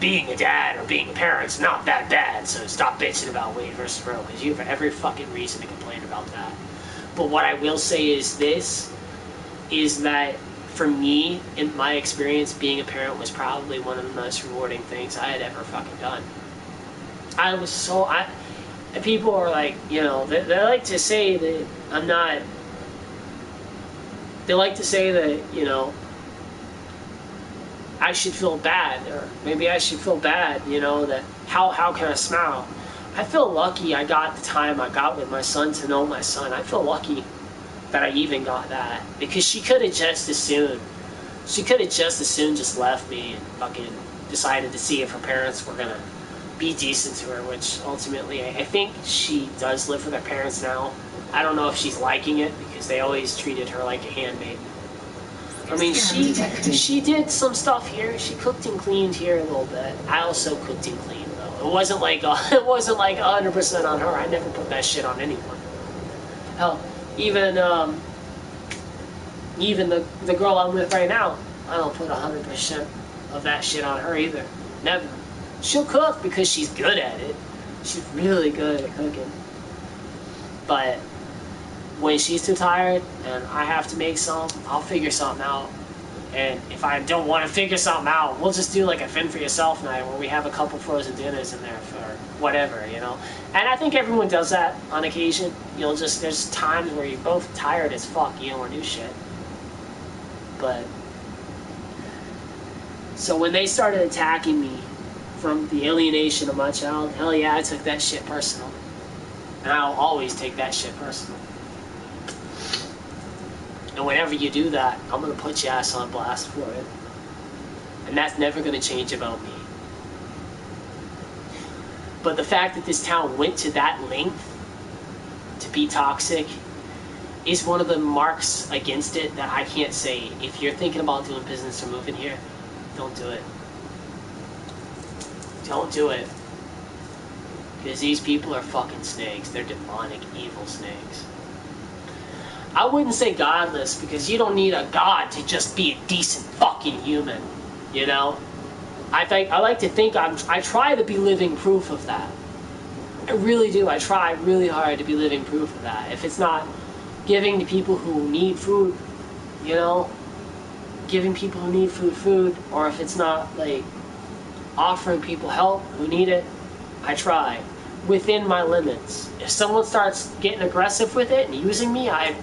[SPEAKER 1] being a dad or being a parent's not that bad, so stop bitching about Wade versus Roe, because you have every fucking reason to complain about that. But what I will say is this, is that for me, in my experience, being a parent was probably one of the most rewarding things I had ever fucking done. People are like, you know, they like to say that I'm not, they like to say that, you know, I should feel bad, or maybe I should feel bad, you know, that how can I smile? I feel lucky I got the time I got with my son to know my son. I feel lucky that I even got that, because she could have just as soon just left me and fucking decided to see if her parents were gonna be decent to her, which ultimately I think she does live with her parents now. I don't know if she's liking it, because they always treated her like a handmaid. I mean, she did some stuff here. She cooked and cleaned here a little bit. I also cooked and cleaned, though. It wasn't like 100% on her. I never put that shit on anyone. Hell, even the girl I'm with right now, I don't put 100% of that shit on her either. Never. She'll cook because she's good at it. She's really good at cooking. But when she's too tired and I have to make some, I'll figure something out. And if I don't want to figure something out, we'll just do like a fend for yourself night where we have a couple frozen dinners in there for whatever, you know. And I think everyone does that on occasion. There's times where you're both tired as fuck, you don't want to do shit. But so when they started attacking me from the alienation of my child, hell yeah, I took that shit personal. And I'll always take that shit personal. And whenever you do that, I'm going to put your ass on blast for it. And that's never going to change about me. But the fact that this town went to that length to be toxic is one of the marks against it that I can't say. If you're thinking about doing business or moving here, don't do it. Don't do it. Because these people are fucking snakes. They're demonic, evil snakes. I wouldn't say godless, because you don't need a god to just be a decent fucking human, you know? I like to think I try to be living proof of that. I really do. I try really hard to be living proof of that. If it's not giving to people who need food, you know, giving people who need food, or if it's not like offering people help who need it, I try within my limits. If someone starts getting aggressive with it and using me, I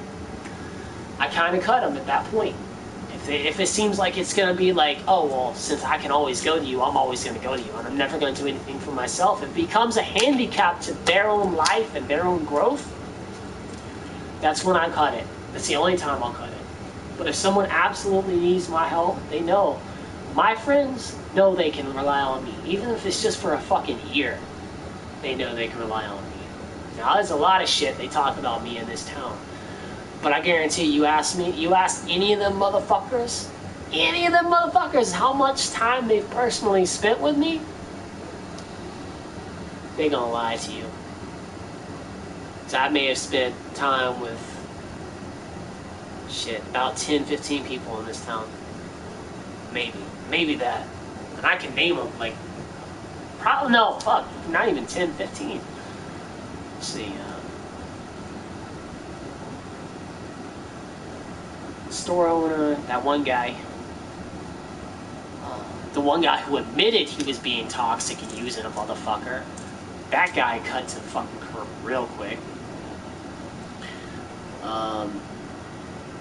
[SPEAKER 1] kind of cut them at that point. If it seems like it's going to be like, oh, well, since I can always go to you, I'm always going to go to you, and I'm never going to do anything for myself, it becomes a handicap to their own life and their own growth, that's when I cut it. That's the only time I'll cut it. But if someone absolutely needs my help, they know. My friends know they can rely on me. Even if it's just for a fucking year, they know they can rely on me. Now, there's a lot of shit they talk about me in this town. But I guarantee you ask any of them motherfuckers, how much time they've personally spent with me, they gonna lie to you. So I may have spent time with, about 10, 15 people in this town. Maybe that. And I can name them, like, probably, no, fuck, not even 10, 15. Let's see, store owner, that one guy, the one guy who admitted he was being toxic and using a motherfucker, that guy cut to the fucking curb real quick.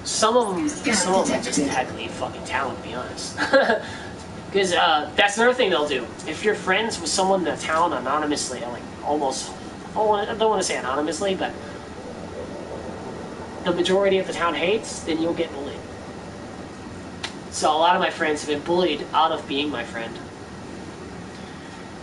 [SPEAKER 1] Some of them just had to leave fucking town, to be honest. Because that's another thing they'll do. If you're friends with someone in the town anonymously, like almost, I don't want to say anonymously, but the majority of the town hates, then you'll get bullied. So a lot of my friends have been bullied out of being my friend.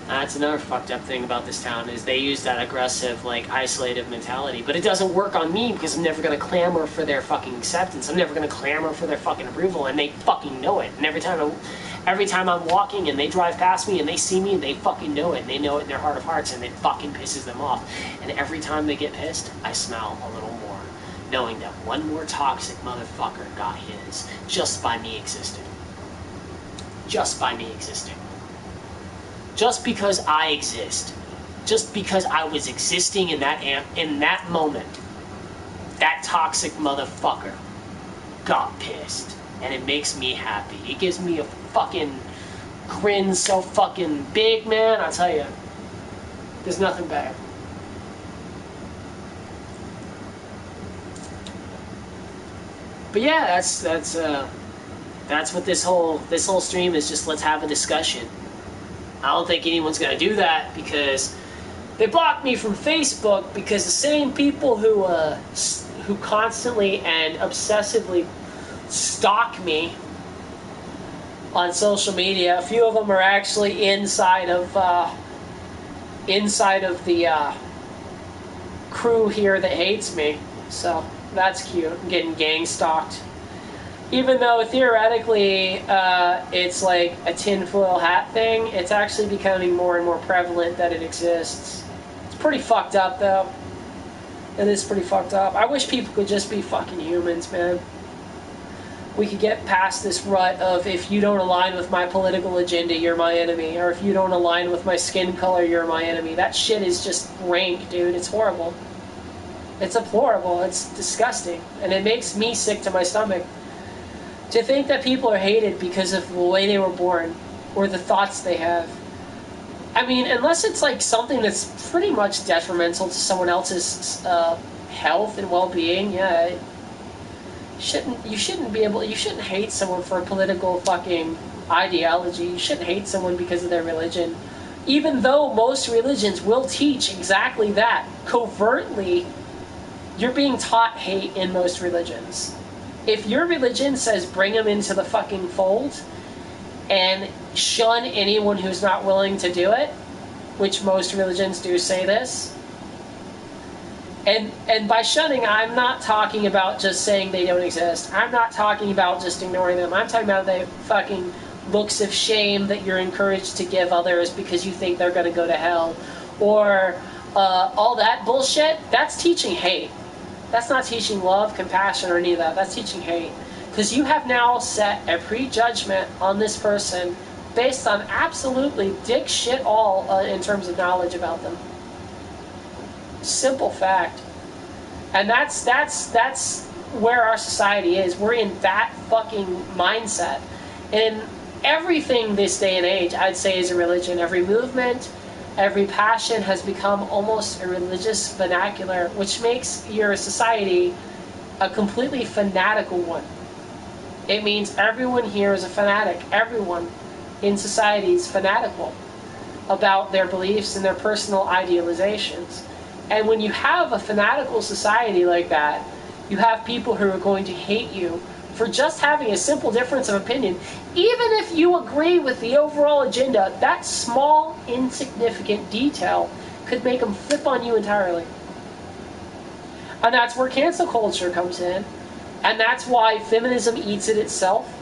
[SPEAKER 1] That's another fucked up thing about this town, is they use that aggressive, like, isolative mentality. But it doesn't work on me, because I'm never going to clamor for their fucking acceptance. I'm never going to clamor for their fucking approval, and they fucking know it. And every time I'm walking and they drive past me and they see me, they fucking know it. And they know it in their heart of hearts, and it fucking pisses them off. And every time they get pissed, I smile a little more, knowing that one more toxic motherfucker got his just by me existing. Just by me existing. Just because I exist. Just because I was existing in that moment, that toxic motherfucker got pissed. And it makes me happy. It gives me a fucking grin so fucking big, man. I'll tell you, there's nothing better. But yeah, that's what this whole stream is. Just let's have a discussion. I don't think anyone's gonna do that, because they blocked me from Facebook, because the same people who constantly and obsessively stalk me on social media, a few of them are actually inside of the crew here that hates me. So that's cute. I'm getting gang stalked. Even though theoretically it's like a tinfoil hat thing, it's actually becoming more and more prevalent that it exists. It's pretty fucked up, though. It is pretty fucked up. I wish people could just be fucking humans, man. We could get past this rut of, if you don't align with my political agenda, you're my enemy. Or if you don't align with my skin color, you're my enemy. That shit is just rank, dude. It's horrible. It's deplorable. It's disgusting. And it makes me sick to my stomach. To think that people are hated because of the way they were born, or the thoughts they have. I mean, unless it's like something that's pretty much detrimental to someone else's health and well-being, yeah, you shouldn't hate someone for a political fucking ideology. You shouldn't hate someone because of their religion. Even though most religions will teach exactly that. Covertly, you're being taught hate in most religions. If your religion says bring them into the fucking fold and shun anyone who's not willing to do it, which most religions do say this, and by shunning, I'm not talking about just saying they don't exist. I'm not talking about just ignoring them. I'm talking about the fucking looks of shame that you're encouraged to give others because you think they're going to go to hell, or all that bullshit, that's teaching hate. That's not teaching love, compassion, or any of that. That's teaching hate. Because you have now set a prejudgment on this person based on absolutely dick shit all in terms of knowledge about them. Simple fact. And that's where our society is. We're in that fucking mindset. And everything this day and age, I'd say, is a religion. Every movement, every passion has become almost a religious vernacular, which makes your society a completely fanatical one. It means everyone here is a fanatic. Everyone in society is fanatical about their beliefs and their personal idealizations. And when you have a fanatical society like that, you have people who are going to hate you for just having a simple difference of opinion. Even if you agree with the overall agenda, that small, insignificant detail could make them flip on you entirely. And that's where cancel culture comes in. And that's why feminism eats at itself.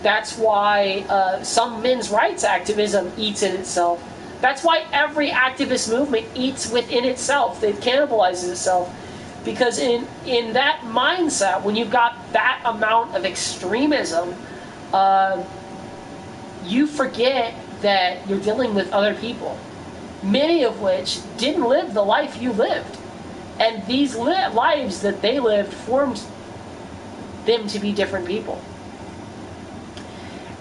[SPEAKER 1] That's why some men's rights activism eats at itself. That's why every activist movement eats within itself. It cannibalizes itself. Because in that mindset, when you've got that amount of extremism, you forget that you're dealing with other people, many of which didn't live the life you lived. And these lives that they lived formed them to be different people.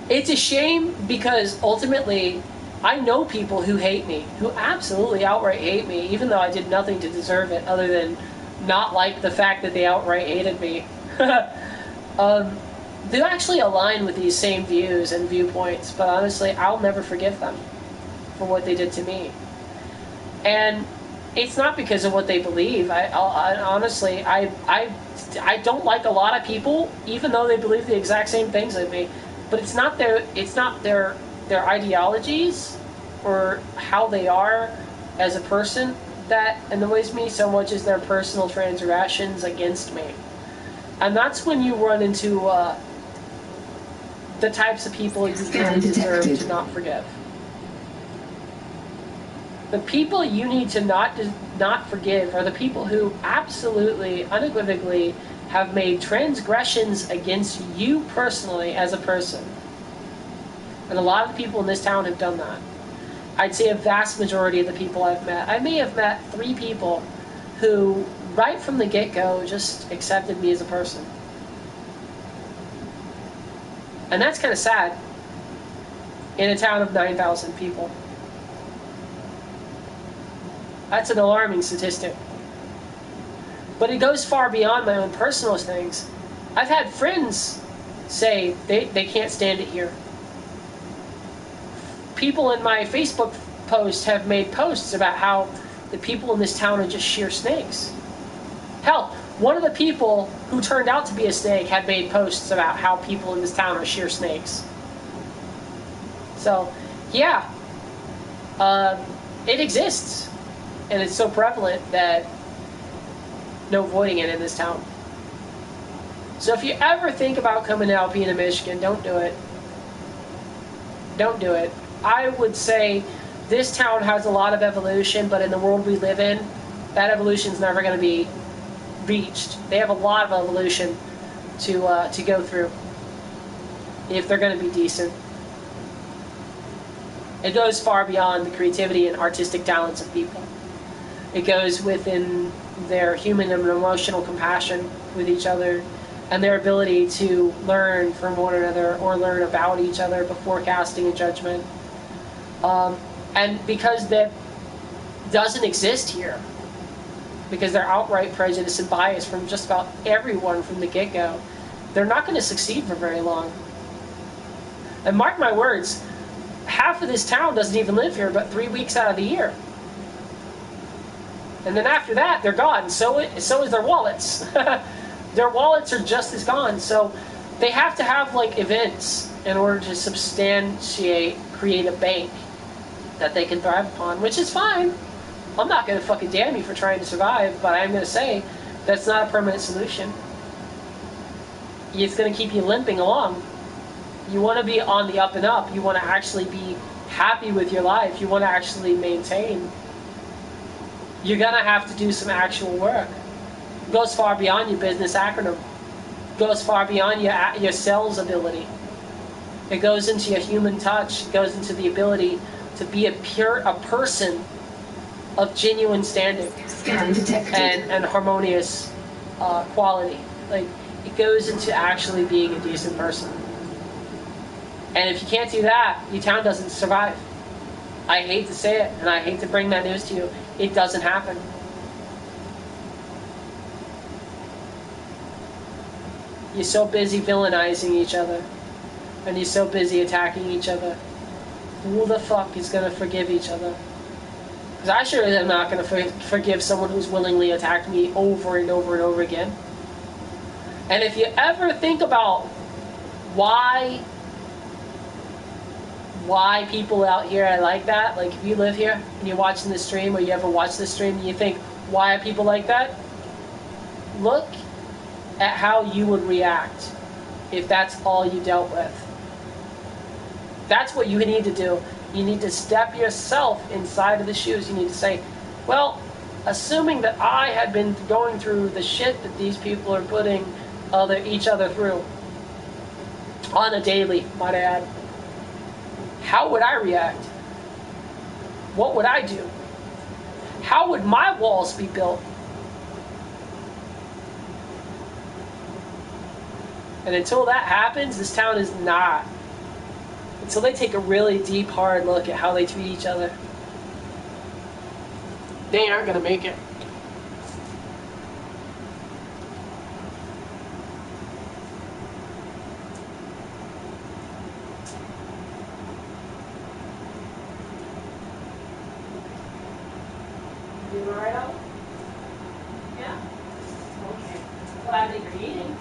[SPEAKER 1] It's a shame because ultimately, I know people who hate me, who absolutely outright hate me, even though I did nothing to deserve it other than not like the fact that they outright hated me. They actually align with these same views and viewpoints, but honestly, I'll never forgive them for what they did to me. And it's not because of what they believe. Honestly, I don't like a lot of people, even though they believe the exact same things as me. But it's not their ideologies or how they are as a person that annoys me so much as their personal transgressions against me. And that's when you run into the types of people you really deserve to not forgive. The people you need to not forgive are the people who absolutely, unequivocally have made transgressions against you personally as a person. And a lot of the people in this town have done that. I'd say a vast majority of the people I've met. I may have met 3 people who, right from the get-go, just accepted me as a person. And that's kind of sad in a town of 9,000 people. That's an alarming statistic. But it goes far beyond my own personal things. I've had friends say they can't stand it here. People in my Facebook post have made posts about how the people in this town are just sheer snakes. Hell, one of the people who turned out to be a snake had made posts about how people in this town are sheer snakes. So, yeah, it exists. And it's so prevalent that no avoiding it in this town. So if you ever think about coming to Alpena, Michigan, don't do it. Don't do it. I would say this town has a lot of evolution, but in the world we live in, that evolution is never going to be reached. They have a lot of evolution to go through if they're going to be decent. It goes far beyond the creativity and artistic talents of people. It goes within their human and emotional compassion with each other and their ability to learn from one another or learn about each other before casting a judgment. And because that doesn't exist here, because they're outright prejudice and bias from just about everyone from the get-go, they're not going to succeed for very long. And mark my words, half of this town doesn't even live here but 3 weeks out of the year. And then after that, they're gone. So is their wallets. Their wallets are just as gone. So they have to have like events in order to substantiate, create a bank that they can thrive upon, which is fine. I'm not going to fucking damn you for trying to survive, but I'm going to say that's not a permanent solution. It's going to keep you limping along. You want to be on the up and up. You want to actually be happy with your life. You want to actually maintain. you're gonna have to do some actual work. It goes far beyond your business acronym. It goes far beyond your sales ability. It goes into your human touch. It goes into the ability to be a person of genuine standing
[SPEAKER 3] Scan detected.
[SPEAKER 1] and harmonious quality. Like, it goes into actually being a decent person. And if you can't do that, your town doesn't survive. I hate to say it, and I hate to bring that news to you. It doesn't happen. You're so busy villainizing each other, and you're so busy attacking each other. Who the fuck is gonna forgive each other? Because I sure am not gonna forgive someone who's willingly attacked me over and over and over again. And if you ever think about why people out here are like that, like if you live here and you're watching this stream, or you ever watch this stream and you think, why are people like that? Look at how you would react if that's all you dealt with. That's what you need to do. You need to step yourself inside of the shoes. You need to say, well, assuming that I had been going through the shit that these people are putting each other through on a daily, might I add, how would I react? What would I do? How would my walls be built? And until that happens, this town is not. Until they take a really deep, hard look at how they treat each other, they aren't going to make it. You all right out? Yeah. Okay. Glad that you're eating.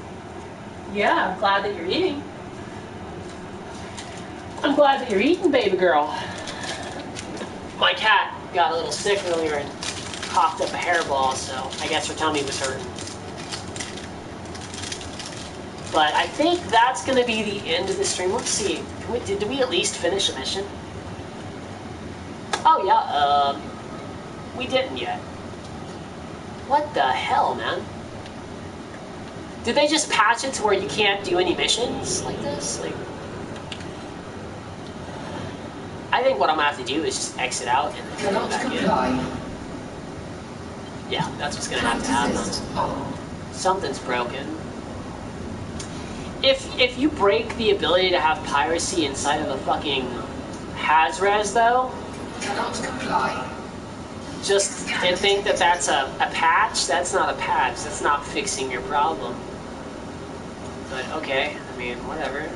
[SPEAKER 1] Yeah, I'm glad that you're eating. I'm glad that you're eating, baby girl. My cat got a little sick earlier and coughed up a hairball, so I guess her tummy was hurting. But I think that's going to be the end of the stream. Let's see. Did we at least finish a mission? Oh, yeah. We didn't yet. What the hell, man? Did they just patch it to where you can't do any missions like this? Like, I think what I'm gonna have to do is just exit out and then come back in. Yeah, that's what's gonna have to happen. Something's broken. If you break the ability to have piracy inside of the fucking Hazres, though,
[SPEAKER 2] Cannot comply.
[SPEAKER 1] just and think that that's a patch, that's not a patch. That's not fixing your problem. But okay, I mean, whatever.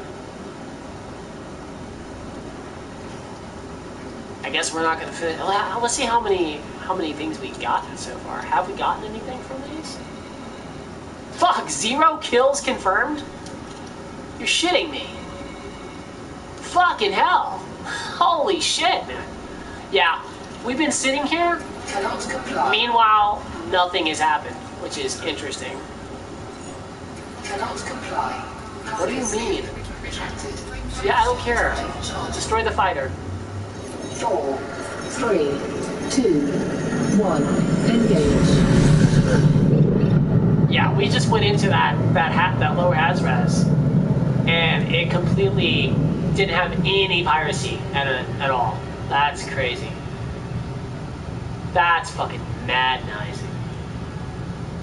[SPEAKER 1] I guess we're not gonna finish. Let's see how many things we've gotten so far. Have we gotten anything from these? Fuck, 0 kills confirmed? You're shitting me. Fucking hell. Holy shit, man. Yeah, we've been sitting here.
[SPEAKER 2] Cannot comply.
[SPEAKER 1] Meanwhile, nothing has happened, which is interesting.
[SPEAKER 2] Cannot comply.
[SPEAKER 1] What do you mean?
[SPEAKER 2] Retracted.
[SPEAKER 1] Yeah, I don't care. Destroy the fighter.
[SPEAKER 2] 4,
[SPEAKER 3] 3, 2, 1. Engage.
[SPEAKER 1] Yeah, we just went into that low Hazres, and it completely didn't have any piracy at all. That's crazy. That's fucking madnizing.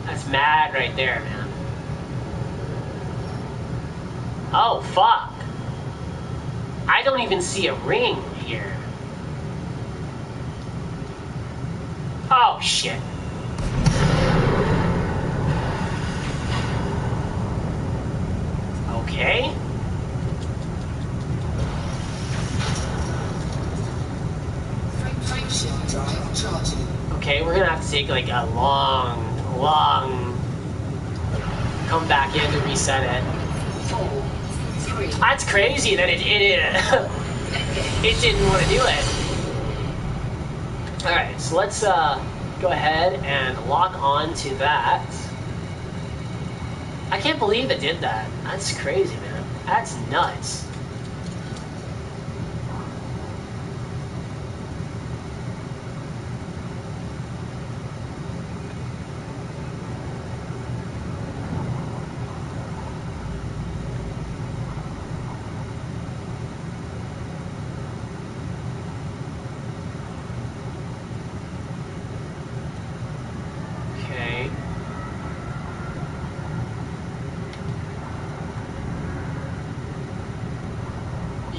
[SPEAKER 1] That's mad right there, man. Oh, fuck. I don't even see a ring here. Oh, shit. Okay.
[SPEAKER 2] Frameshift drive charging.
[SPEAKER 1] Okay, we're gonna have to take like a long come back in to reset it.
[SPEAKER 2] 4, 3.
[SPEAKER 1] That's crazy that it it didn't want to do it. Alright, so let's go ahead and lock on to that. I can't believe it did that. That's crazy, man. That's nuts.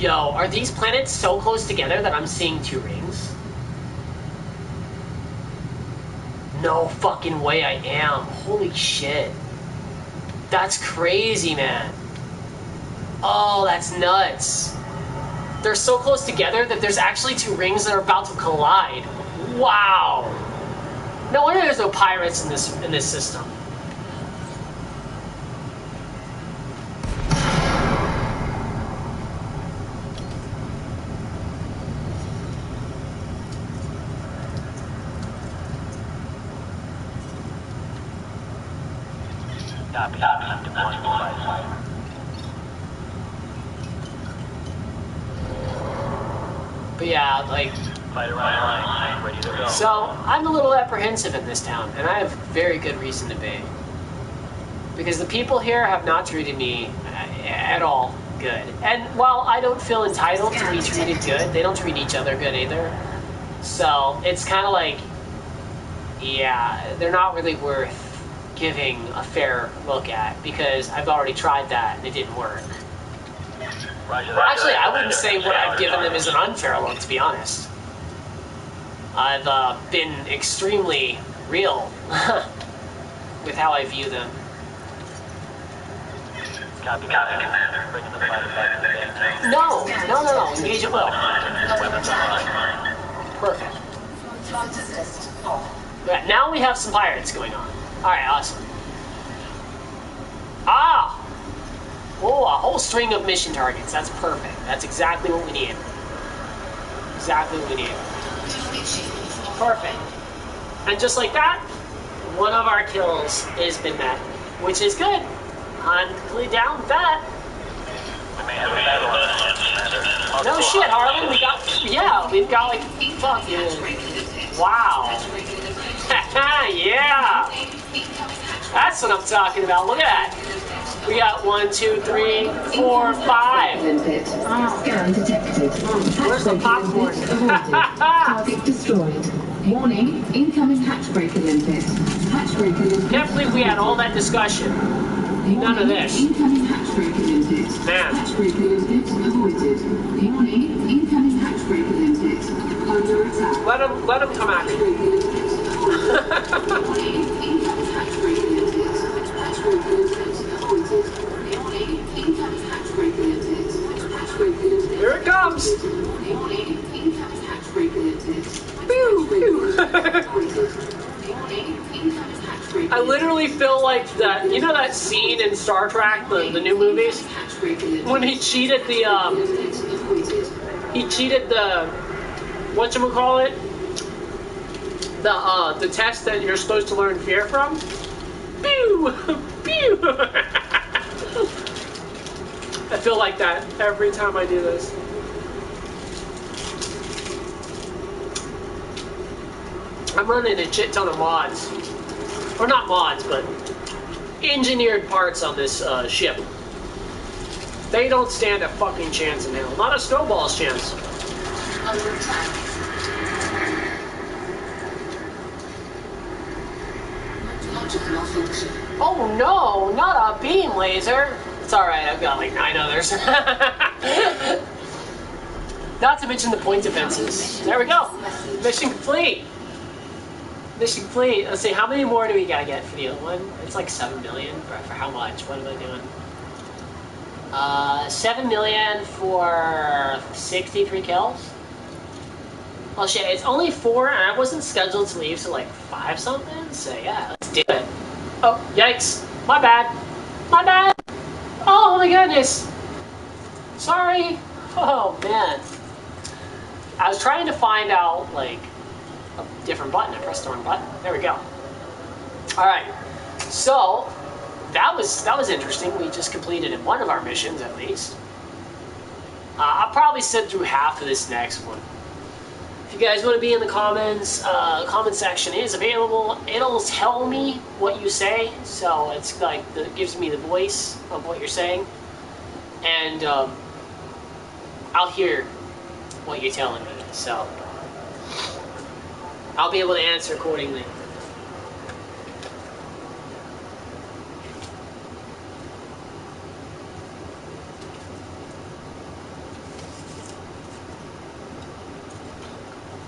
[SPEAKER 1] Yo, are these planets so close together that I'm seeing two rings? No fucking way I am. Holy shit. That's crazy, man. Oh, that's nuts. They're so close together that there's actually two rings that are about to collide. Wow. No wonder there's no pirates in this system.
[SPEAKER 4] Copy. Deploying device.
[SPEAKER 1] But yeah, like,
[SPEAKER 4] Fighter online, ready to go.
[SPEAKER 1] so I'm a little apprehensive in this town, and I have very good reason to be. Because the people here have not treated me at all good. And while I don't feel entitled to be treated good, they don't treat each other good either. So it's kind of like, yeah, they're not really worth giving a fair look at, because I've already tried that and it didn't work.
[SPEAKER 4] Roger that.
[SPEAKER 1] Well, actually, I wouldn't say what I've given them is an unfair look, to be honest. I've been extremely real with how I view them.
[SPEAKER 4] Copy, Commander. Bringing the fighter back to the main tank.
[SPEAKER 1] No. Engage at will.
[SPEAKER 4] Weapons online.
[SPEAKER 1] Perfect.
[SPEAKER 2] Flight assist off.
[SPEAKER 1] Right, now we have some pirates going on. Alright, awesome. Ah! Oh, a whole string of mission targets. That's perfect. That's exactly what we need. Exactly what we need. Perfect. And just like that, one of our kills has been met, which is good. I'm completely down with that.
[SPEAKER 4] We may have a battle on our hands, Commander.
[SPEAKER 1] No shit, Harlan. We've got like fucking. Wow. Yeah. That's what I'm talking about. Look at that. We got 1, 2, 3, 4, 5.
[SPEAKER 3] Limpet. Scan detected.
[SPEAKER 1] Where's the popcorn?
[SPEAKER 3] Target destroyed. Warning, incoming hatchbreaker limpet. Hatchbreaker limpet.
[SPEAKER 1] Can't believe we had all that discussion. None of this.
[SPEAKER 3] Incoming hatchbreaker limpet.
[SPEAKER 1] Man.
[SPEAKER 3] Hatchbreaker limpet avoided. Warning, incoming hatchbreaker limpet. Under attack.
[SPEAKER 1] Let him come at me.
[SPEAKER 3] Warning, incoming hatchbreaker limpet. Hatchbreaker limpet avoided. Warning, incoming hatchbreaker limpet. Hatchbreaker limpet.
[SPEAKER 1] Here it comes.
[SPEAKER 3] Warning, incoming hatchbreaker limpet.
[SPEAKER 1] Pew, pew.
[SPEAKER 3] Warning, incoming hatchbreaker.
[SPEAKER 1] I literally feel like that. You know that scene in Star Trek, the new movies, when he cheated the whatchamacallit? The test that you're supposed to learn fear from. Pew, pew. I feel like that every time I do this. I'm running a shit ton of mods. Or not mods, but engineered parts on this ship. They don't stand a fucking chance in hell. Not a snowball's chance.
[SPEAKER 2] Under attack. Logic malfunction.
[SPEAKER 1] Oh no, not a beam laser. It's alright, I've got like 9 others. Not to mention the point defenses. There we go. Mission complete. Mission complete. Let's see, how many more do we gotta get for the other one? It's like 7 million. For how much? What am I doing? 7 million for 63 kills? Well shit, it's only 4 and I wasn't scheduled to leave till like 5 something, so yeah, let's do it. Oh, yikes. My bad. My bad. Oh my goodness. Sorry. Oh man. I was trying to find out like a different button. I pressed the wrong button. There we go. Alright. So that was interesting. We just completed one of our missions at least. I'll probably sit through half of this next one. If you guys want to be in the comments, comment section is available. It'll tell me what you say, so it's like it gives me the voice of what you're saying, and I'll hear what you're telling me. So I'll be able to answer accordingly.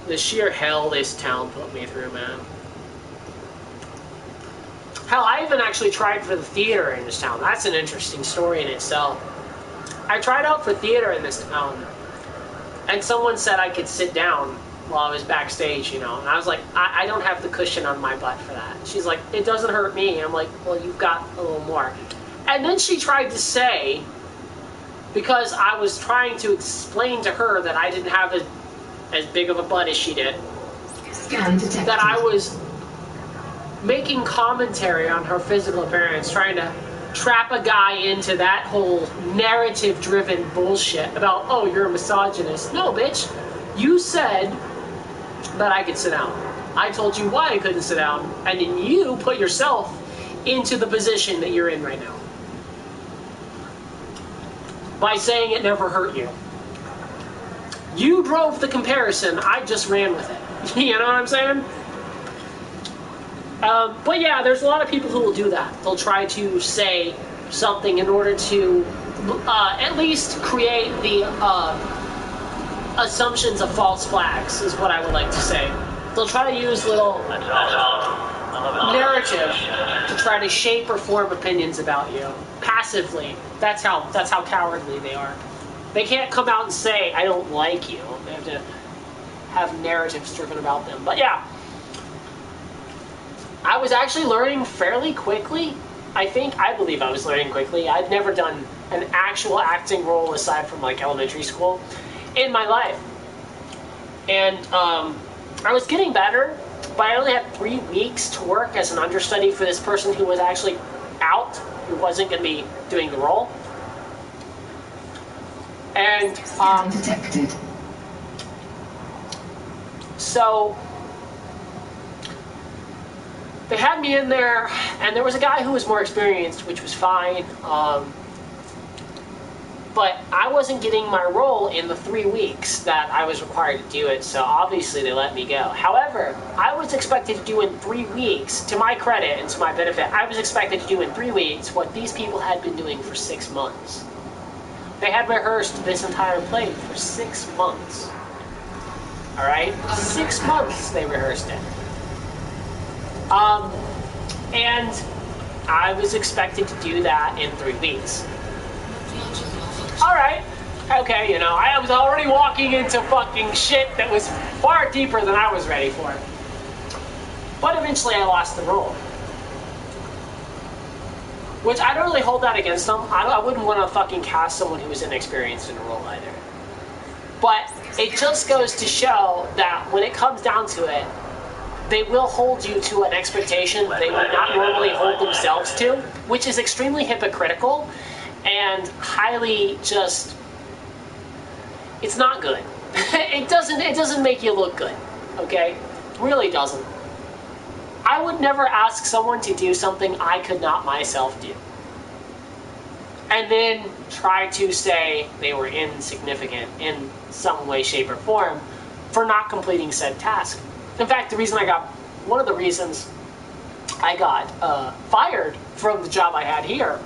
[SPEAKER 1] the sheer hell this town put me through, man. Hell, I even actually tried for the theater in this town. That's an interesting story in itself. I tried out for theater in this town, and someone said I could sit down while I was backstage, you know. And I was like, I don't have the cushion on my butt for that. She's like, it doesn't hurt me. I'm like, well, you've got a little more. And then she tried to say, because I was trying to explain to her that I didn't have as big of a butt as she did,
[SPEAKER 3] Scan detected.
[SPEAKER 1] that I was making commentary on her physical appearance, trying to trap a guy into that whole narrative-driven bullshit about, oh, you're a misogynist. No, bitch. You said that I could sit down. I told you why I couldn't sit down, and then you put yourself into the position that you're in right now by saying it never hurt you. You drove the comparison, I just ran with it. You know what I'm saying? But yeah, there's a lot of people who will do that. They'll try to say something in order to at least create the assumptions of false flags, is what I would like to say. They'll try to use little narrative to try to shape or form opinions about you passively. That's how cowardly they are. They can't come out and say, I don't like you. They have to have narratives driven about them. But yeah, I was actually learning fairly quickly. I believe I was learning quickly. I'd never done an actual acting role aside from like elementary school in my life. And I was getting better, but I only had 3 weeks to work as an understudy for this person who was actually out, who wasn't going to be doing the role. And
[SPEAKER 3] Scan detected.
[SPEAKER 1] so they had me in there, and there was a guy who was more experienced, which was fine. But I wasn't getting my role in the 3 weeks that I was required to do it, so obviously they let me go. However, I was expected to do in 3 weeks, to my credit and to my benefit, I was expected to do in 3 weeks what these people had been doing for 6 months. They had rehearsed this entire play for 6 months. Alright? 6 months they rehearsed it. And I was expected to do that in 3 weeks. Alright, okay, you know, I was already walking into fucking shit that was far deeper than I was ready for. But eventually I lost the role. Which I don't really hold that against them. I wouldn't want to fucking cast someone who was inexperienced in a role either. But it just goes to show that when it comes down to it, they will hold you to an expectation they would not normally hold themselves to, which is extremely hypocritical and highly just, it's not good. It doesn't make you look good, okay? It really doesn't. I would never ask someone to do something I could not myself do. And then try to say they were insignificant in some way, shape, or form for not completing said task. In fact, one of the reasons I got fired from the job I had here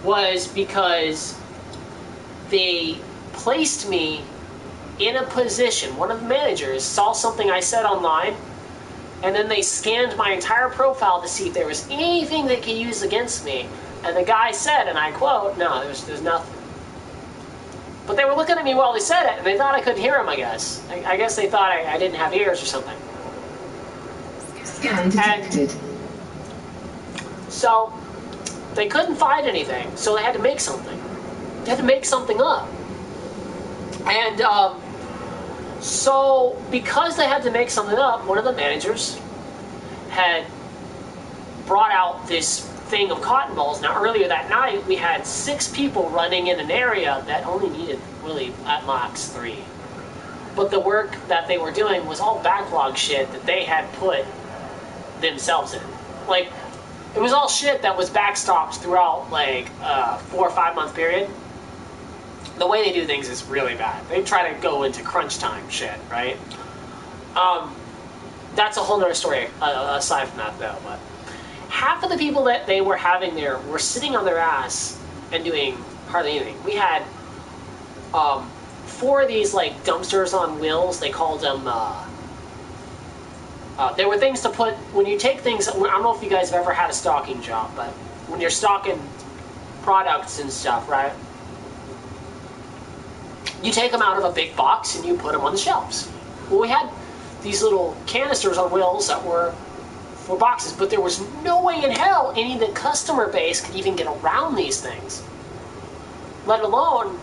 [SPEAKER 1] was because they placed me in a position. One of the managers saw something I said online, and then they scanned my entire profile to see if there was anything they could use against me. And the guy said, and I quote, no, there's nothing. But they were looking at me while they said it, and they thought I couldn't hear them, I guess. I guess they thought I didn't have ears or something.
[SPEAKER 3] Scan detected.
[SPEAKER 1] So they couldn't find anything, so they had to make something. They had to make something up. And so because they had to make something up, one of the managers had brought out this thing of cotton balls. Now earlier that night we had 6 people running in an area that only needed really at max 3. But the work that they were doing was all backlog shit that they had put themselves in. Like, it was all shit that was backstopped throughout like a 4 or 5 month period. The way they do things is really bad. They try to go into crunch time shit, right? That's a whole nother story aside from that though. But half of the people that they were having there were sitting on their ass and doing hardly anything. We had four of these like dumpsters on wheels. They called them. There were things to put when you take things. I don't know if you guys have ever had a stocking job, but when you're stocking products and stuff, right? You take them out of a big box and you put them on the shelves. Well, we had these little canisters on wheels that were for boxes, but there was no way in hell any of the customer base could even get around these things. Let alone,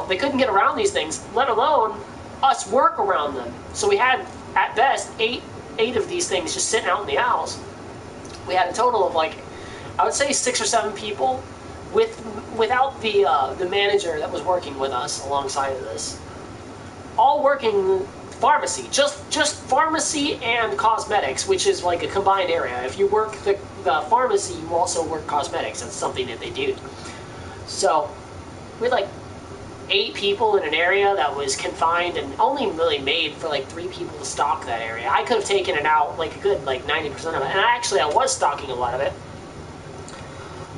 [SPEAKER 1] they couldn't get around these things, let alone us work around them. So we had, at best, eight of these things just sitting out in the aisles. We had a total of I would say 6 or 7 people without the manager that was working with us alongside of this. All working pharmacy, just pharmacy and cosmetics, which is like a combined area. If you work the pharmacy, you also work cosmetics. That's something that they do. So we had 8 people in an area that was confined and only really made for 3 people to stock that area. I could have taken it out a good 90% of it, and I was stocking a lot of it.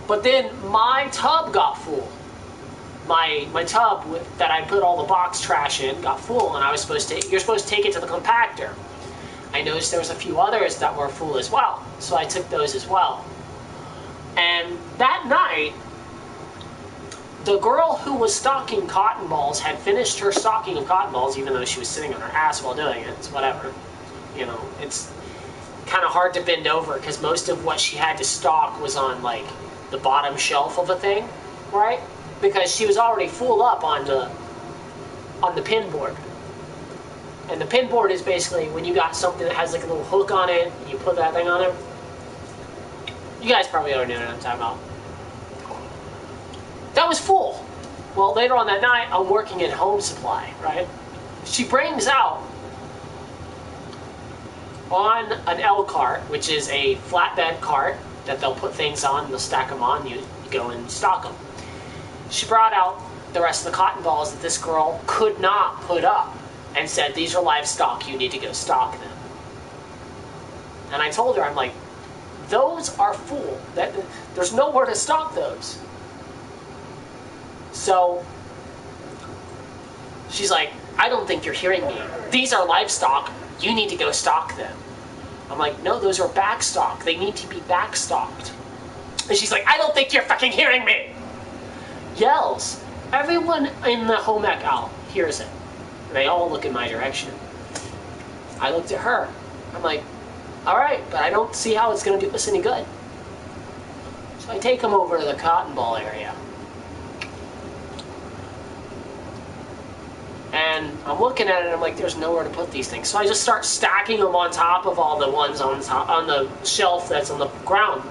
[SPEAKER 1] But then my tub got full. My tub that I put all the box trash in got full, and you're supposed to take it to the compactor. I noticed there was a few others that were full as well, so I took those as well. And that night, the girl who was stocking cotton balls had finished her stocking of cotton balls, even though she was sitting on her ass while doing it. It's whatever. It's kind of hard to bend over because most of what she had to stock was on the bottom shelf of a thing, right? Because she was already full up on the pin board. And the pin board is basically when you got something that has a little hook on it, you put that thing on it. You guys probably already know what I'm talking about. That was full. Well, later on that night, I'm working in Home Supply, right? She brings out on an L cart, which is a flatbed cart that they'll put things on, they'll stack them on, you go and stock them. She brought out the rest of the cotton balls that this girl could not put up and said, these are livestock, you need to go stock them. And I told her, I'm like, those are full. There's nowhere to stock those. So she's like, I don't think you're hearing me. These are livestock, you need to go stock them. I'm like, no, those are backstock. They need to be backstocked. And she's like, I don't think you're fucking hearing me. Yells. Everyone in the home ec aisle hears it. And they all look in my direction. I looked at her. I'm like, all right, but I don't see how it's going to do us any good. So I take them over to the cotton ball area. And I'm looking at it and I'm like, there's nowhere to put these things. So I just start stacking them on top of all the ones on the shelf that's on the ground.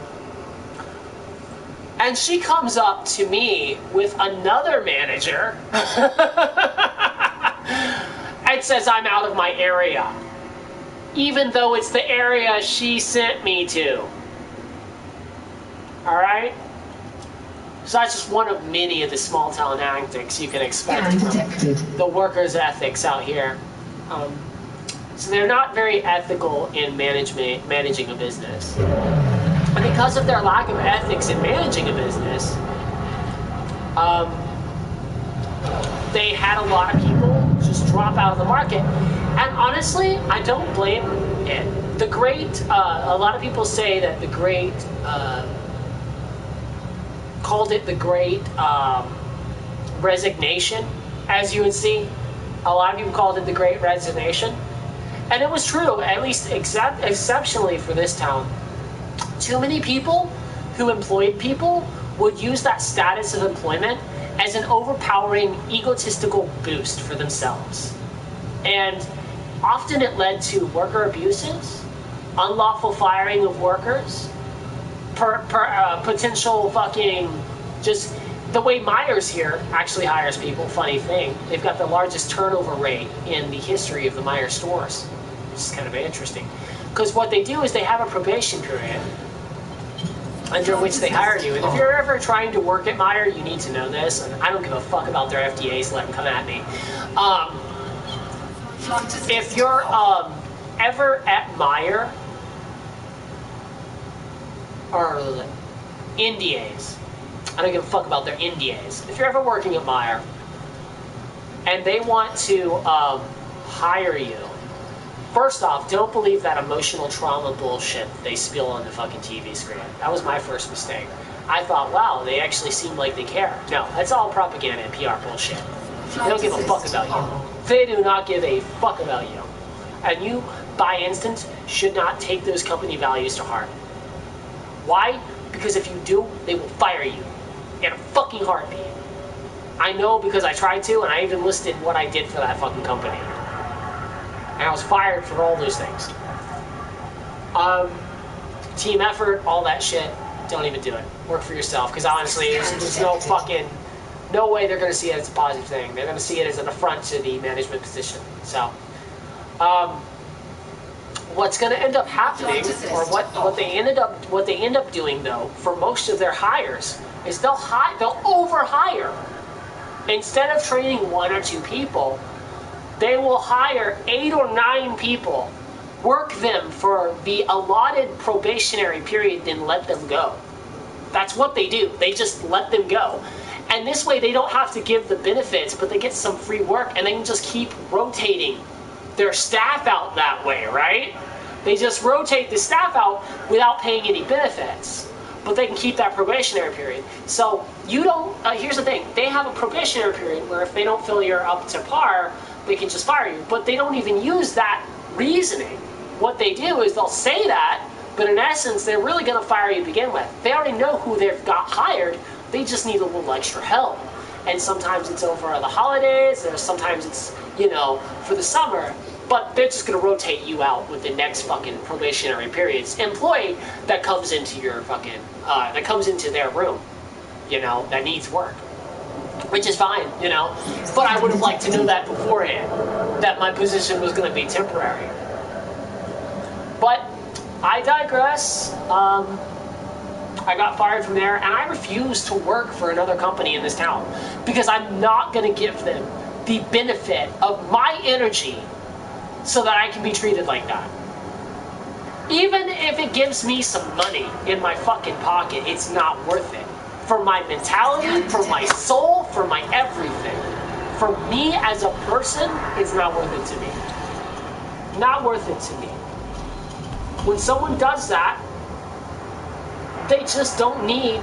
[SPEAKER 1] And she comes up to me with another manager and says I'm out of my area, even though it's the area she sent me to. All right? So that's just one of many of the small town antics you can expect from the workers' ethics out here. So they're not very ethical in managing a business. And because of their lack of ethics in managing a business, they had a lot of people just drop out of the market. And honestly, I don't blame it. A lot of people say that the great, called it the great resignation, as you would see. A lot of people called it the great resignation. And it was true, at least exceptionally for this town. Too many people who employed people would use that status of employment as an overpowering egotistical boost for themselves. And often it led to worker abuses, unlawful firing of workers, potential fucking, just the way Myers here actually hires people, funny thing, they've got the largest turnover rate in the history of the Myers stores. It's kind of interesting. Because what they do is they have a probation period under which they hire you. And if you're ever trying to work at Meijer, you need to know this. And I don't give a fuck about their FDAs, let them come at me. If you're ever at Meijer, or NDAs, I don't give a fuck about their NDAs. If you're ever working at Meijer,
[SPEAKER 5] and they want to hire you. First off, don't believe that emotional trauma bullshit they spill on the fucking TV screen. That was my first mistake. I thought, wow, they actually seem like they care. No, that's all propaganda and PR bullshit. They don't give a fuck about you. They do not give a fuck about you. And you, by instance, should not take those company values to heart. Why? Because if you do, they will fire you in a fucking heartbeat. I know because I tried to, and I even listed what I did for that fucking company. And I was fired for all those things. Team effort, all that shit, don't even do it. Work for yourself, because honestly, there's no way they're going to see it as a positive thing. They're going to see it as an affront to the management position. So, what's going to end up happening, or what they end up doing though, for most of their hires, is they'll overhire. Instead of training 1 or 2 people, they will hire 8 or 9 people, work them for the allotted probationary period, then let them go. That's what they do. They just let them go. And this way they don't have to give the benefits, but they get some free work, and they can just keep rotating their staff out that way, right? They just rotate the staff out without paying any benefits. But they can keep that probationary period. So you don't, here's the thing, they have a probationary period where if they don't feel you're up to par, they can just fire you. But they don't even use that reasoning. What they do is they'll say that, but in essence, they're really going to fire you to begin with. They already know who they've got hired, they just need a little extra help. And sometimes it's over the holidays, or sometimes it's, for the summer. But they're just going to rotate you out with the next fucking probationary period's employee that comes into your fucking, that comes into their room, that needs work. Which is fine, But I would have liked to know that beforehand, that my position was going to be temporary. But I digress. I got fired from there, and I refused to work for another company in this town because I'm not going to give them the benefit of my energy so that I can be treated like that. Even if it gives me some money in my fucking pocket, it's not worth it. For my mentality, for my soul, for my everything. For me as a person, it's not worth it to me. Not worth it to me. When someone does that, they just don't need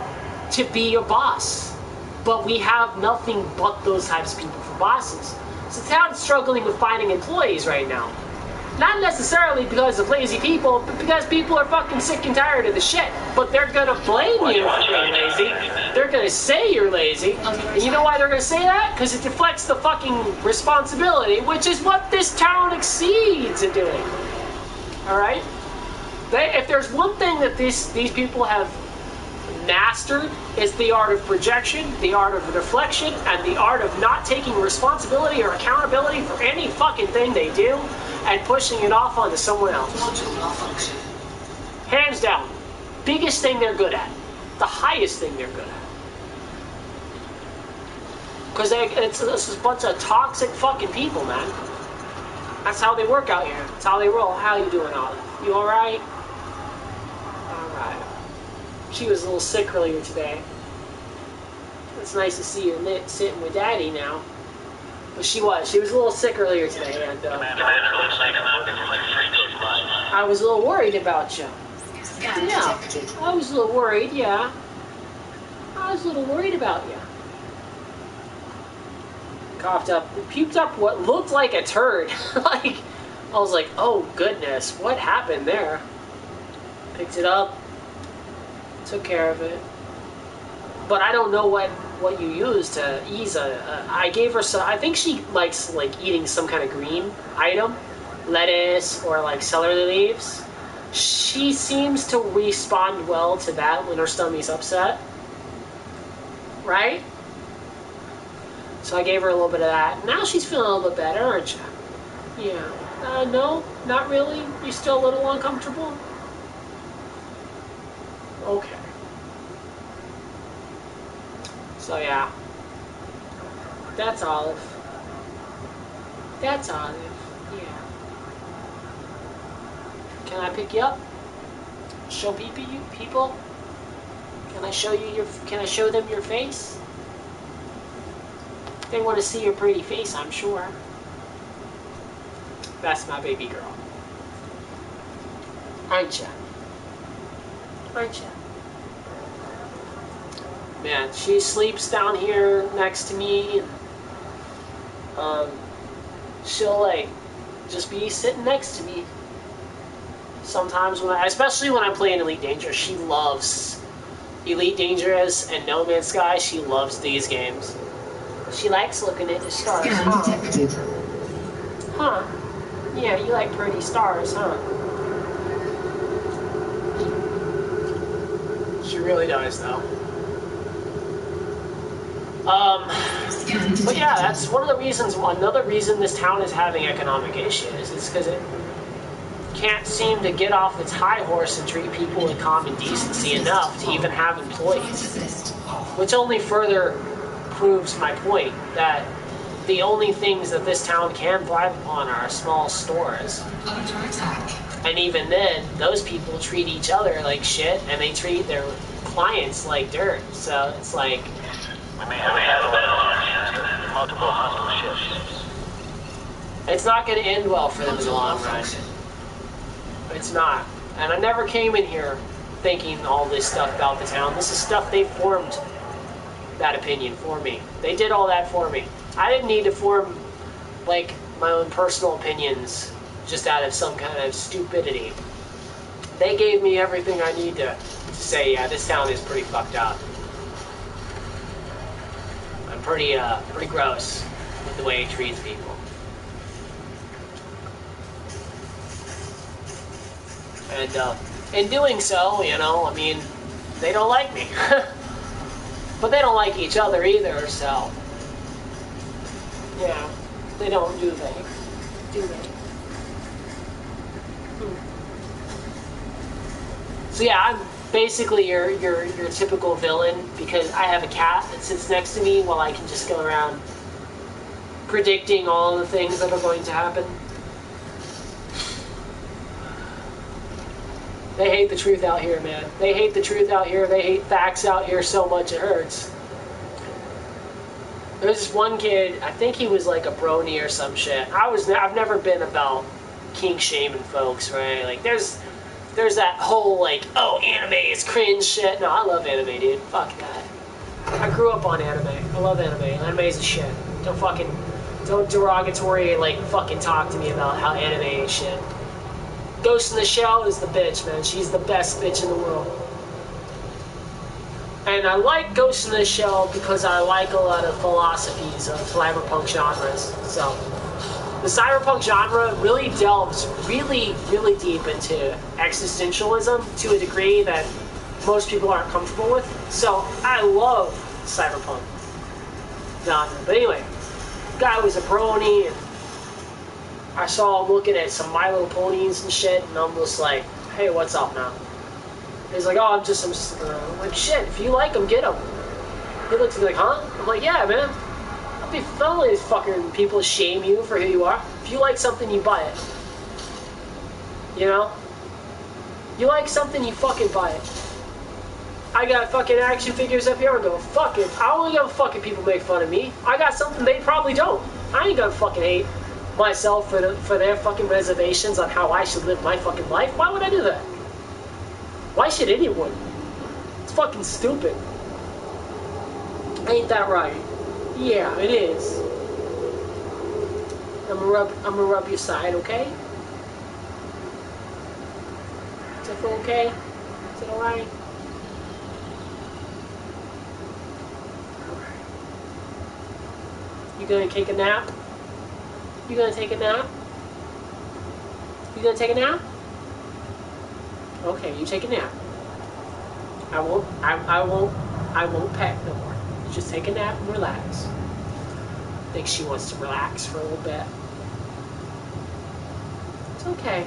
[SPEAKER 5] to be your boss. But we have nothing but those types of people for bosses. So the town's struggling with finding employees right now. Not necessarily because of lazy people, but because people are fucking sick and tired of the shit. But they're gonna blame you for being lazy. They're gonna say you're lazy. And you know why they're gonna say that? Because it deflects the fucking responsibility, which is what this town exceeds in doing. Alright? If there's one thing that these people have mastered, is the art of projection, the art of deflection, and the art of not taking responsibility or accountability for any fucking thing they do and pushing it off onto someone else.
[SPEAKER 2] Module malfunction.
[SPEAKER 5] Hands down. Biggest thing they're good at. The highest thing they're good at. Because it's a bunch of toxic fucking people, man. That's how they work out here. That's how they roll. How you doing, Olive? You alright? Alright. She was a little sick earlier today. It's nice to see you sitting with Daddy now. But she was a little sick earlier today, and I was a little worried about you.
[SPEAKER 2] Scan
[SPEAKER 5] Yeah,
[SPEAKER 2] detected.
[SPEAKER 5] I was a little worried, yeah. I was a little worried about you. Coughed up, puked up what looked like a turd. I was like, oh goodness, what happened there? Picked it up, took care of it. But I don't know what you used to ease I gave her some, I think she likes eating some kind of green item, lettuce or celery leaves. She seems to respond well to that when her stomach's upset. Right? So I gave her a little bit of that. Now she's feeling a little bit better, aren't you? Yeah. No, not really. You're still a little uncomfortable? Okay. So yeah. That's Olive. That's Olive. Yeah. Can I pick you up? Show people? Can I show them your face? They want to see your pretty face, I'm sure. That's my baby girl. Aren't ya? Aren't ya? Man, she sleeps down here next to me. She'll like just be sitting next to me. Sometimes especially when I'm playing Elite Dangerous, she loves Elite Dangerous and No Man's Sky. She loves these games. She likes looking at the stars.
[SPEAKER 3] Scan detected.
[SPEAKER 5] Huh? Yeah, you like pretty stars, huh? She really does, though.
[SPEAKER 3] Scan detected.
[SPEAKER 5] But yeah, that's one of the reasons. Another reason this town is having economic issues is because it can't seem to get off its high horse and treat people with common decency enough to even have employees.
[SPEAKER 3] Assist.
[SPEAKER 5] Which only further proves my point that the only things that this town can thrive upon are small stores.
[SPEAKER 3] Under attack.
[SPEAKER 5] And even then, those people treat each other like shit, and they treat their clients like dirt. So it's like,
[SPEAKER 4] We may have a battle. Multiple hostile ships.
[SPEAKER 5] it's not going to end well for them in the long run. It's not. And I never came in here thinking all this stuff about the town. This is stuff they formed that opinion for me. They did all that for me. I didn't need to form, like, my own personal opinions just out of some kind of stupidity. They gave me everything I need to say, yeah, this town is pretty fucked up. I'm pretty gross with the way it treats people. And in doing so, you know, I mean, they don't like me. But they don't like each other either, so... Yeah, they don't, do they? Do they? So yeah, I'm basically your typical villain because I have a cat that sits next to me while I can just go around predicting all the things that are going to happen. They hate the truth out here, man. They hate the truth out here. They hate facts out here so much it hurts. There's this one kid, I think he was like a brony or some shit. I've never been about kink shaming folks, right? Like there's that whole like, oh, anime is cringe shit. No, I love anime, dude. Fuck that. I grew up on anime. I love anime. Anime is a shit. Don't derogatory like fucking talk to me about how anime is shit. Ghost in the Shell is the bitch, man. She's the best bitch in the world. And I like Ghost in the Shell because I like a lot of philosophies of cyberpunk genres. So, the cyberpunk genre really delves really, really deep into existentialism to a degree that most people aren't comfortable with. So, I love cyberpunk genre. But anyway, guy was a brony, and I saw him looking at some Milo ponies and shit, and I'm just like, hey, what's up, man? He's like, oh, I'm just I'm like, shit, if you like them, get them. He looks at me like, huh? I'm like, yeah, man. Don't let these fucking people shame you for who you are. If you like something, you buy it. You know? You like something, you fucking buy it. I got fucking action figures up here and go, fuck it. I don't give a fuck if people make fun of me. I got something they probably don't. I ain't gonna fucking hate myself for their fucking reservations on how I should live my fucking life. Why would I do that? Why should anyone? It's fucking stupid. Ain't that right? Yeah, it is. I'm gonna rub your side, okay? Is that okay? Is it alright? You gonna take a nap? You gonna take a nap? You gonna take a nap? Okay, you take a nap. I won't pet no more. You just take a nap and relax. I think she wants to relax for a little bit. It's okay.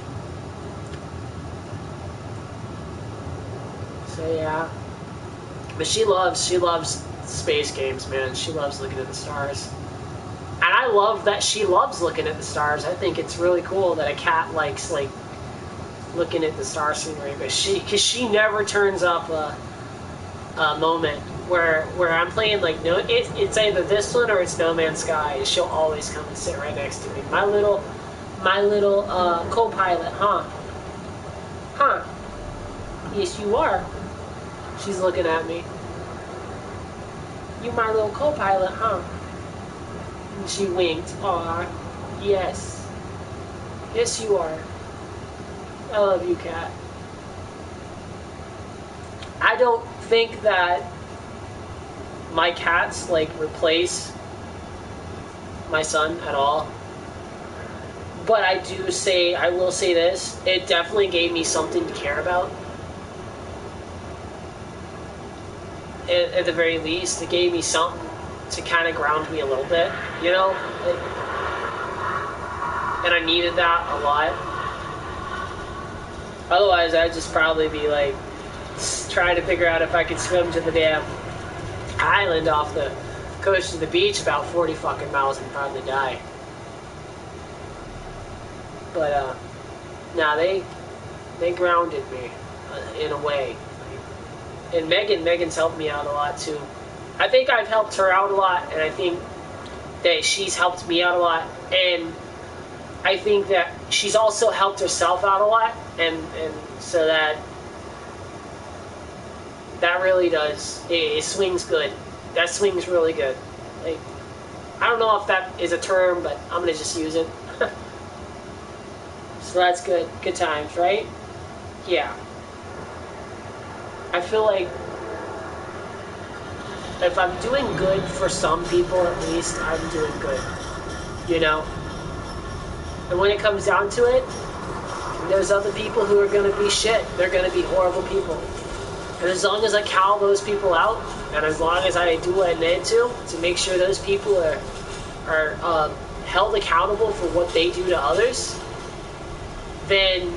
[SPEAKER 5] So yeah. But she loves space games, man. She loves looking at the stars. And I love that she loves looking at the stars. I think it's really cool that a cat likes like looking at the star scenery, but because she never turns up a moment where I'm playing like no, it's either this one or it's No Man's Sky. She'll always come and sit right next to me. My little co-pilot, huh? Huh? Yes, you are. She's looking at me. You my little co-pilot, huh? And she winked. Aw, yes. Yes, you are. I love you, cat. I don't think that my cats like replace my son at all. But I will say this, it definitely gave me something to care about. At the very least, it gave me something to kind of ground me a little bit, you know? And I needed that a lot. Otherwise, I'd just probably be like trying to figure out if I could swim to the damn island off the coast of the beach about 40 fucking miles and probably die. But nah, they grounded me in a way. And Megan's helped me out a lot too. I think I've helped her out a lot, and I think that she's helped me out a lot, and I think that she's also helped herself out a lot, and so that really does. It swings good. That swings really good. Like, I don't know if that is a term, but I'm gonna just use it. So that's good. Good times, right? Yeah. I feel like if I'm doing good for some people, at least I'm doing good. You know? And when it comes down to it, there's other people who are going to be shit. They're going to be horrible people. And as long as I call those people out, and as long as I do what I need to make sure those people are held accountable for what they do to others, then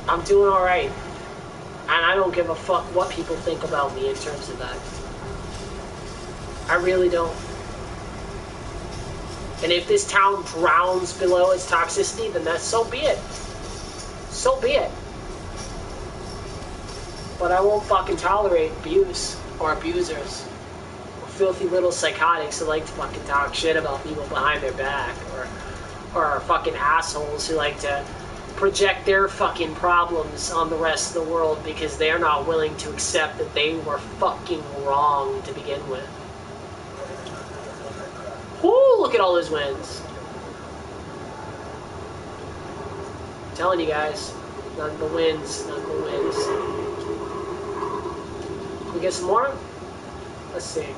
[SPEAKER 5] I'm doing all right. And I don't give a fuck what people think about me in terms of that. I really don't. And if this town drowns below its toxicity, then that's so be it. So be it. But I won't fucking tolerate abuse or abusers or filthy little psychotics who like to fucking talk shit about people behind their back or fucking assholes who like to project their fucking problems on the rest of the world because they're not willing to accept that they were fucking wrong to begin with. Whoo, look at all those wins. I'm telling you guys, nothing but wins, nothing but wins. We get some more? Let's see.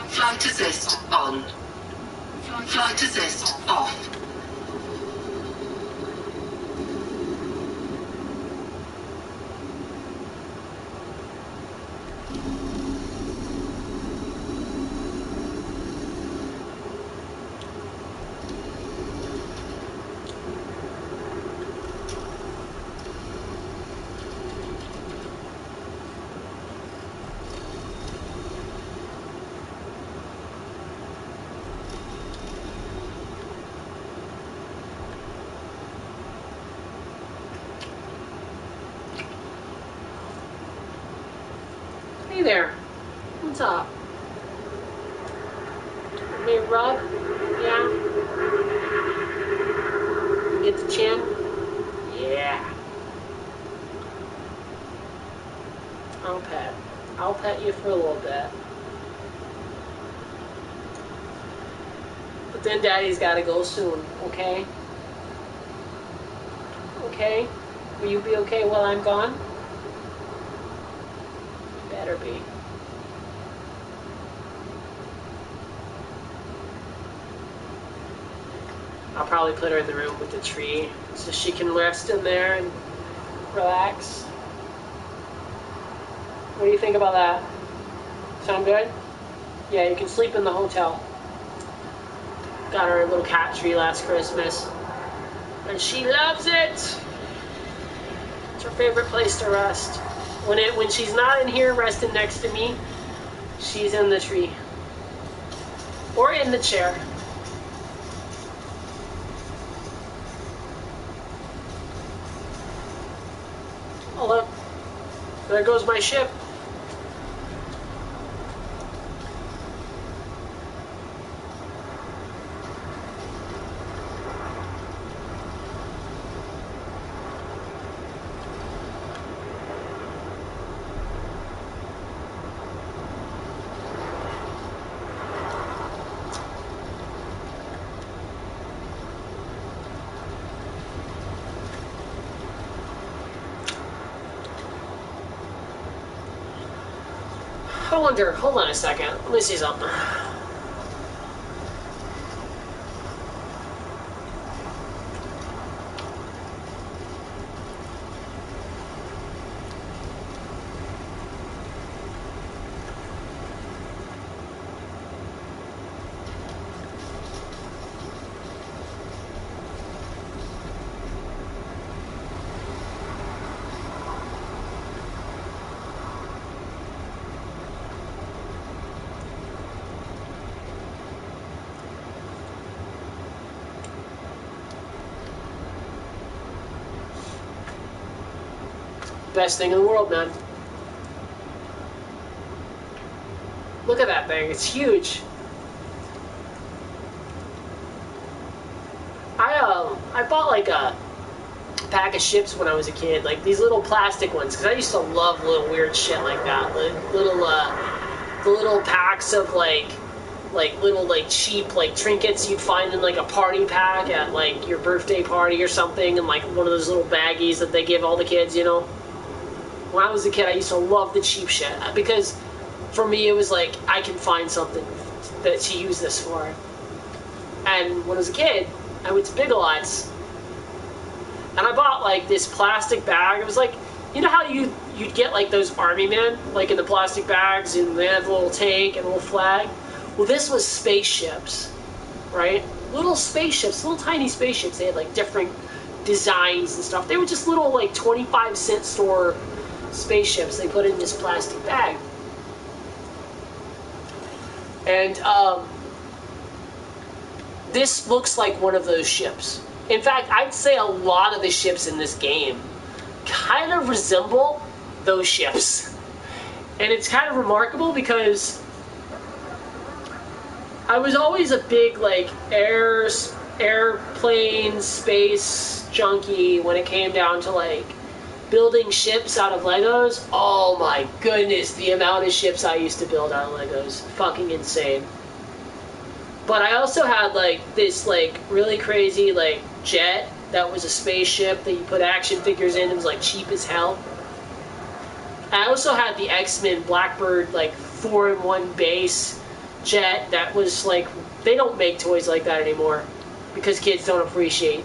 [SPEAKER 2] Flight assist on. Flight assist off.
[SPEAKER 5] Hey there. What's up? Me rub? Yeah. Get the chin? Yeah. I'll pet you for a little bit. But then Daddy's gotta go soon, okay? Okay? Will you be okay while I'm gone? Better be. I'll probably put her in the room with the tree so she can rest in there and relax. What do you think about that? Sound good? Yeah, you can sleep in the hotel. Got her a little cat tree last Christmas, and she loves it. It's her favorite place to rest. When she's not in here resting next to me, she's in the tree or in the chair. Hold up. There goes my ship. I wonder, hold on a second. Let me see something. Best thing in the world, man. Look at that thing. It's huge. I bought like a pack of ships when I was a kid, like these little plastic ones, because I used to love little weird shit like that. The little packs of like little like cheap like trinkets you'd find in like a party pack at like your birthday party or something, and like one of those little baggies that they give all the kids, you know. When I was a kid, I used to love the cheap shit because for me it was like I can find something to use this for. And when I was a kid, I went to Big Lots and I bought like this plastic bag. It was like, you know how you'd get like those army men like in the plastic bags and they have a little tank and a little flag. Well, this was spaceships, right? Little spaceships, little tiny spaceships. They had like different designs and stuff. They were just little like 25-cent store spaceships they put in this plastic bag. And this looks like one of those ships. In fact, I'd say a lot of the ships in this game kind of resemble those ships. And it's kind of remarkable because I was always a big like airplane space junkie when it came down to like building ships out of Legos. Oh my goodness, the amount of ships I used to build out of Legos. Fucking insane. But I also had like this like really crazy like jet that was a spaceship that you put action figures in. It was like cheap as hell. I also had the X-Men Blackbird like 4-in-1 base jet that was like, they don't make toys like that anymore because kids don't appreciate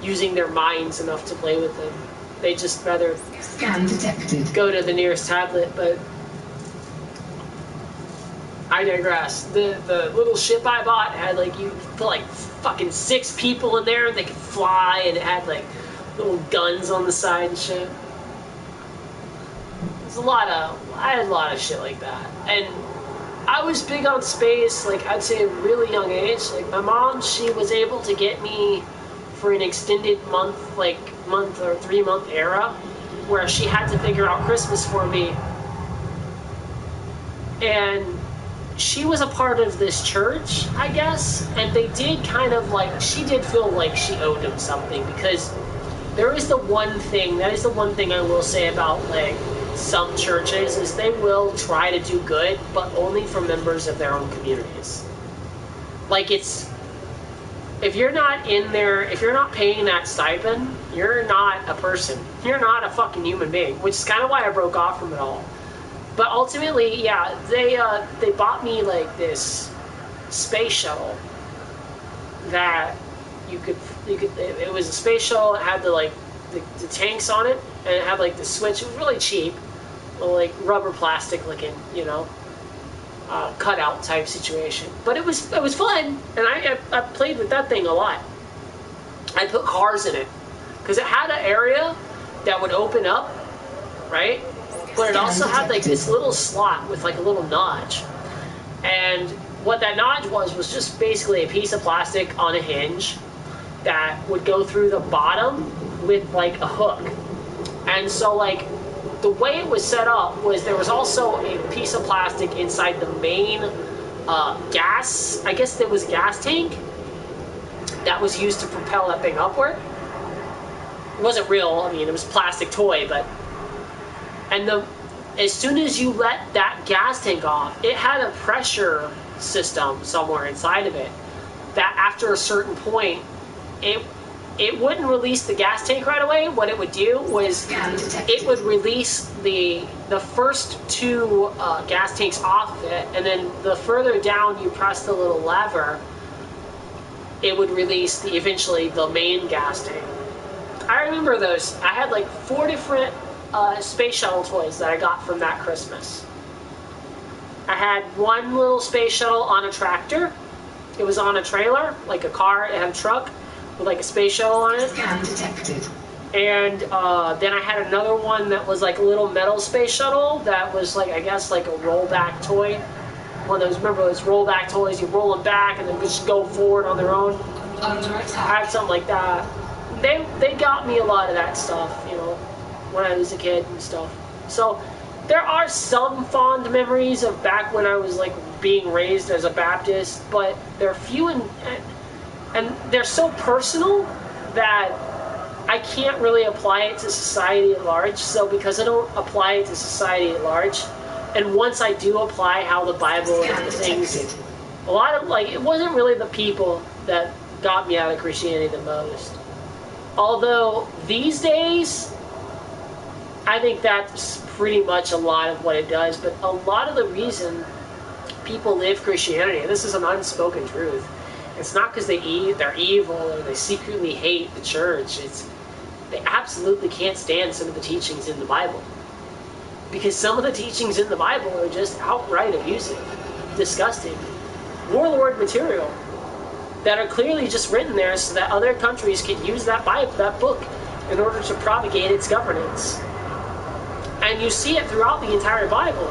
[SPEAKER 5] using their minds enough to play with them. They just rather
[SPEAKER 2] Scan detected.
[SPEAKER 5] go to the nearest tablet, but I digress. The little ship I bought had like, you put like fucking 6 people in there and they could fly, and it had like little guns on the side and shit. I had a lot of shit like that. And I was big on space, like I'd say a really young age. Like my mom, she was able to get me for an extended month or 3-month era where she had to figure out Christmas for me. And she was a part of this church, I guess, and they did kind of like, she did feel like she owed him something, because that is the one thing I will say about like some churches, is they will try to do good, but only for members of their own communities. Like, it's, if you're not in there, if you're not paying that stipend, you're not a person. You're not a fucking human being, which is kind of why I broke off from it all. But ultimately, yeah, they bought me like this space shuttle that you could it was a space shuttle. It had the tanks on it, and it had like the switch. It was really cheap, like rubber plastic looking, you know, cutout type situation. But it was fun, and I played with that thing a lot. I put cars in it because it had an area that would open up, right? But it also had like this little slot with like a little notch, and what that notch was just basically a piece of plastic on a hinge that would go through the bottom with like a hook, And so, like, the way it was set up was there was also a piece of plastic inside the main gas, I guess there was a gas tank that was used to propel that thing upward. It wasn't real, I mean, it was a plastic toy, but... And as soon as you let that gas tank off, it had a pressure system somewhere inside of it that after a certain point, it wouldn't release the gas tank right away. What it would do was it would release the first two gas tanks off of it, and then the further down you press the little lever, it would release eventually the main gas tank. I remember those. I had like 4 different space shuttle toys that I got from that Christmas. I had one little space shuttle on a tractor. It was on a trailer, like a car. It had a truck with like a space shuttle on it.
[SPEAKER 2] Scan detected.
[SPEAKER 5] And then I had another one that was like a little metal space shuttle that was like, I guess, like a rollback toy. One of those, remember those rollback toys? You roll them back and then just go forward on their own.
[SPEAKER 2] Under
[SPEAKER 5] I
[SPEAKER 2] attack.
[SPEAKER 5] had something like that. They got me a lot of that stuff, you know, when I was a kid and stuff. So there are some fond memories of back when I was like being raised as a Baptist, but they're few and they're so personal that I can't really apply it to society at large. So because I don't apply it to society at large, and once I do apply how the Bible
[SPEAKER 2] Scan
[SPEAKER 5] and things,
[SPEAKER 2] detected.
[SPEAKER 5] a lot of, like, it wasn't really the people that got me out of Christianity the most. Although these days, I think that's pretty much a lot of what it does. But a lot of the reason people live Christianity, and this is an unspoken truth, it's not because they're evil or they secretly hate the church. It's they absolutely can't stand some of the teachings in the Bible. Because some of the teachings in the Bible are just outright abusive, disgusting, warlord material that are clearly just written there so that other countries can use that Bible, that book, in order to propagate its governance. And you see it throughout the entire Bible,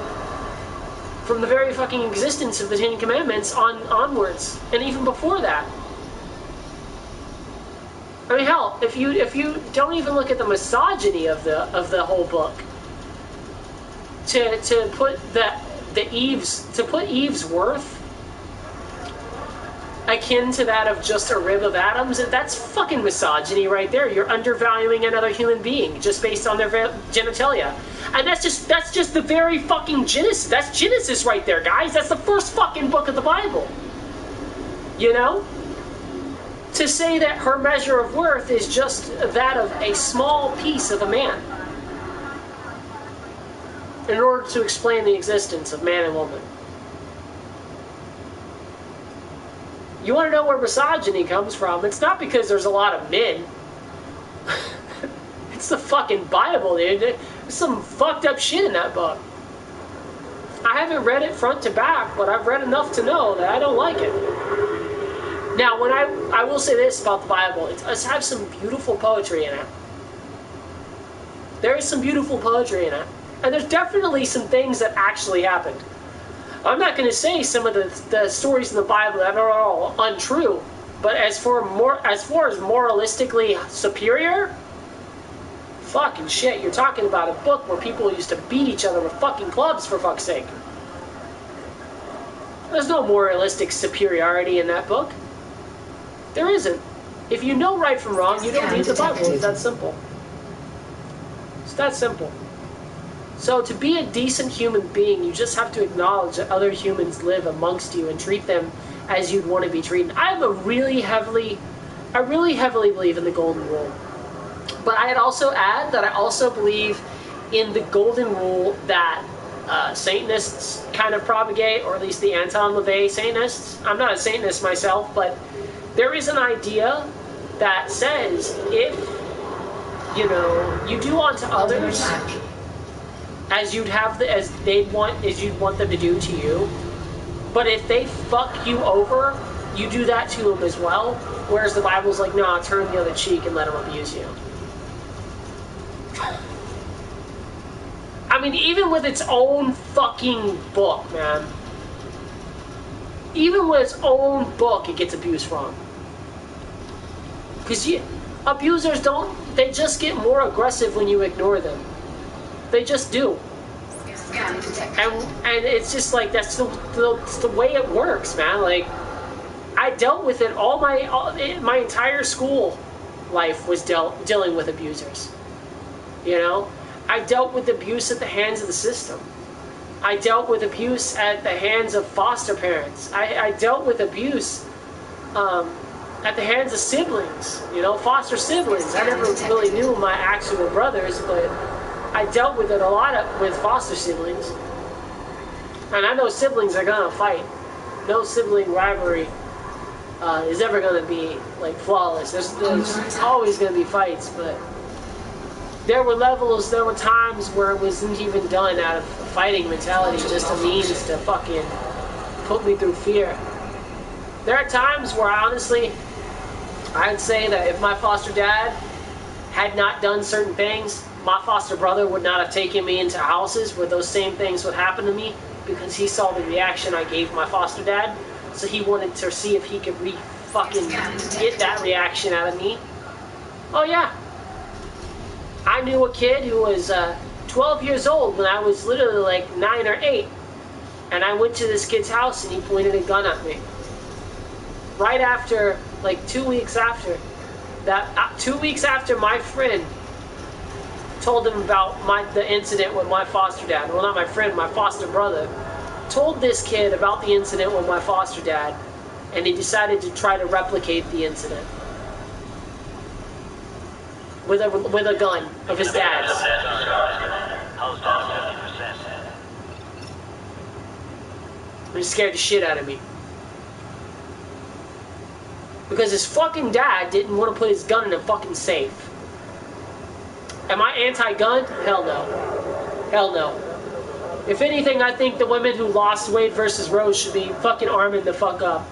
[SPEAKER 5] from the very fucking existence of the Ten Commandments onwards, and even before that. I mean, hell, if you don't even look at the misogyny of the whole book, to put Eve's worth akin to that of just a rib of Adam's, that's fucking misogyny right there. You're undervaluing another human being just based on their genitalia. And that's just the very fucking Genesis. That's Genesis right there, guys. That's the first fucking book of the Bible. You know? To say that her measure of worth is just that of a small piece of a man, in order to explain the existence of man and woman. You want to know where misogyny comes from? It's not because there's a lot of men. It's the fucking Bible, dude. There's some fucked up shit in that book. I haven't read it front to back, but I've read enough to know that I don't like it. Now, when I will say this about the Bible, it does have some beautiful poetry in it. There is some beautiful poetry in it. And there's definitely some things that actually happened. I'm not going to say some of the stories in the Bible that are all untrue, but as far as moralistically superior, fucking shit, you're talking about a book where people used to beat each other with fucking clubs, for fuck's sake. There's no moralistic superiority in that book. There isn't. If you know right from wrong, you don't need the Bible. It's that simple. It's that simple. So to be a decent human being, you just have to acknowledge that other humans live amongst you and treat them as you'd want to be treated. I really heavily believe in the golden rule. But I'd also add that I also believe in the golden rule that Satanists kind of propagate, or at least the Anton LaVey Satanists. I'm not a Satanist myself, but there is an idea that says if, you do unto others as you'd want them to do to you. But if they fuck you over, you do that to them as well. Whereas the Bible's like, nah, turn the other cheek and let them abuse you. I mean, even with its own fucking book, man. Even with its own book, it gets abused from. Because Abusers don't, they just get more aggressive when you ignore them. They just do.
[SPEAKER 2] Scan detected.
[SPEAKER 5] And it's just like, that's the way it works, man. Like, I dealt with it my entire school life was dealing with abusers. You know? I dealt with abuse at the hands of the system. I dealt with abuse at the hands of foster parents. I dealt with abuse at the hands of siblings, you know, foster siblings. I never really knew my actual brothers, but I dealt with it a lot with foster siblings. And I know siblings are gonna fight. No sibling rivalry is ever gonna be like flawless. There's always gonna be fights, but there were times where it wasn't even done out of a fighting mentality, just a means to fucking put me through fear. There are times where honestly, I'd say that if my foster dad had not done certain things, my foster brother would not have taken me into houses where those same things would happen to me, because he saw the reaction I gave my foster dad, so he wanted to see if he could fucking get that reaction out of me. Oh yeah. I knew a kid who was 12 years old when I was literally like 9 or 8. And I went to this kid's house and he pointed a gun at me. Right after, like 2 weeks after, 2 weeks after my friend told him about the incident with my foster dad. Well, not my friend, my foster brother. Told this kid about the incident with my foster dad. And he decided to try to replicate the incident. With a gun of his dad's. He scared the shit out of me. Because his fucking dad didn't want to put his gun in a fucking safe. Am I anti-gun? Hell no. Hell no. If anything, I think the women who lost Wade versus Rose should be fucking arming the fuck up.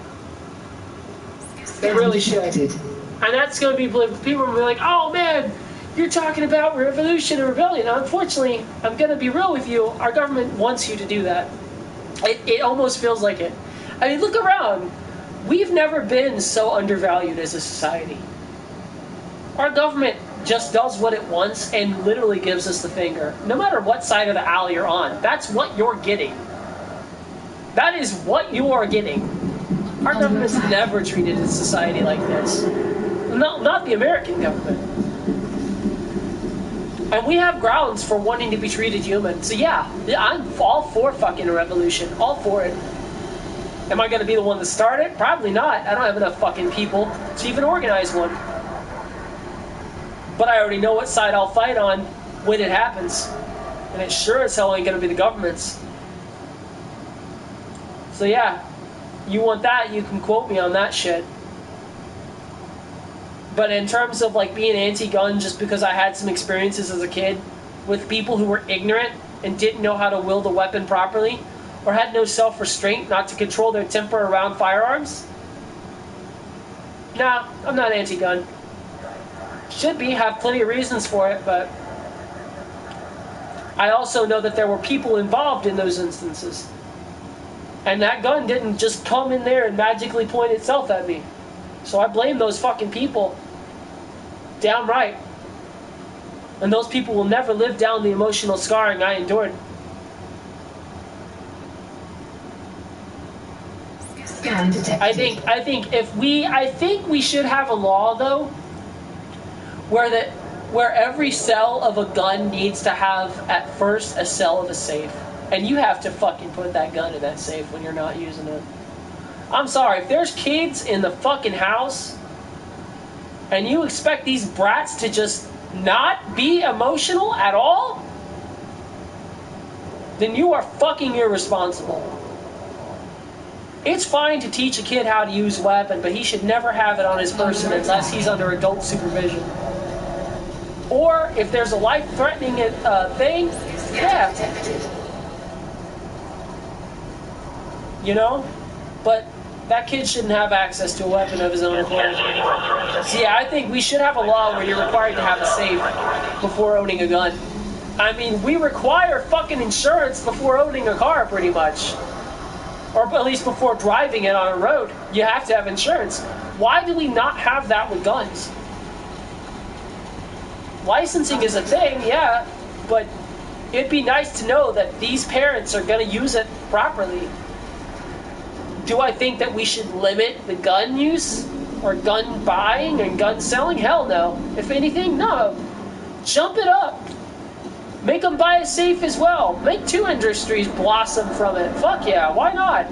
[SPEAKER 5] They really should. And that's going to be, people will be like, oh man, you're talking about revolution and rebellion. Unfortunately, I'm going to be real with you, our government wants you to do that. It almost feels like it. I mean, look around. We've never been so undervalued as a society. Our government just does what it wants and literally gives us the finger. No matter what side of the alley you're on, that's what you're getting. That is what you are getting. Our government's never treated its society like this. Not the American government. And we have grounds for wanting to be treated human. So yeah, I'm all for fucking a revolution. All for it. Am I going to be the one to start it? Probably not. I don't have enough fucking people to even organize one. But I already know what side I'll fight on when it happens. And it sure as hell ain't going to be the government's. So yeah, you want that, you can quote me on that shit. But in terms of like being anti-gun just because I had some experiences as a kid with people who were ignorant and didn't know how to wield a weapon properly, or had no self-restraint not to control their temper around firearms? Nah, I'm not anti-gun. Should be, have plenty of reasons for it, but I also know that there were people involved in those instances. And that gun didn't just come in there and magically point itself at me. So I blame those fucking people. Damn right. And those people will never live down the emotional scarring I endured.
[SPEAKER 2] Scan detected.
[SPEAKER 5] I think we should have a law though, where every cell of a gun needs to have at first a cell of a safe, and you have to fucking put that gun in that safe when you're not using it. I'm sorry, if there's kids in the fucking house, and you expect these brats to just not be emotional at all, then you are fucking irresponsible. It's fine to teach a kid how to use a weapon, but he should never have it on his person unless he's under adult supervision. Or if there's a life-threatening thing, yeah. You know? But that kid shouldn't have access to a weapon of his own accord. So yeah, I think we should have a law where you're required to have a safe before owning a gun. I mean, we require fucking insurance before owning a car, pretty much. Or at least before driving it on a road. You have to have insurance. Why do we not have that with guns?
[SPEAKER 1] licensing is a thing, yeah, but it'd be nice to know that these parents are going to use it properly. Do I think that we should limit the gun use or gun buying and gun selling? Hell no. If anything, no. Jump it up. Make them buy a safe as well. Make two industries blossom from it. Fuck yeah, why not?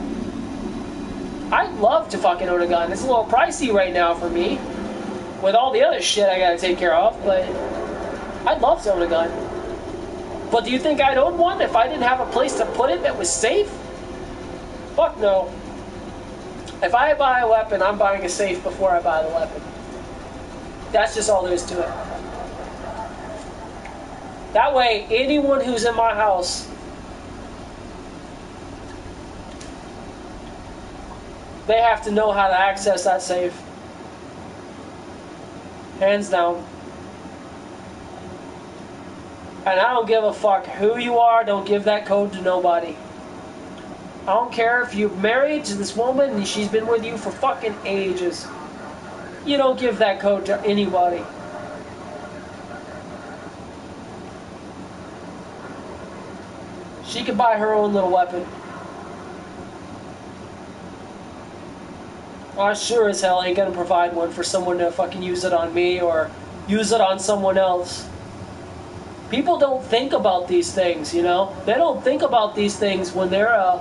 [SPEAKER 1] I'd love to fucking own a gun. It's a little pricey right now for me with all the other shit I gotta take care of, but I'd love to own a gun. But do you think I'd own one if I didn't have a place to put it that was safe? Fuck no. If I buy a weapon, I'm buying a safe before I buy the weapon. That's just all there is to it. That way, anyone who's in my house, they have to know how to access that safe. Hands down. And I don't give a fuck who you are, don't give that code to nobody. I don't care if you're married to this woman and she's been with you for fucking ages. You don't give that code to anybody. She can buy her own little weapon. I sure as hell ain't gonna provide one for someone to fucking use it on me or use it on someone else. People don't think about these things, you know? They don't think about these things when they're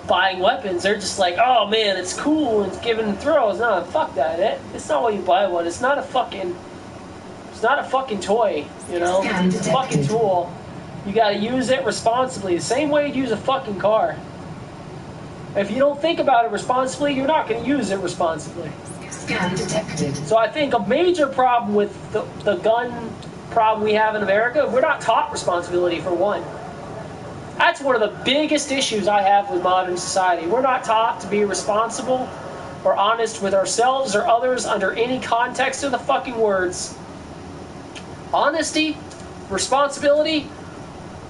[SPEAKER 1] buying weapons. They're just like, oh man, it's cool, it's giving throws. No, fuck that. It's not why you buy one. It's not a fucking toy, you know? It's a fucking tool. You gotta use it responsibly, the same way you'd use a fucking car. If you don't think about it responsibly, you're not gonna use it responsibly.
[SPEAKER 2] Scan detected.
[SPEAKER 1] So I think a major problem with the gun problem we have in America, we're not taught responsibility, for one. That's one of the biggest issues I have with modern society. We're not taught to be responsible or honest with ourselves or others under any context of the fucking words. Honesty, responsibility,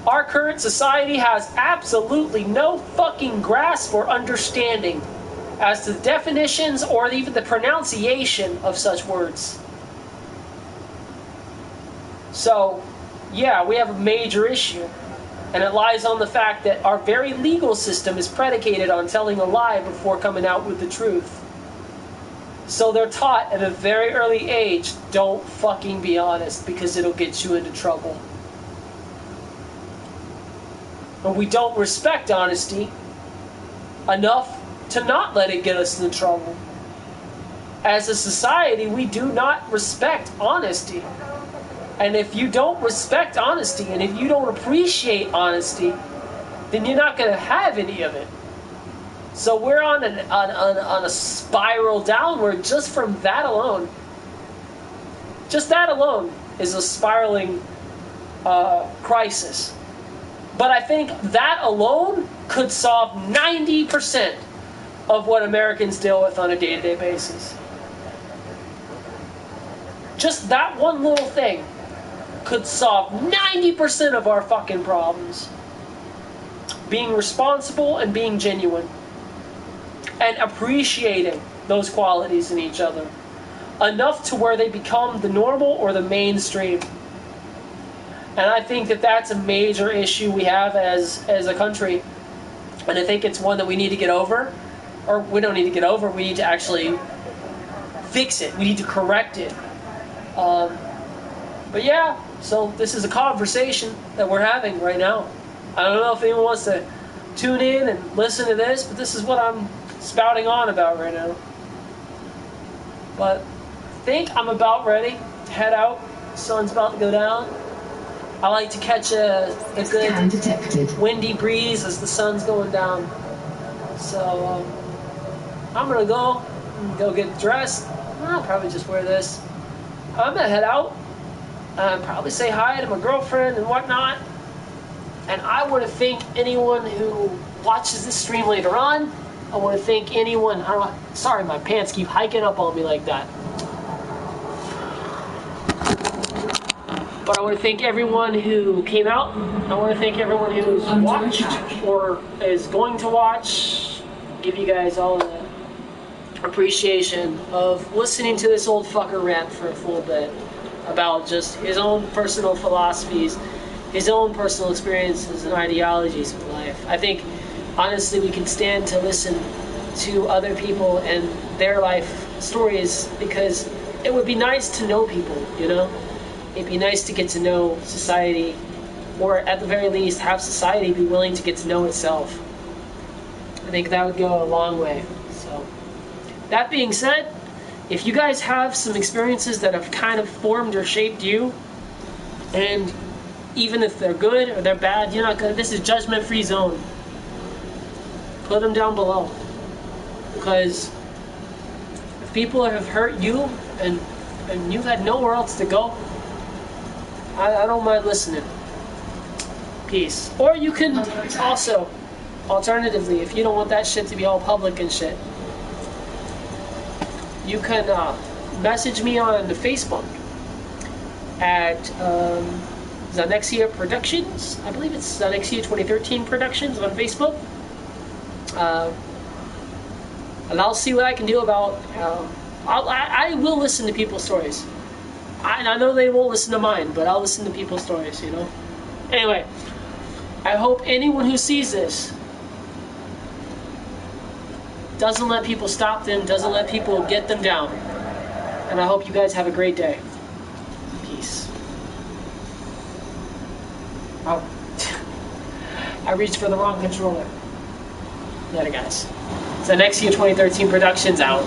[SPEAKER 1] our current society has absolutely no fucking grasp or understanding as to the definitions or even the pronunciation of such words. So, yeah, we have a major issue. And it lies on the fact that our very legal system is predicated on telling a lie before coming out with the truth. So they're taught at a very early age, don't fucking be honest because it'll get you into trouble. And we don't respect honesty enough to not let it get us into trouble. As a society, we do not respect honesty. And if you don't respect honesty, and if you don't appreciate honesty, then you're not going to have any of it. So we're on a spiral downward just from that alone. Just that alone is a spiraling crisis. But I think that alone could solve 90% of what Americans deal with on a day-to-day basis. Just that one little thing could solve 90% of our fucking problems. Being responsible and being genuine. And appreciating those qualities in each other. Enough to where they become the normal or the mainstream. And I think that that's a major issue we have as a country. And I think it's one that we need to get over. Or we don't need to get over, we need to actually fix it. We need to correct it. But yeah, so this is a conversation that we're having right now. I don't know if anyone wants to tune in and listen to this, but this is what I'm spouting on about right now. But I think I'm about ready to head out. The sun's about to go down. I like to catch a good windy breeze as the sun's going down. So I'm gonna go get dressed. I'll probably just wear this. I'm gonna head out. Probably say hi to my girlfriend and whatnot. And I want to thank anyone who watches this stream later on. I want to thank anyone. Sorry, my pants keep hiking up on me like that. But I want to thank everyone who came out. I want to thank everyone who's watched or is going to watch. Give you guys all the
[SPEAKER 5] appreciation of listening to this old fucker rant for a full bit about just his own personal philosophies, his own personal experiences and ideologies of life. I think, honestly, we can stand to listen to other people and their life stories because it would be nice to know people, you know? It'd be nice to get to know society, or at the very least, have society be willing to get to know itself. I think that would go a long way. So, that being said, if you guys have some experiences that have kind of formed or shaped you, and even if they're good or they're bad, you're not gonna. This is judgment-free zone. Put them down below, because if people have hurt you and you've had nowhere else to go, I don't mind listening. Peace. Or you can also, alternatively, if you don't want that shit to be all public and shit, you can message me on Facebook at Zanexia Productions. I believe it's Zanexia 2013 Productions on Facebook. And I'll see what I can do about. I will listen to people's stories. I know they won't listen to mine, but I'll listen to people's stories, you know? Anyway, I hope anyone who sees this doesn't let people stop them, doesn't let people get them down. And I hope you guys have a great day. Peace. Oh. I reached for the wrong controller. Later, guys. Zanexia 2013 Productions out.